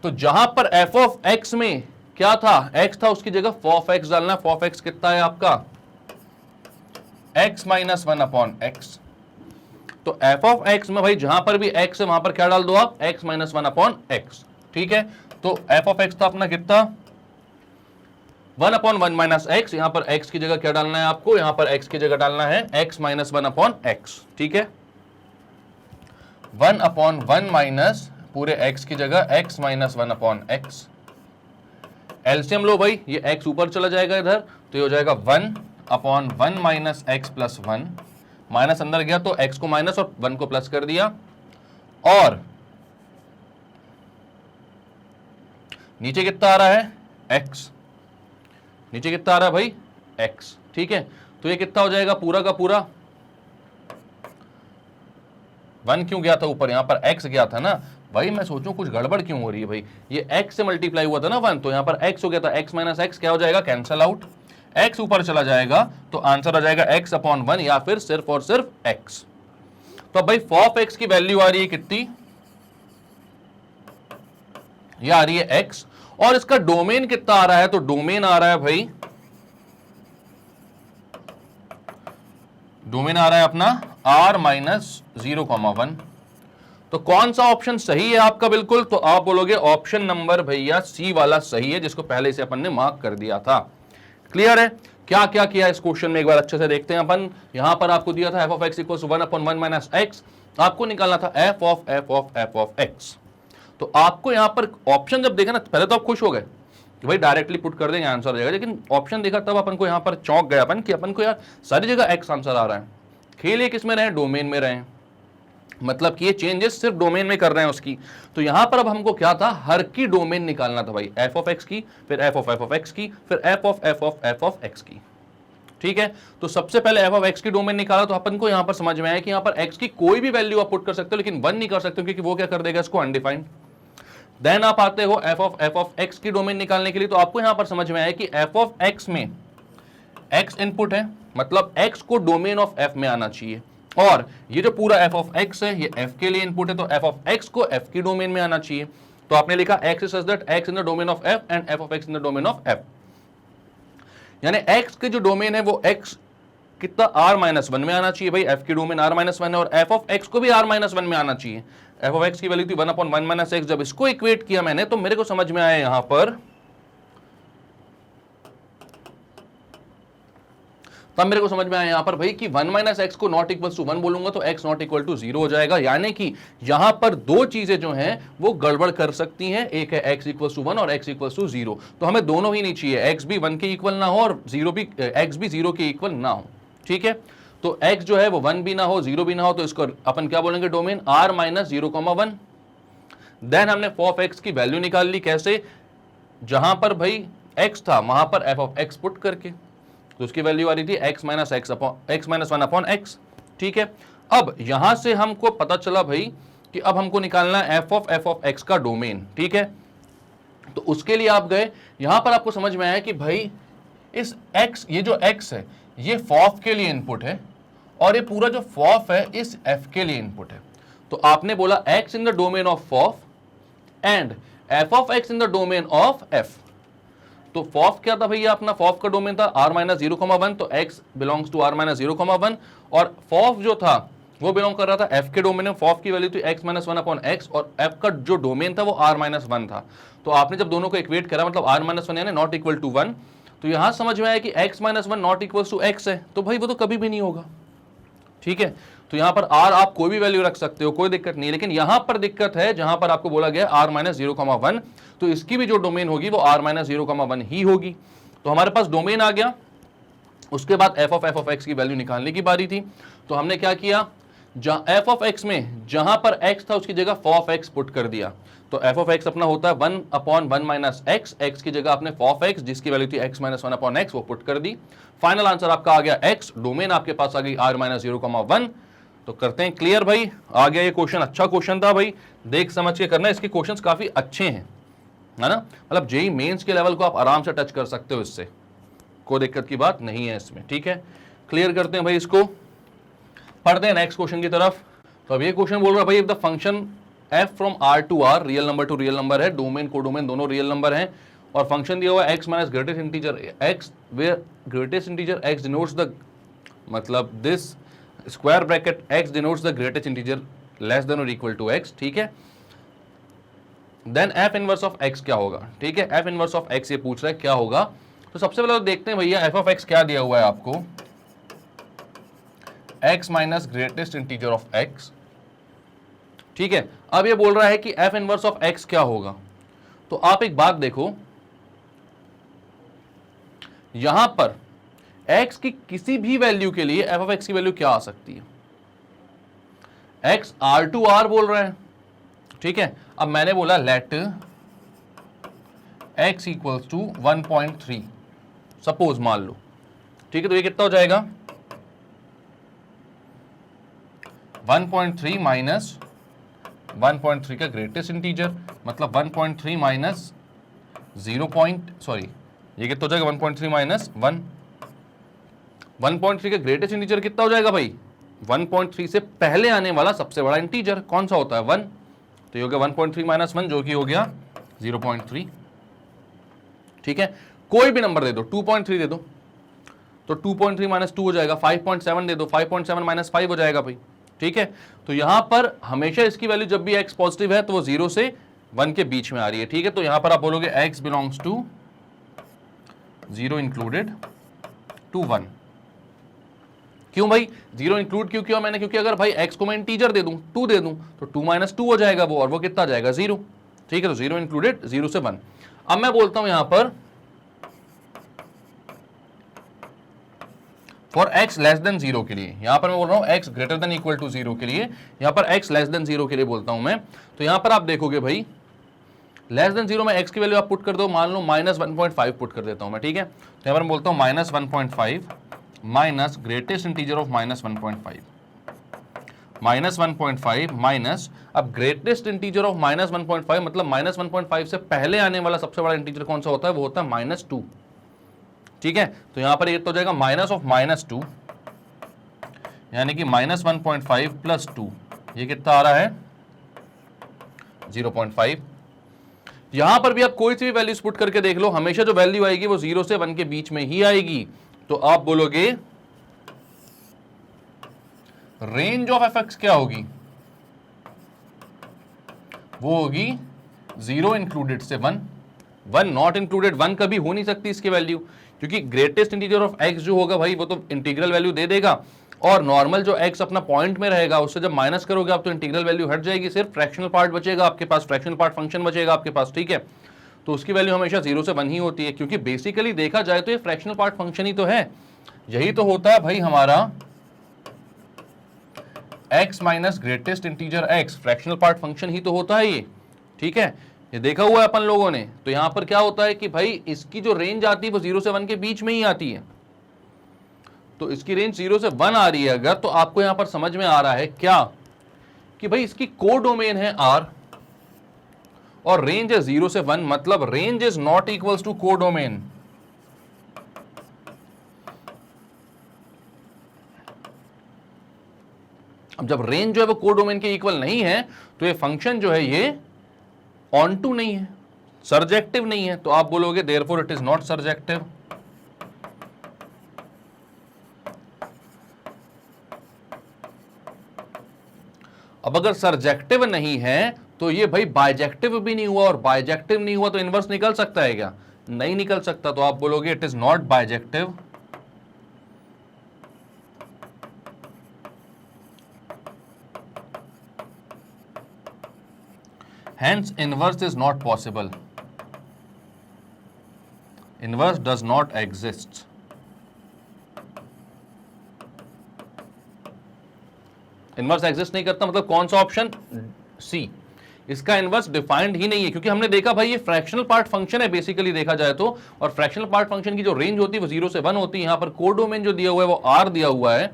तो जहां पर f ऑफ x में क्या था, x था, उसकी जगह f ऑफ x डालना। f ऑफ x कितना है आपका, x माइनस 1 अपॉन एक्स। तो f ऑफ x में भाई जहां पर भी x है वहां पर क्या डाल दो आप, x माइनस 1 अपॉन एक्स, ठीक है। तो f ऑफ x था अपना कितना, 1 अपॉन 1 माइनस एक्स, यहां पर x की जगह क्या डालना है आपको, यहां पर x की जगह डालना है x माइनस 1 अपॉन एक्स, ठीक है। 1 अपॉन 1 माइनस पूरे x की जगह x minus 1 upon x. LCM लो भाई, ये x ऊपर चला जाएगा इधर, तो ये हो जाएगा 1 upon 1 minus x plus 1, minus अंदर गया तो x को माइनस और 1 को प्लस कर दिया, और नीचे कितना आ रहा है, x, नीचे कितना आ रहा है भाई, x, ठीक है। तो ये कितना हो जाएगा पूरा का पूरा, 1 क्यों गया था ऊपर, यहां पर x गया था ना भाई, मैं सोचूं कुछ गड़बड़ क्यों हो रही है भाई, ये x से मल्टीप्लाई हुआ था ना 1, तो यहां पर x हो गया था, x माइनस एक्स क्या हो जाएगा, कैंसल आउट, x ऊपर चला जाएगा, तो आंसर आ जाएगा x अपॉन 1, या फिर सिर्फ और सिर्फ x। तो भाई f ऑफ x की वैल्यू आ रही है कितनी, ये आ रही है x, और इसका डोमेन कितना आ रहा है, तो डोमेन आ रहा है भाई, डोमेन आ रहा है अपना r-0,1। तो कौन सा ऑप्शन सही है आपका बिल्कुल, तो आप बोलोगे ऑप्शन नंबर भैया सी वाला सही है, जिसको पहले से अपन ने मार्क कर दिया था। क्लियर है? क्या क्या किया इस क्वेश्चन में एक बार अच्छे से देखते हैं अपन। यहां पर आपको दिया था f of x equal 1/1 - x, आपको निकालना था f ऑफ x। तो आपको यहां पर ऑप्शन जब देखा ना, पहले तो आप खुश हो गए कि भाई डायरेक्टली पुट कर देंगे आंसर हो जाएगा, लेकिन ऑप्शन देखा तब अपन को यहां पर चौंक गया अपन कि अपन को यार सारी जगह x आंसर आ रहा है। खेल ये किसमें रहे, डोमेन में रहे, मतलब कि ये चेंजेस सिर्फ डोमेन में कर रहे हैं उसकी। तो यहां पर अब हमको क्या था, हर की डोमेन निकालना था भाई, f ऑफ x की, फिर f ऑफ x की, फिर f ऑफ x की। ठीक है, तो सबसे पहले f ऑफ x की डोमेन निकाला, तो अपन को यहां पर समझ में आया कि यहां पर x की कोई भी वैल्यू आप पुट कर सकते हो, लेकिन 1 नहीं कर सकते क्योंकि वो क्या कर देगा इसको अनडिफाइंड। देन आप आते हो f ऑफ x की डोमेन निकालने के लिए, तो आपको यहां पर समझ में आया कि f ऑफ x में x इनपुट है, मतलब x को डोमेन ऑफ f में आना चाहिए, और ये जो पूरा f ऑफ x है ये f के लिए इनपुट है, तो f ऑफ x को f की डोमेन में आना चाहिए। तो आपने लिखा x is such that x in the domain of f and f of x in the domain of f, यानी x के जो डोमेन है वो x कितना r-1 में आना चाहिए भाई, f की डोमेन r-1 है, और f ऑफ x को भी r-1 में आना चाहिए। f ऑफ x की वैल्यू थी 1/1 - x, जब इसको इक्वेट किया मैंने तो मेरे को समझ में आया यहां पर, तब मेरे को समझ में आया यहां पर भाई कि 1 - x को नॉट इक्वल टू 1 बोलूंगा तो x नॉट इक्वल टू 0 हो जाएगा, यानी कि यहां पर दो चीजें जो हैं वो गड़बड़ कर सकती हैं, एक है x इक्वल टू 1 और x इक्वल टू 0। तो हमें दोनों ही नहीं चाहिए, x भी 1 के इक्वल ना हो और x भी 0 के इक्वल ना हो। ठीक है, तो x जो है वो 1 भी ना हो 0 भी ना हो, तो इसको अपन क्या बोलेंगे, डोमेन r-0,1। देन हमने f ऑफ x की वैल्यू निकाल ली, कैसे, जहां पर भाई x था वहां पर f ऑफ x पुट करके, तो उसकी वैल्यू आ रही थी x - 1/x। ठीक है, अब यहां से हमको पता चला भाई कि अब हमको निकालना है f ऑफ x का डोमेन। ठीक है, तो उसके लिए आप गए, यहां पर आपको समझ में आया कि भाई इस x, ये जो x है ये फॉफ के लिए इनपुट है, और ये पूरा जो फॉफ है इस f के लिए इनपुट है। तो आपने बोला x in the domain of फॉफ and f of x in the domain of f। तो फॉफ क्या था भैया, अपना फॉफ का डोमेन था r-0,1, तो x बिलोंग्स टू r-0,1, और फॉफ जो था वो बिलोंग कर रहा था f के डोमेन में, फॉफ की वैल्यू थी x-1/x, और f का जो डोमेन था वो r-1 था। तो आपने जब दोनों को इक्वेट करा, मतलब r-1 यानी नॉट इक्वल टू 1, तो यहां समझ में आया कि x-1 not equal to x है, तो भाई वो तो कभी भी नहीं होगा। ठीक है, तो यहां पर r आप कोई भी वैल्यू रख सकते हो, कोई दिक्कत नहीं, लेकिन यहां पर दिक्कत है जहां पर आपको बोला गया r-0,1, तो इसकी भी जो डोमेन होगी वो r-0,1 ही होगी। तो हमारे पास डोमेन आ गया, उसके बाद f ऑफ x की वैल्यू निकालने की बारी थी। तो हमने क्या किया, f ऑफ x में जहां पर x था उसकी जगह f ऑफ x पुट कर दिया, तो f ऑफ x अपना होता है 1/1 - x, x की जगह आपने f ऑफ x जिसकी वैल्यू थी x-1/x वो पुट कर दी। फाइनल आंसर आपका आ गया x, डोमेन आपके पास आ गई r-0,1। तो करते हैं क्लियर भाई, आ गया ये क्वेश्चन, अच्छा क्वेश्चन था भाई, देख समझ के करना, इसके क्वेश्चंस काफी अच्छे हैं, है ना, मतलब जेईई मेंस के लेवल को आप आराम से टच कर सकते हो, इससे कोई दिक्कत की बात नहीं है इसमें। ठीक है, क्लियर करते हैं भाई इसको, पढ़ते हैं नेक्स्ट क्वेश्चन की तरफ। तो अब ये क्वेश्चन बोल रहा है भाई, if the function f from r to r real number to real number है, डोमेन को डोमेन दोनों रियल नंबर हैं, और फंक्शन दिया हुआ है x minus greatest integer x, where greatest integer x denotes the, मतलब this square bracket x denotes the greatest integer less than और इक्वल टू x। ठीक है, then f inverse of x क्या होगा। ठीक है, f इनवर्स ऑफ x ये पूछ रहा है क्या होगा। तो सबसे पहले तो देखते हैं भैया f ऑफ x क्या दिया हुआ है आपको, x minus greatest integer of x। ठीक है, अब ये बोल रहा है कि f इनवर्स ऑफ x क्या होगा। तो आप एक बात देखो, यहां पर x की किसी भी वैल्यू के लिए f ऑफ x की वैल्यू क्या आ सकती है, x r टू r बोल रहा है। ठीक है, अब मैंने बोला let x equals to 1.3, suppose मान लो। ठीक है, तो ये कितना हो जाएगा 1.3 माइनस 1.3 का ग्रेटेस्ट इंटीजर, मतलब 1.3 माइनस 0. सॉरी, ये कितना हो जाएगा 1.3 माइनस 1, 1.3 का ग्रेटेस्ट इंटीजर कितना हो जाएगा भाई, 1.3 से पहले आने वाला सबसे बड़ा इंटीजर कौन सा होता है 1, तो ये हो गया 1.3 माइनस 1 जो कि हो गया 0.3। ठीक है, कोई भी नंबर दे दो, 2.3 दे दो तो 2.3 माइनस 2 हो जाएगा, 5.7 दे दो, 5.7 माइनस 5 हो जाएगा भाई। ठीक है, तो यहां पर हमेशा इसकी वैल्यू जब भी x पॉजिटिव है तो वो 0 से 1 के बीच में आ रही है। ठीक है, तो यहां पर आप बोलोगे x belongs to 0 included to 1। क्यों भाई 0 इंक्लूड क्यों किया मैंने? क्योंकि अगर भाई x को मैं इंटीजर दे दूं, 2 दे दूं, तो 2 माइनस 2 हो जाएगा वो, और वो कितना जाएगा 0। ठीक है, तो 0 इंक्लूडेड 0 से 1। अब मैं बोलता हूं यहां पर फॉर x लेस देन 0 के लिए, यहां पर मैं बोल रहा हूं x greater than equal to 0 के लिए, यहां पर x लेस देन 0 के लिए बोलता हूं मैं। तो यहां पर आप देखोगे भाई लेस देन 0 में x की वैल्यू आप पुट कर दो, मान लो -1.5 पुट कर देता हूं मैं। ठीक है, तो यहां पर मैं बोलता हूं -1.5 minus greatest integer of -1.5, -1.5 minus, अब ग्रेटेस्ट इंटीजर ऑफ -1.5 मतलब -1.5 से पहले आने वाला सबसे बड़ा इंटीजर कौन सा होता है? वो होता है -2। ठीक है, तो यहां पर ये तो हो जाएगा माइनस ऑफ -2, यानी कि -1.5 प्लस 2, ये कितना आ रहा है 0.5। यहां पर भी आप कोई सी भी वैल्यूज पुट करके देख लो, हमेशा जो वैल्यू आएगी वो 0 से 1 के बीच में ही आएगी। तो आप बोलोगे रेंज ऑफ एफ एक्स क्या होगी? वो होगी 0 इंक्लूडेड से 1, 1 नॉट इंक्लूडेड। 1 कभी हो नहीं सकती इसकी वैल्यू, क्योंकि ग्रेटेस्ट इंटीजर ऑफ x जो होगा भाई वो तो इंटीग्रल वैल्यू दे देगा, और नॉर्मल जो x अपना पॉइंट में रहेगा उससे जब माइनस करोगे आप तो इंटीग्रल वैल्यू हट जाएगी, सिर्फ फ्रैक्शनल पार्ट बचेगा आपके पास, फ्रैक्शनल पार्ट फंक्शन बचेगा आपके पास। ठीक है, तो उसकी वैल्यू हमेशा 0 से 1 ही होती है, क्योंकि बेसिकली देखा जाए तो ये फ्रैक्शनल पार्ट फंक्शन ही तो है, यही तो होता है भाई हमारा x minus greatest integer x, fractional part function ही तो होता है ये। ठीक है, ये देखा हुआ है अपन लोगों ने। तो यहां पर क्या होता है कि भाई इसकी जो रेंज आती है वो 0 से 1 के बीच में ही आती है, तो इसकी रेंज 0 से 1 आ रही है अगर, तो आपको यहां पर समझ में आ रहा है क्या कि भाई इसकी कोडोमेन है R और रेंज है 0 से 1, मतलब range is not equals to codomain. अब जब रेंज जो है वो कोडोमेन के इक्वल नहीं है तो ये फंक्शन जो है ये ऑन टू नहीं है, सर्जेक्टिव नहीं है, तो आप बोलोगे therefore it is not surjective. अब अगर सर्जेक्टिव नहीं है तो ये भाई बाइजेक्टिव भी नहीं हुआ, और बाइजेक्टिव नहीं हुआ तो इनवर्स निकल सकता है क्या? नहीं निकल सकता, तो आप बोलोगे it is not bijective. Hence, inverse is not possible. Inverse does not exist. Inverse exist नहीं करता, मतलब कौन सा ऑप्शन? सी, इसका इनवर्स डिफाइंड ही नहीं है, क्योंकि हमने देखा भाई ये फ्रैक्शनल पार्ट फंक्शन है बेसिकली देखा जाए तो, और फ्रैक्शनल पार्ट फंक्शन की जो रेंज होती है वो 0 से 1 होती है। यहां पर कोडोमेन जो दिया हुआ है वो R दिया हुआ है,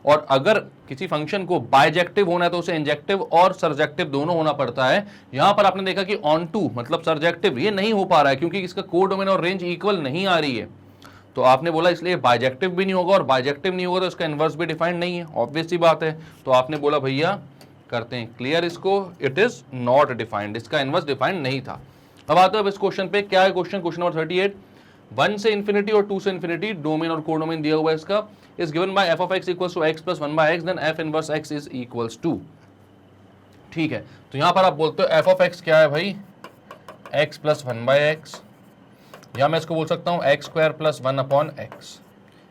और अगर किसी फंक्शन को बाइजेक्टिव होना है तो उसे इंजेक्टिव और सर्जेक्टिव दोनों होना पड़ता है। यहां पर आपने देखा कि ऑन टू मतलब सर्जेक्टिव, ये नहीं हो पा रहा है क्योंकि इसका कोडोमेन और रेंज इक्वल नहीं आ रही है, तो आपने बोला इसलिए बाइजेक्टिव भी नहीं होगा, और बाइजेक्टिव नहीं होगा तो इसका इनवर्स भी डिफाइंड नहीं है, ऑब्वियस सी बात है। तो आपने बोला भैया करते हैं क्लियर इसको, इट इज नॉट डिफाइंड, इसका इनवर्स डिफाइंड नहीं था। अब आते हैं इस क्वेश्चन पे, क्या है क्वेश्चन? क्वेश्चन नंबर 38, 1 से इन्फिनिटी और 2 से इन्फिनिटी डोमेन और कोडोमेन दिया हुआ है इसका, is given by f of x equals to x plus 1 by x, then f inverse x is equals to. ठीक है, तो यहां पर आप बोलते हो f of x क्या है भाई? x प्लस 1 बाय x, या मैं इसको बोल सकता हूं x square plus 1 upon x,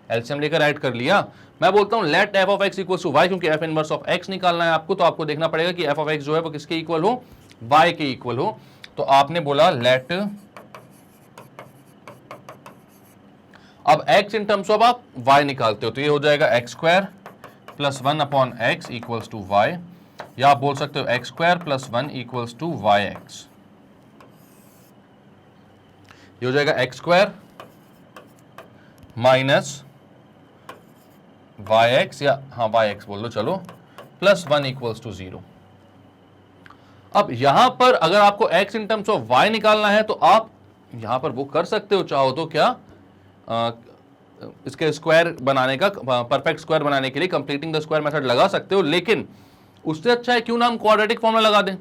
LCM लेकर ऐड कर लिया। मैं बोलता हूं let f of x equals to y, क्योंकि f इनवर्स ऑफ x निकालना है आपको, तो आपको देखना पड़ेगा कि f of x जो है वो किसके इक्वल हो? y के इक्वल हो। तो आपने बोला लेट, अब x इन टर्म्स ऑफ आप y निकालते हो तो ये हो जाएगा x square plus 1 upon x equals to y, या आप बोल सकते हो x square plus 1 equals to yx, ये हो जाएगा x स्क्वायर माइनस yx, या हाँ yx बोल लो चलो, प्लस 1 इक्वल्स टू 0। अब यहां पर अगर आपको x in terms of y निकालना है तो आप यहां पर वो कर सकते हो, चाहो तो क्या इसके स्क्वायर बनाने का, परफेक्ट स्क्वायर बनाने के लिए कंप्लीटिंग द स्क्वायर मेथड लगा सकते हो, लेकिन उससे अच्छा है क्यों ना हम क्वाड्रेटिक फॉर्मूला लगा दें।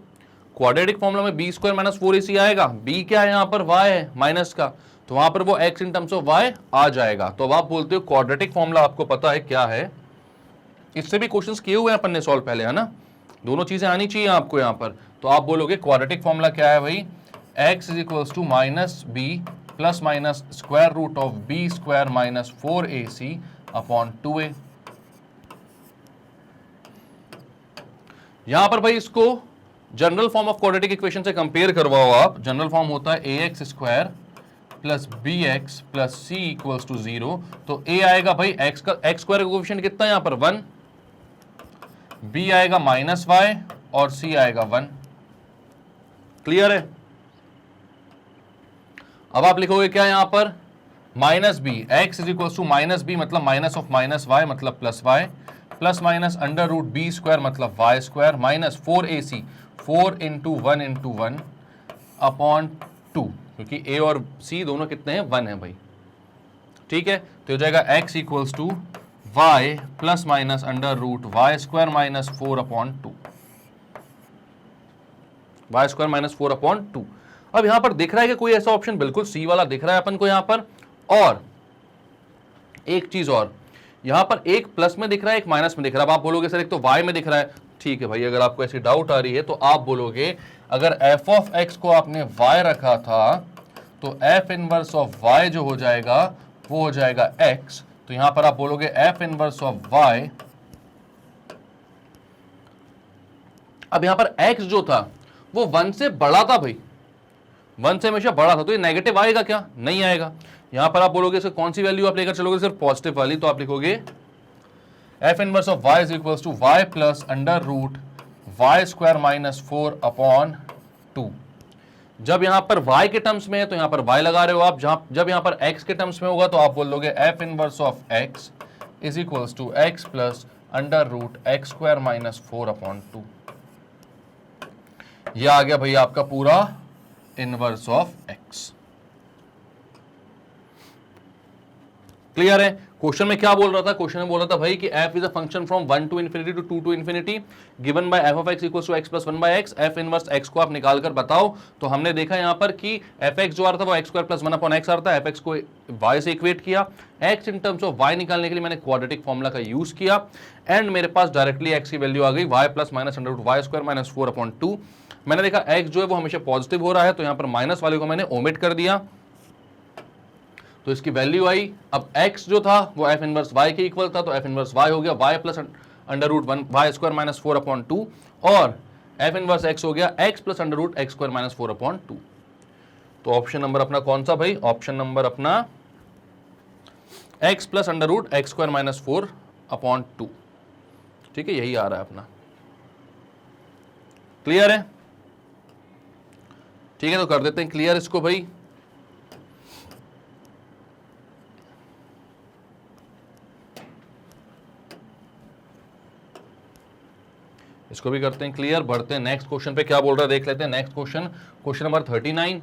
क्वाड्रेटिक फॉर्मूला में बी स्क्वायर माइनस 4ac आएगा, बी क्या है यहाँ पर? y है माइनस का, तो वहां पर वो x in terms of y आ जाएगा। तो अब आप बोलते हो क्वाड्रेटिक फॉर्मूला आपको पता है क्या है, इससे भी क्वेश्चंस किए हुए हैं अपन ने सॉल्व पहले, है ना, दोनों चीजें आनी चाहिए आपको यहां पर। तो आप बोलोगे क्वाड्रेटिक फॉर्मूला क्या है भाई, x is equals to minus b plus minus square root of b square minus 4ac upon 2a। यहां पर भाई इसको general form of quadratic equation से कंपेयर करवाओ आप। जनरल फॉर्म होता है ax square plus b x plus c equals to 0। तो a आएगा भाई x का, x स्क्वायर का कोएफिशिएंट कितना है यहां पर 1, b आएगा माइनस y और c आएगा 1। क्लियर है? अब आप लिखोगे क्या यहां पर, minus b, x is equals to minus b मतलब माइनस ऑफ माइनस वाई मतलब plus y, plus minus under root b square मतलब y square minus 4ac, 4 into 1 into 1 upon 2, क्योंकि a और c दोनों कितने हैं, 1 है भाई। ठीक है, तो हो जाएगा x equals to y plus minus under root y square minus 4 upon 2, y square minus 4 upon 2। अब यहां पर दिख रहा है कि कोई ऐसा ऑप्शन बिल्कुल सी वाला दिख रहा है अपन को यहां पर, और एक चीज और, यहां पर एक प्लस में दिख रहा है एक माइनस में दिख रहा है। अब आप बोलोगे सर एक तो y में दिख रहा है, ठीक है भाई, अगर आपको ऐसी डाउट आ रही है तो आप बोलोगे अगर f ऑफ x को आपने y रखा था तो f इनवर्स ऑफ y जो हो जाएगा वो हो जाएगा x। तो यहां पर आप बोलोगे f इनवर्स ऑफ y, अब यहां पर x जो था वो 1 से बड़ा था भाई, 1 से हमेशा बड़ा था, तो ये नेगेटिव आएगा क्या, नहीं आएगा। यहां पर आप बोलोगे इसको कौन सी वैल्यू आप लेकर चलोगे, सिर्फ पॉजिटिव वाली, तो आप लिखोगे f inverse of y is equals to y plus under root y square minus 4 upon 2। जब यहां पर y के टर्म्स में है तो यहां पर y लगा रहे हो आप, जब यहां पर x के टर्म्स में होगा तो आप बोल दोगे f inverse of x is equals to x plus under root x square minus 4 upon 2। यह आ गया भाई आपका पूरा इनवर्स ऑफ x। क्लियर है? क्वेश्चन में क्या बोल रहा था, क्वेश्चन में बोल रहा था भाई कि f is a function from 1 to infinity to 2 to infinity given by f of x equals to x plus 1 by x। f inverse x को आप निकाल कर बताओ। तो हमने देखा यहां पर कि fx जो आ रहा था वो x square plus 1 upon x आ रहा था, fx को y से इक्वेट किया, x in terms of y निकालने के लिए मैंने क्वाड्रेटिक फॉर्मूला का यूज किया, एंड मेरे पास डायरेक्टली x की वैल्यू आ गई y plus minus under root y square minus 4 upon 2। मैंने देखा x जो है वो हमेशा पॉजिटिव हो रहा है, तो यहां पर माइनस वाले को मैंने ओमिट कर दिया, तो इसकी वैल्यू आई। अब x जो था वो f इनवर्स y के इक्वल था, तो f इनवर्स y हो गया y plus under root 1 y square minus 4 upon 2, और f इनवर्स x हो गया x plus under root x square minus 4 upon 2। तो ऑप्शन नंबर अपना कौन सा भाई, ऑप्शन नंबर अपना x plus under root x square minus 4 upon 2। ठीक है, यही आ रहा है अपना। क्लियर है? ठीक है, तो कर देते हैं क्लियर इसको भाई। इसको भी करते हैं क्लियर, बढ़ते हैं नेक्स्ट क्वेश्चन पे। क्या बोल रहा है देख लेते हैं नेक्स्ट क्वेश्चन, क्वेश्चन नंबर 39।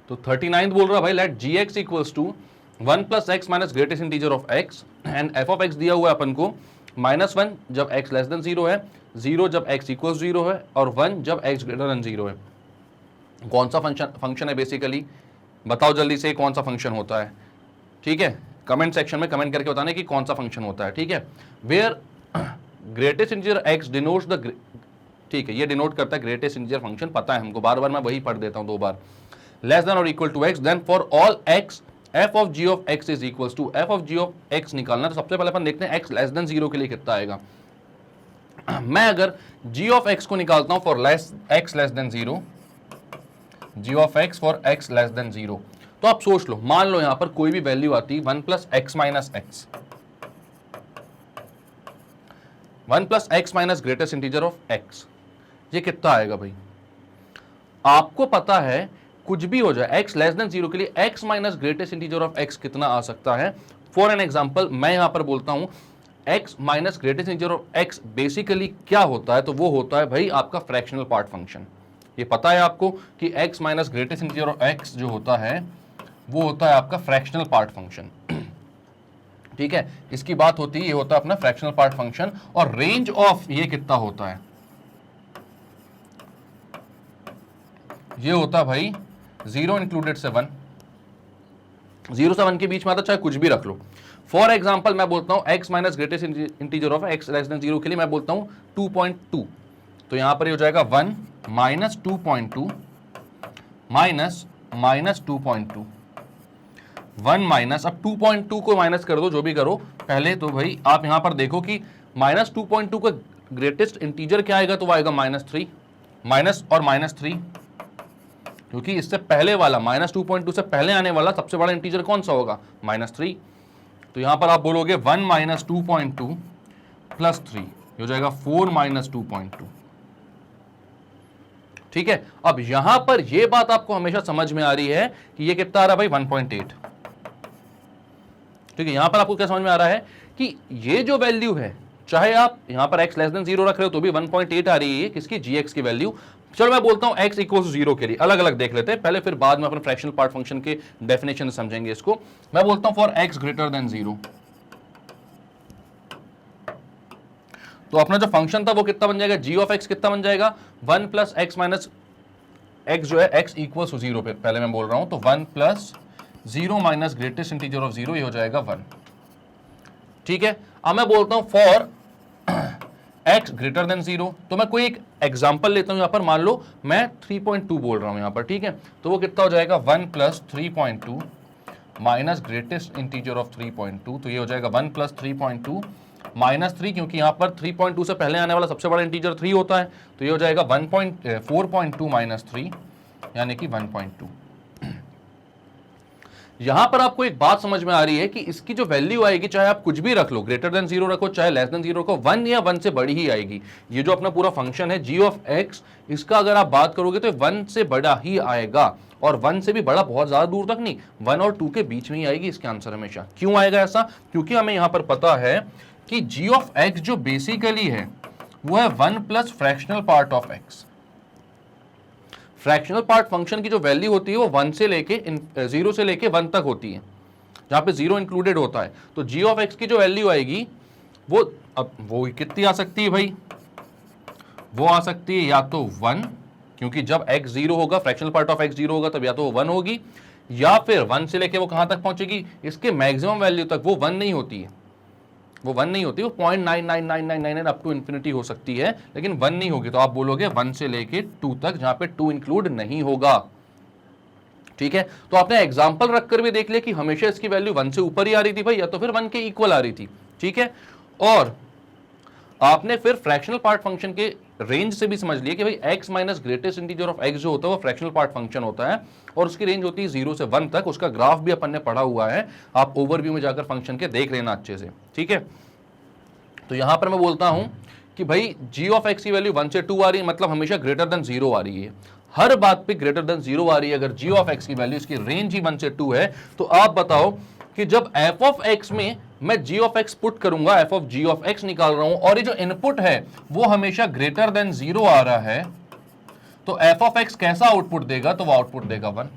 तो 39 बोल रहा है भाई let g x equals to 1 plus x minus greatest integer of x and f of x दिया हुआ है अपन को -1 जब x लेस देन 0 है, 0 जब x इक्वल्स 0 है, और 1 जब x ग्रेटर देन 0 है। कौन सा फंक्शन है बेसिकली, बताओ जल्दी से कौन सा फंक्शन होता है। ठीक है, कमेंट सेक्शन में कमेंट करके बताने कि कौन सा फंक्शन होता है। ठीक है, where greatest integer x denotes the, ठीक है, ये डिनोट करता है ग्रेटेस्ट इंटीजर फंक्शन, पता है हमको, बार बार मैं वही पढ़ देता हूं 2 बार। लेस देन और equal to x, then for all x f of g of x is equals to f of g of x निकालना। तो सबसे पहले अपन देखते हैं x लेस देन 0 के लिए कितना आएगा। मैं अगर g ऑफ x को निकालता हूं for x less than 0, g of x for x less than 0, तो आप सोच लो, मान लो यहां पर कोई भी वैल्यू आती 1 plus x minus x, 1 plus x minus greatest integer of x, ये कितना आएगा भाई। आपको पता है कुछ भी हो जाए x लेस देन 0 के लिए x minus greatest integer of x कितना आ सकता है। फॉर एन एग्जांपल मैं यहां पर बोलता हूं x minus greatest integer of x basically क्या होता है, तो वो होता है भाई आपका फ्रैक्शनल पार्ट फंक्शन। ये पता है आपको कि x minus greatest integer of x जो होता है वो होता है आपका फ्रैक्शनल पार्ट फंक्शन। ठीक है, इसकी बात होती है, ये होता है अपना फ्रैक्शनल पार्ट फंक्शन, और रेंज ऑफ ये कितना होता है, ये होता है भाई 0 इंक्लूडेड से 1, 0 से 1 के बीच में आता, चाहे कुछ भी रख लो। फॉर एग्जाम्पल मैं बोलता हूं x minus greatest integer of x less than 0 के लिए मैं बोलता हूं 2.2, तो यहां पर ये हो जाएगा 1 माइनस 2.2 माइनस माइनस 2.2, 1 माइनस, अब 2.2 को माइनस कर दो, जो भी करो पहले तो भाई आप यहां पर देखो कि माइनस 2.2 का ग्रेटेस्ट इंटीजर क्या आएगा, तो वो आएगा -3, माइनस और -3, क्योंकि इससे पहले वाला माइनस 2.2 से पहले आने वाला सबसे बड़ा इंटीजर कौन सा होगा, -3। तो यहां पर आप बोलोगे 1 माइनस 2.2 प्लस 3, हो जाएगा 4 माइनस 2.2। ठीक है, अब यहां पर यह बात आपको हमेशा समझ में आ रही है कि ये कितना आ रहा है भाई 1.8। ठीक है, यहां पर आपको क्या समझ में आ रहा है कि ये जो वैल्यू है, चाहे आप यहां पर x लेस देन 0 रख रहे हो तो भी 1.8 आ रही है किसकी, gx की वैल्यू। चलो मैं बोलता हूं x इक्वल 0 के लिए अलग अलग देख लेते हैं पहले, फिर बाद में अपने फ्रैक्शनल पार्ट फंक्शन के डेफिनेशन समझेंगे इसको। मैं बोलता हूं फॉर x ग्रेटर देन 0, तो अपना जो फंक्शन था वो कितना बन जाएगा, g ऑफ x कितना बन जाएगा, 1 प्लस x माइनस x जो है x इक्वल 0 पे पहले मैं बोल रहा हूं, तो 1 plus 0 minus greatest integer of 0, ये हो जाएगा 1। ठीक है, अब मैं बोलता हूं फॉर x ग्रेटर देन 0, तो मैं कोई एक एग्जांपल लेता हूं, यहां पर मान लो मैं 3.2 बोल रहा हूं यहां पर। ठीक है, तो वो कितना हो जाएगा 1 plus 3.2 minus greatest integer of 3.2, तो ये हो जाएगा 1 प्लस 3.2 माइनस 3, क्योंकि यहां पर 3.2 से पहले आने वाला सबसे बड़ा इंटीजर 3 होता है, तो ये हो जाएगा 4.2 माइनस 3 यानी कि 1.2। यहां पर आपको एक बात समझ में आ रही है कि इसकी जो वैल्यू आएगी, चाहे आप कुछ भी रख लो, ग्रेटर देन 0 रखो चाहे लेस देन 0 रखो, 1 या 1 से बड़ी ही आएगी। ये जो अपना पूरा फंक्शन है g ऑफ x, इसका अगर आप बात करोगे तो 1 से बड़ा ही आएगा, और 1 से भी बड़ा बहुत ज्यादा दूर तक नहीं, 1 और 2 के बीच में ही आएगी इसके आंसर हमेशा। क्यों आएगा ऐसा, क्योंकि हमें यहां पर पता है कि g ऑफ x जो बेसिकली है वो है 1 plus fractional part of x। Fractional part function की जो वैल्यू होती है वो 1 से लेके 0 से लेके 1 तक होती है, जहां पे 0 इंक्लूडेड होता है। तो g ऑफ x की जो वैल्यू आएगी वो, अब वो कितनी आ सकती है भाई, वो आ सकती है या तो 1, क्योंकि जब x 0 होगा, फ्रैक्शनल पार्ट ऑफ x 0 होगा, तब या तो वो 1 होगी, या फिर 1 से लेके वो कहां तक पहुंचेगी, इसके मैक्सिमम वैल्यू तक, वो 1 नहीं होती है, वो 1 नहीं होती, वो 0.99999 अप टू इन्फिनिटी हो सकती है, लेकिन 1 नहीं होगी। तो आप बोलोगे 1 से लेके 2 तक, जहां पे 2 इंक्लूड नहीं होगा। ठीक है, तो आपने एग्जांपल रखकर भी देख लिया कि हमेशा इसकी वैल्यू 1 से ऊपर ही आ रही थी भाई, या तो फिर 1 के इक्वल आ रही थी। ठीक है, और आपने फिर फ्रैक्शनल पार्ट फंक्शन के रेंज से भी समझ लिया कि भाई x minus greatest integer of x जो होता है वो फ्रैक्शनल पार्ट फंक्शन होता है, और उसकी रेंज होती है 0 से 1 तक। उसका ग्राफ भी अपन ने पढ़ा हुआ है, आप ओवरव्यू में जाकर फंक्शन के देख लेना अच्छे से। ठीक है, तो यहां पर मैं बोलता हूं कि भाई g ऑफ x की वैल्यू 1 से 2 आ रही है, मतलब हमेशा ग्रेटर देन 0 आ रही है, हर बात पे ग्रेटर देन 0 आ रही है। अगर g ऑफ x की वैल्यू, इसकी रेंज ही 1 से 2 है, तो आप बताओ कि जब f ऑफ x में मैं g ऑफ x पुट करूंगा, f of g of x निकाल रहा हूं, और ये जो इनपुट है वो हमेशा ग्रेटर देन 0 आ रहा है, तो f ऑफ x कैसा आउटपुट देगा, तो वो आउटपुट देगा 1।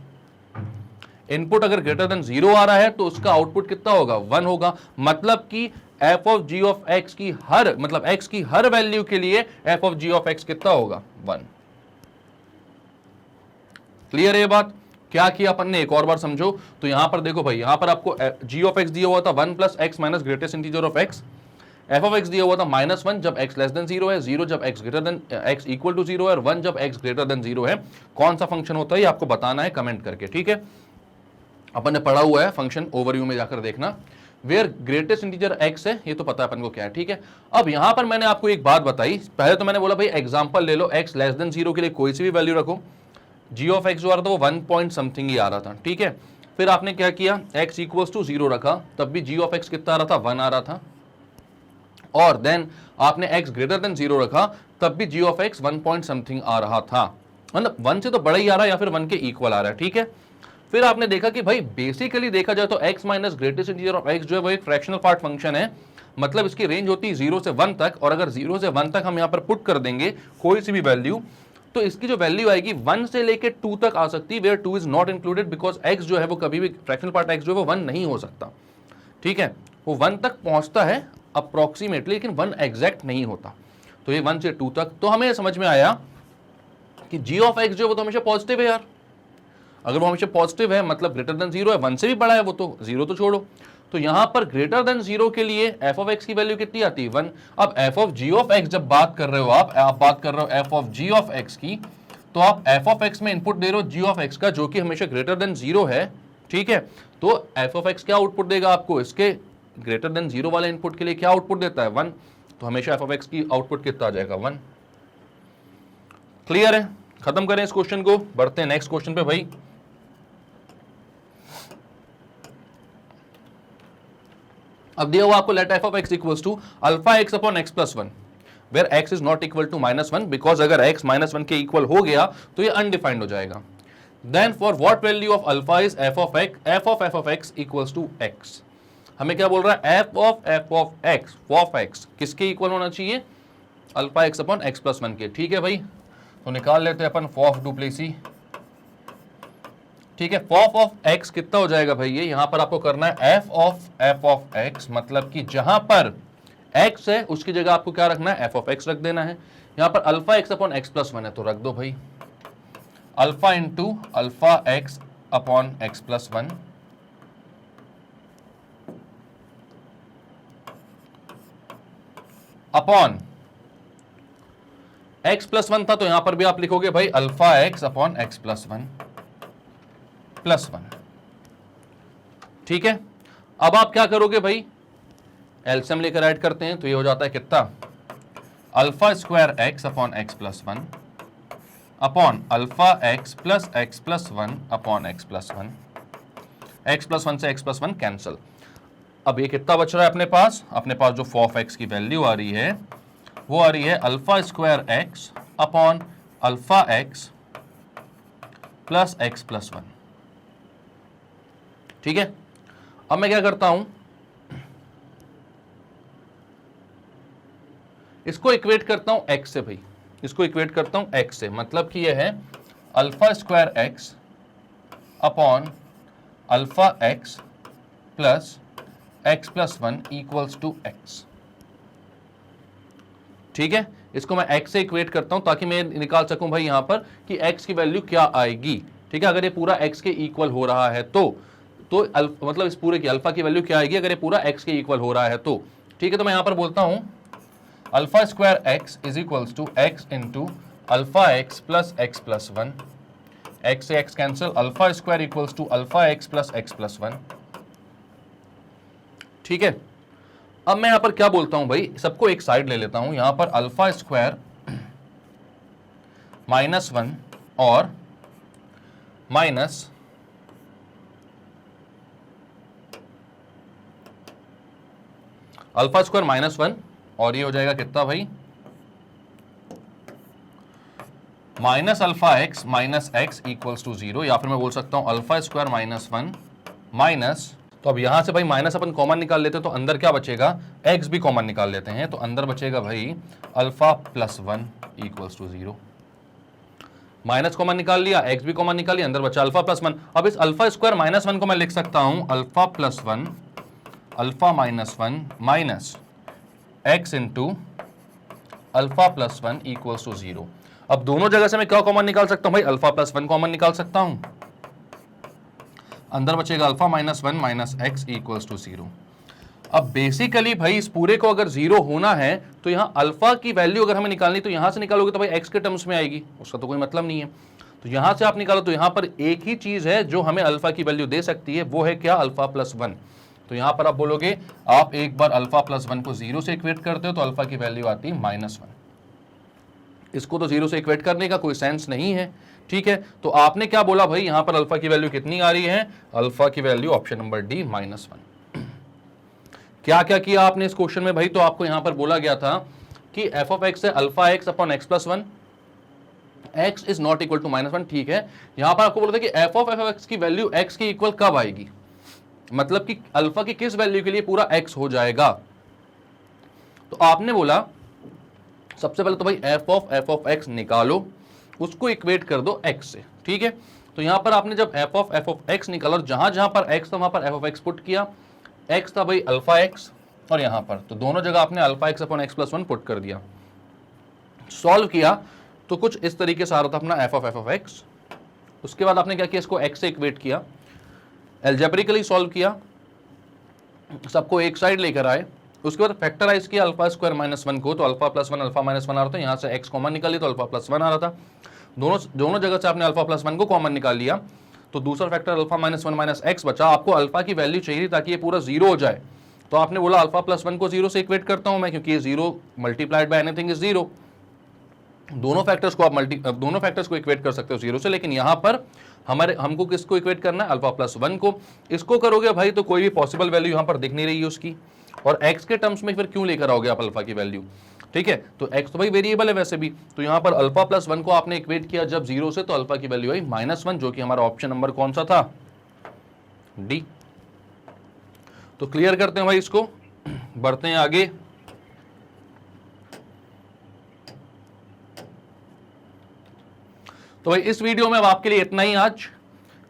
इनपुट अगर ग्रेटर देन 0 आ रहा है तो उसका आउटपुट कितना होगा, 1 होगा। मतलब कि f of g of x की हर, मतलब x की हर वैल्यू के लिए f of g of x कितना होगा, 1। क्लियर है ये बात। क्या किया अपन ने, एक और बार समझो। तो यहां पर देखो भाई, यहां पर आपको g ऑफ x दिया हुआ था 1 plus x minus greatest integer of x, f of x दिया हुआ था -1 जब x लेस देन 0 है, 0 जब x greater than x equal to 0 है, और 1 जब x ग्रेटर देन 0 है। कौन सा फंक्शन होता है ये आपको बताना है कमेंट करके। ठीक है, अपन ने पढ़ा हुआ है फंक्शन, ओवरव्यू में जाकर देखना। वेयर ग्रेटेस्ट इंटीजर x है, ये तो पता है अपन को क्या है। ठीक है, अब यहां पर मैंने आपको एक बात बताई, पहले तो मैंने बोला भाई एग्जांपल ले लो, x लेस देन 0 के लिए कोई सी भी वैल्यू रखो, g ऑफ x जो आ रहा था वो 1 पॉइंट समथिंग ही आ रहा था। ठीक है, फिर आपने क्या किया, x इक्वल्स टू 0 रखा, तब भी g ऑफ x कितना आ रहा था, 1 आ रहा था, और देन आपने x ग्रेटर देन 0 रखा, तब भी g of x 1 point something आ रहा था, मतलब 1 से तो बड़ा ही आ रहा है या फिर 1 के इक्वल आ रहा है। ठीक है, फिर आपने देखा कि भाई बेसिकली देखा जाए तो x minus greatest integer of x जो है वो एक फ्रैक्शनल पार्ट फंक्शन है, मतलब इसकी रेंज होती है 0 से 1 तक, और अगर 0 से 1 तक हम यहां पर पुट कर देंगे कोई सी भी वैल्यू, तो इसकी जो वैल्यू आएगी 1 से लेके 2 तक आ सकती है, where 2 is not included, because x जो है वो कभी भी, फ्रैक्शनल पार्ट x जो है वो 1 नहीं हो सकता। ठीक है, वो 1 तक पहुंचता है अप्रोक्सीमेटली, लेकिन 1 एग्जैक्ट नहीं होता। तो ये 1 से 2 तक, तो हमें समझ में आया कि g ऑफ x जो है वो तो हमेशा पॉजिटिव है यार। अगर वो हमेशा पॉजिटिव है मतलब ग्रेटर देन 0 है, 1 से भी बड़ा है वो तो 0 तो छोड़ो। तो यहां पर ग्रेटर देन 0 के लिए एफ ऑफ एक्स की वैल्यू कितनी आती है 1। अब f of g of x जब बात कर रहे हो आप बात कर रहे हो f of g of x की, तो आप एफ ऑफ एक्स में इनपुट दे रहे हो जी ऑफ एक्स का जो कि हमेशा ग्रेटर देन 0 है, ठीक है। तो एफ ऑफ एक्स क्या आउटपुट देगा आपको, इसके ग्रेटर देन 0 वाले इनपुट के लिए क्या आउटपुट देता है 1, तो हमेशा एफ ऑफ एक्स की आउटपुट कितना आ जाएगा 1। क्लियर है, खत्म करें इस क्वेश्चन को, बढ़ते हैं नेक्स्ट क्वेश्चन पे भाई। अब दिया हुआ आपको let f of x equals to alpha x upon x plus 1 where x is not equal to -1 because अगर एक्स -1 के इक्वल हो गया तो ये अनडिफाइंड हो जाएगा। Then for what value of alpha is f of x equals to x. हमें क्या बोल रहा है, एफ ऑफ एक्स किसके इक्वल होना चाहिए, alpha x upon x plus 1 के, ठीक है भाई। तो निकाल लेते हैं अपन फॉफ डुप्लेसी, ठीक है। फॉफ ऑफ एक्स कितना हो जाएगा भाई, ये यहां पर आपको करना है एफ ऑफ एक्स, मतलब कि जहां पर एक्स है उसकी जगह आपको क्या रखना है, एफ ऑफ एक्स रख देना है। यहां पर alpha x upon x plus 1 है तो रख दो भाई alpha into alpha x upon x plus 1 upon x plus 1 था तो यहां पर भी आप लिखोगे भाई alpha x upon x plus 1 plus 1, ठीक है। अब आप क्या करोगे भाई, एलसीएम लेकर ऐड करते हैं तो ये हो जाता है कितना, alpha square x upon x plus 1 upon alpha x plus 1 upon x plus 1, x plus 1 से एक्स प्लस 1 कैंसिल। अब ये कितना बच रहा है अपने पास जो फॉफ एक्स की वैल्यू आ रही है वो आ रही है alpha square x upon alpha x plus x plus 1, ठीक है। अब मैं क्या करता हूं, इसको इक्वेट करता हूं x से भाई, इसको इक्वेट करता हूं x से, मतलब कि यह है alpha square x upon alpha x plus 1 equals to x, ठीक है। इसको मैं x से इक्वेट करता हूं ताकि मैं निकाल सकूं भाई यहां पर कि x की वैल्यू क्या आएगी, ठीक है। अगर ये पूरा x के इक्वल हो रहा है तो मतलब इस पूरे की अल्फा की वैल्यू क्या आएगी अगर ये पूरा x के इक्वल हो रहा है तो, ठीक है। तो मैं यहां पर बोलता हूं alpha square x is equals to x into alpha x plus 1, x से x cancel, alpha square equals to alpha x plus 1, ठीक है। अब मैं यहां पर क्या बोलता हूं भाई, सबको एक साइड ले लेता हूं, यहां पर अल्फा स्क्वायर -1 और माइनस अल्फा स्क्वायर -1 और ये हो जाएगा कितना भाई, minus alpha x minus x equals to 0, या फिर मैं बोल सकता हूं अल्फा स्क्वायर -1 माइनस, तो अब यहां से भाई माइनस अपन कॉमन निकाल लेते हैं तो अंदर क्या बचेगा, एक्स भी कॉमन निकाल लेते हैं तो अंदर बचेगा भाई alpha plus 1 equals to 0। Minus common निकाल लिया, एक्स भी कॉमन निकाल लिया, अंदर बचा अल्फा प्लस 1। अब इस अल्फा स्क्वायर -1 को मैं लिख सकता हूं alpha plus 1 alpha -1 minus x into alpha plus 1 equals to 0। अब दोनों जगह से मैं क्या कॉमन निकाल सकता हूं भाई, अल्फा प्लस 1 कॉमन निकाल सकता हूं, अंदर बचेगा alpha -1 minus x equals to 0। अब बेसिकली भाई इस पूरे को अगर 0 होना है तो यहां अल्फा की वैल्यू अगर हमें निकालनी तो यहां से निकालोगे तो भाई एक्स के टर्म्स में आएगी, उसका तो कोई मतलब नहीं है। तो यहां से आप निकालो तो यहां पर एक ही चीज है जो हमें अल्फा की वैल्यू दे सकती है, वो है क्या, अल्फा प्लस 1। तो यहां पर आप बोलोगे, आप एक बार अल्फा प्लस 1 को 0 से इक्वेट करते हो तो अल्फा की वैल्यू आती है -1। इसको तो 0 से इक्वेट करने का कोई सेंस नहीं है, ठीक है। तो आपने क्या बोला भाई, यहां पर अल्फा की वैल्यू कितनी आ रही है, अल्फा की वैल्यू ऑप्शन नंबर डी -1। क्या क्या किया आपने इस क्वेश्चन में भाई, तो आपको यहां पर बोला गया था कि एफ ऑफ एक्स है alpha x upon x plus 1, x is not equal to -1, ठीक है। यहां पर आपको बोला था कि एफ ऑफ एक्स की वैल्यू एक्स की इक्वल कब आएगी, मतलब कि अल्फा की किस वैल्यू के लिए पूरा एक्स हो जाएगा। तो आपने बोला सबसे पहले तो भाई एफ ऑफ एक्स निकालो, उसको इक्वेट कर दो एक्स से, ठीक है। तो यहां पर आपने जब एफ ऑफ एक्स निकाला और जहां जहां पर एक्स था वहां पर एफ ऑफ एक्स पुट किया, एक्स था भाई अल्फा एक्स और यहां पर तो दोनों जगह आपने alpha x upon x plus 1 put कर दिया। सॉल्व किया तो कुछ इस तरीके से आ रहा था अपना एफ ऑफ एक्स, उसके बाद आपने क्या किया, इसको x से इक्वेट किया, एल्जेब्रिकली सॉल्व किया, सबको एक साइड लेकर आए, उसके बाद फैक्टराइज किया अल्फा स्क्वायर माइनस 1 को, तो अल्फा प्लस 1 अल्फा माइनस 1 आ रहा था, यहाँ से x कॉमन निकाली तो अल्फा प्लस 1 आ रहा था, दोनों जगह से आपने अल्फा प्लस 1 को कॉमन निकाल लिया, तो दूसरा factor alpha minus 1 minus x बचा। आपको अल्फा की वैल्यू चाहिए ताकि ये पूरा जीरो हो जाए, तो आपने बोला अल्फा प्लस 1 को जीरो से इक्वेट करता हूं मैं, क्योंकि ये zero multiplied by anything is zero. दोनों फैक्टर्स को इक्वेट कर सकते हो जीरो से, लेकिन यहां पर हमको किसको इक्वेट करना है, अल्फा प्लस 1 को। इसको करोगे भाई तो कोई भी पॉसिबल वैल्यू यहां पर दिख नहीं रही है उसकी, और x के टर्म्स में फिर क्यों लेकर आओगे आप अल्फा की वैल्यू, ठीक है। तो x तो भाई वेरिएबल है वैसे भी, तो यहां पर अल्फा प्लस 1 को आपने इक्वेट किया जब जीरो से, तो अल्फा की वैल्यू आई -1, जो कि हमारा ऑप्शन नंबर कौन सा था, डी। तो क्लियर करते हैं भाई इसको, बढ़ते हैं आगे। तो भाई इस वीडियो में अब आपके लिए इतना ही आज।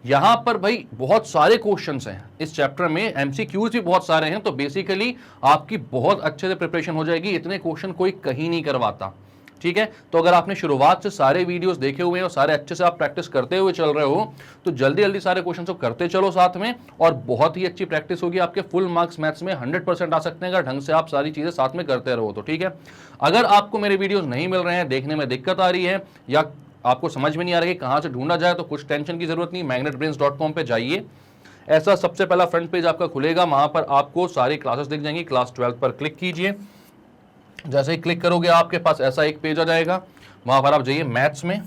यहां पर भाई बहुत सारे क्वेश्चंस हैं इस चैप्टर में, एमसीक्यूज भी बहुत सारे हैं, तो बेसिकली आपकी बहुत अच्छे से प्रिपरेशन हो जाएगी। इतने क्वेश्चन कोई कहीं नहीं करवाता, ठीक है। तो अगर आपने शुरुआत से सारे वीडियोस देखे हुए हैं और सारे अच्छे से आप प्रैक्टिस करते हुए चल रहे हो, तो जल्दी जल्दी सारे क्वेश्चन को करते चलो साथ में, और बहुत ही अच्छी प्रैक्टिस होगी। आपके फुल मार्क्स मैथ्स में 100% आ सकते हैं अगर ढंग से आप सारी चीजें साथ में करते रहो तो, ठीक है। अगर आपको मेरे वीडियोस नहीं मिल रहे हैं, देखने में दिक्कत आ रही है, या आपको समझ में नहीं आ रहा है कि कहां से ढूंढा जाए, तो कुछ टेंशन की जरूरत नहीं, magnetbrains.com पे जाइए। ऐसा सबसे पहला फ्रंट पेज आपका खुलेगा, वहां पर आपको सारी क्लासेस दिख जाएंगी। क्लास 12 पर क्लिक कीजिए, जैसे ही क्लिक करोगे आपके पास ऐसा एक पेज आ जाएगा, वहां पर आप जाइए मैथ्स में,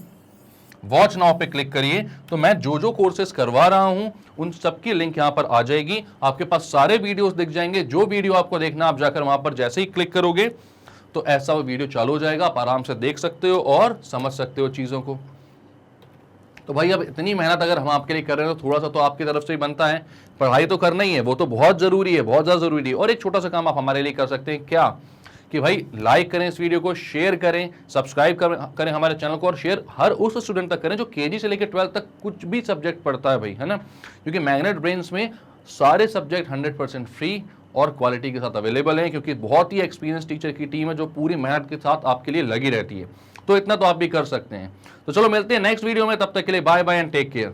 वॉच नाउ पे क्लिक करिए, तो मैं जो जो कोर्सेज करवा रहा हूं उन सबकी लिंक यहां पर आ जाएगी। आपके पास सारे वीडियोस दिख जाएंगे, जो वीडियो आपको देखना आप जाकर वहां पर जैसे ही क्लिक करोगे तो ऐसा वो वीडियो चालू हो जाएगा, आप आराम से देख सकते हो और समझ सकते हो चीज़ों को। तो भाई अब इतनी मेहनत अगर हम आपके लिए कर रहे हैं तो थोड़ा सा तो आपकी तरफ से ही बनता है, पढ़ाई तो करना ही है, वो तो बहुत ज़रूरी है, बहुत ज़्यादा ज़रूरी है। और एक छोटा सा काम आप हमारे लिए कर सकते हैं, क्या कि भाई लाइक करें इस वीडियो को, शेयर करें, सब्सक्राइब करें हमारे चैनल को, और शेयर हर उस स्टूडेंट तक करें जो केजी से लेकर 12 तक कुछ भी सब्जेक्ट पढ़ता है भाई, है ना। क्योंकि मैग्नेट ब्रेन्स में सारे सब्जेक्ट 100% फ्री और क्वालिटी के साथ अवेलेबल है, क्योंकि बहुत ही एक्सपीरियंस टीचर की टीम है जो पूरी मेहनत के साथ आपके लिए लगी रहती है। तो इतना तो आप भी कर सकते हैं। तो चलो मिलते हैं नेक्स्ट वीडियो में, तब तक के लिए bye bye and take care.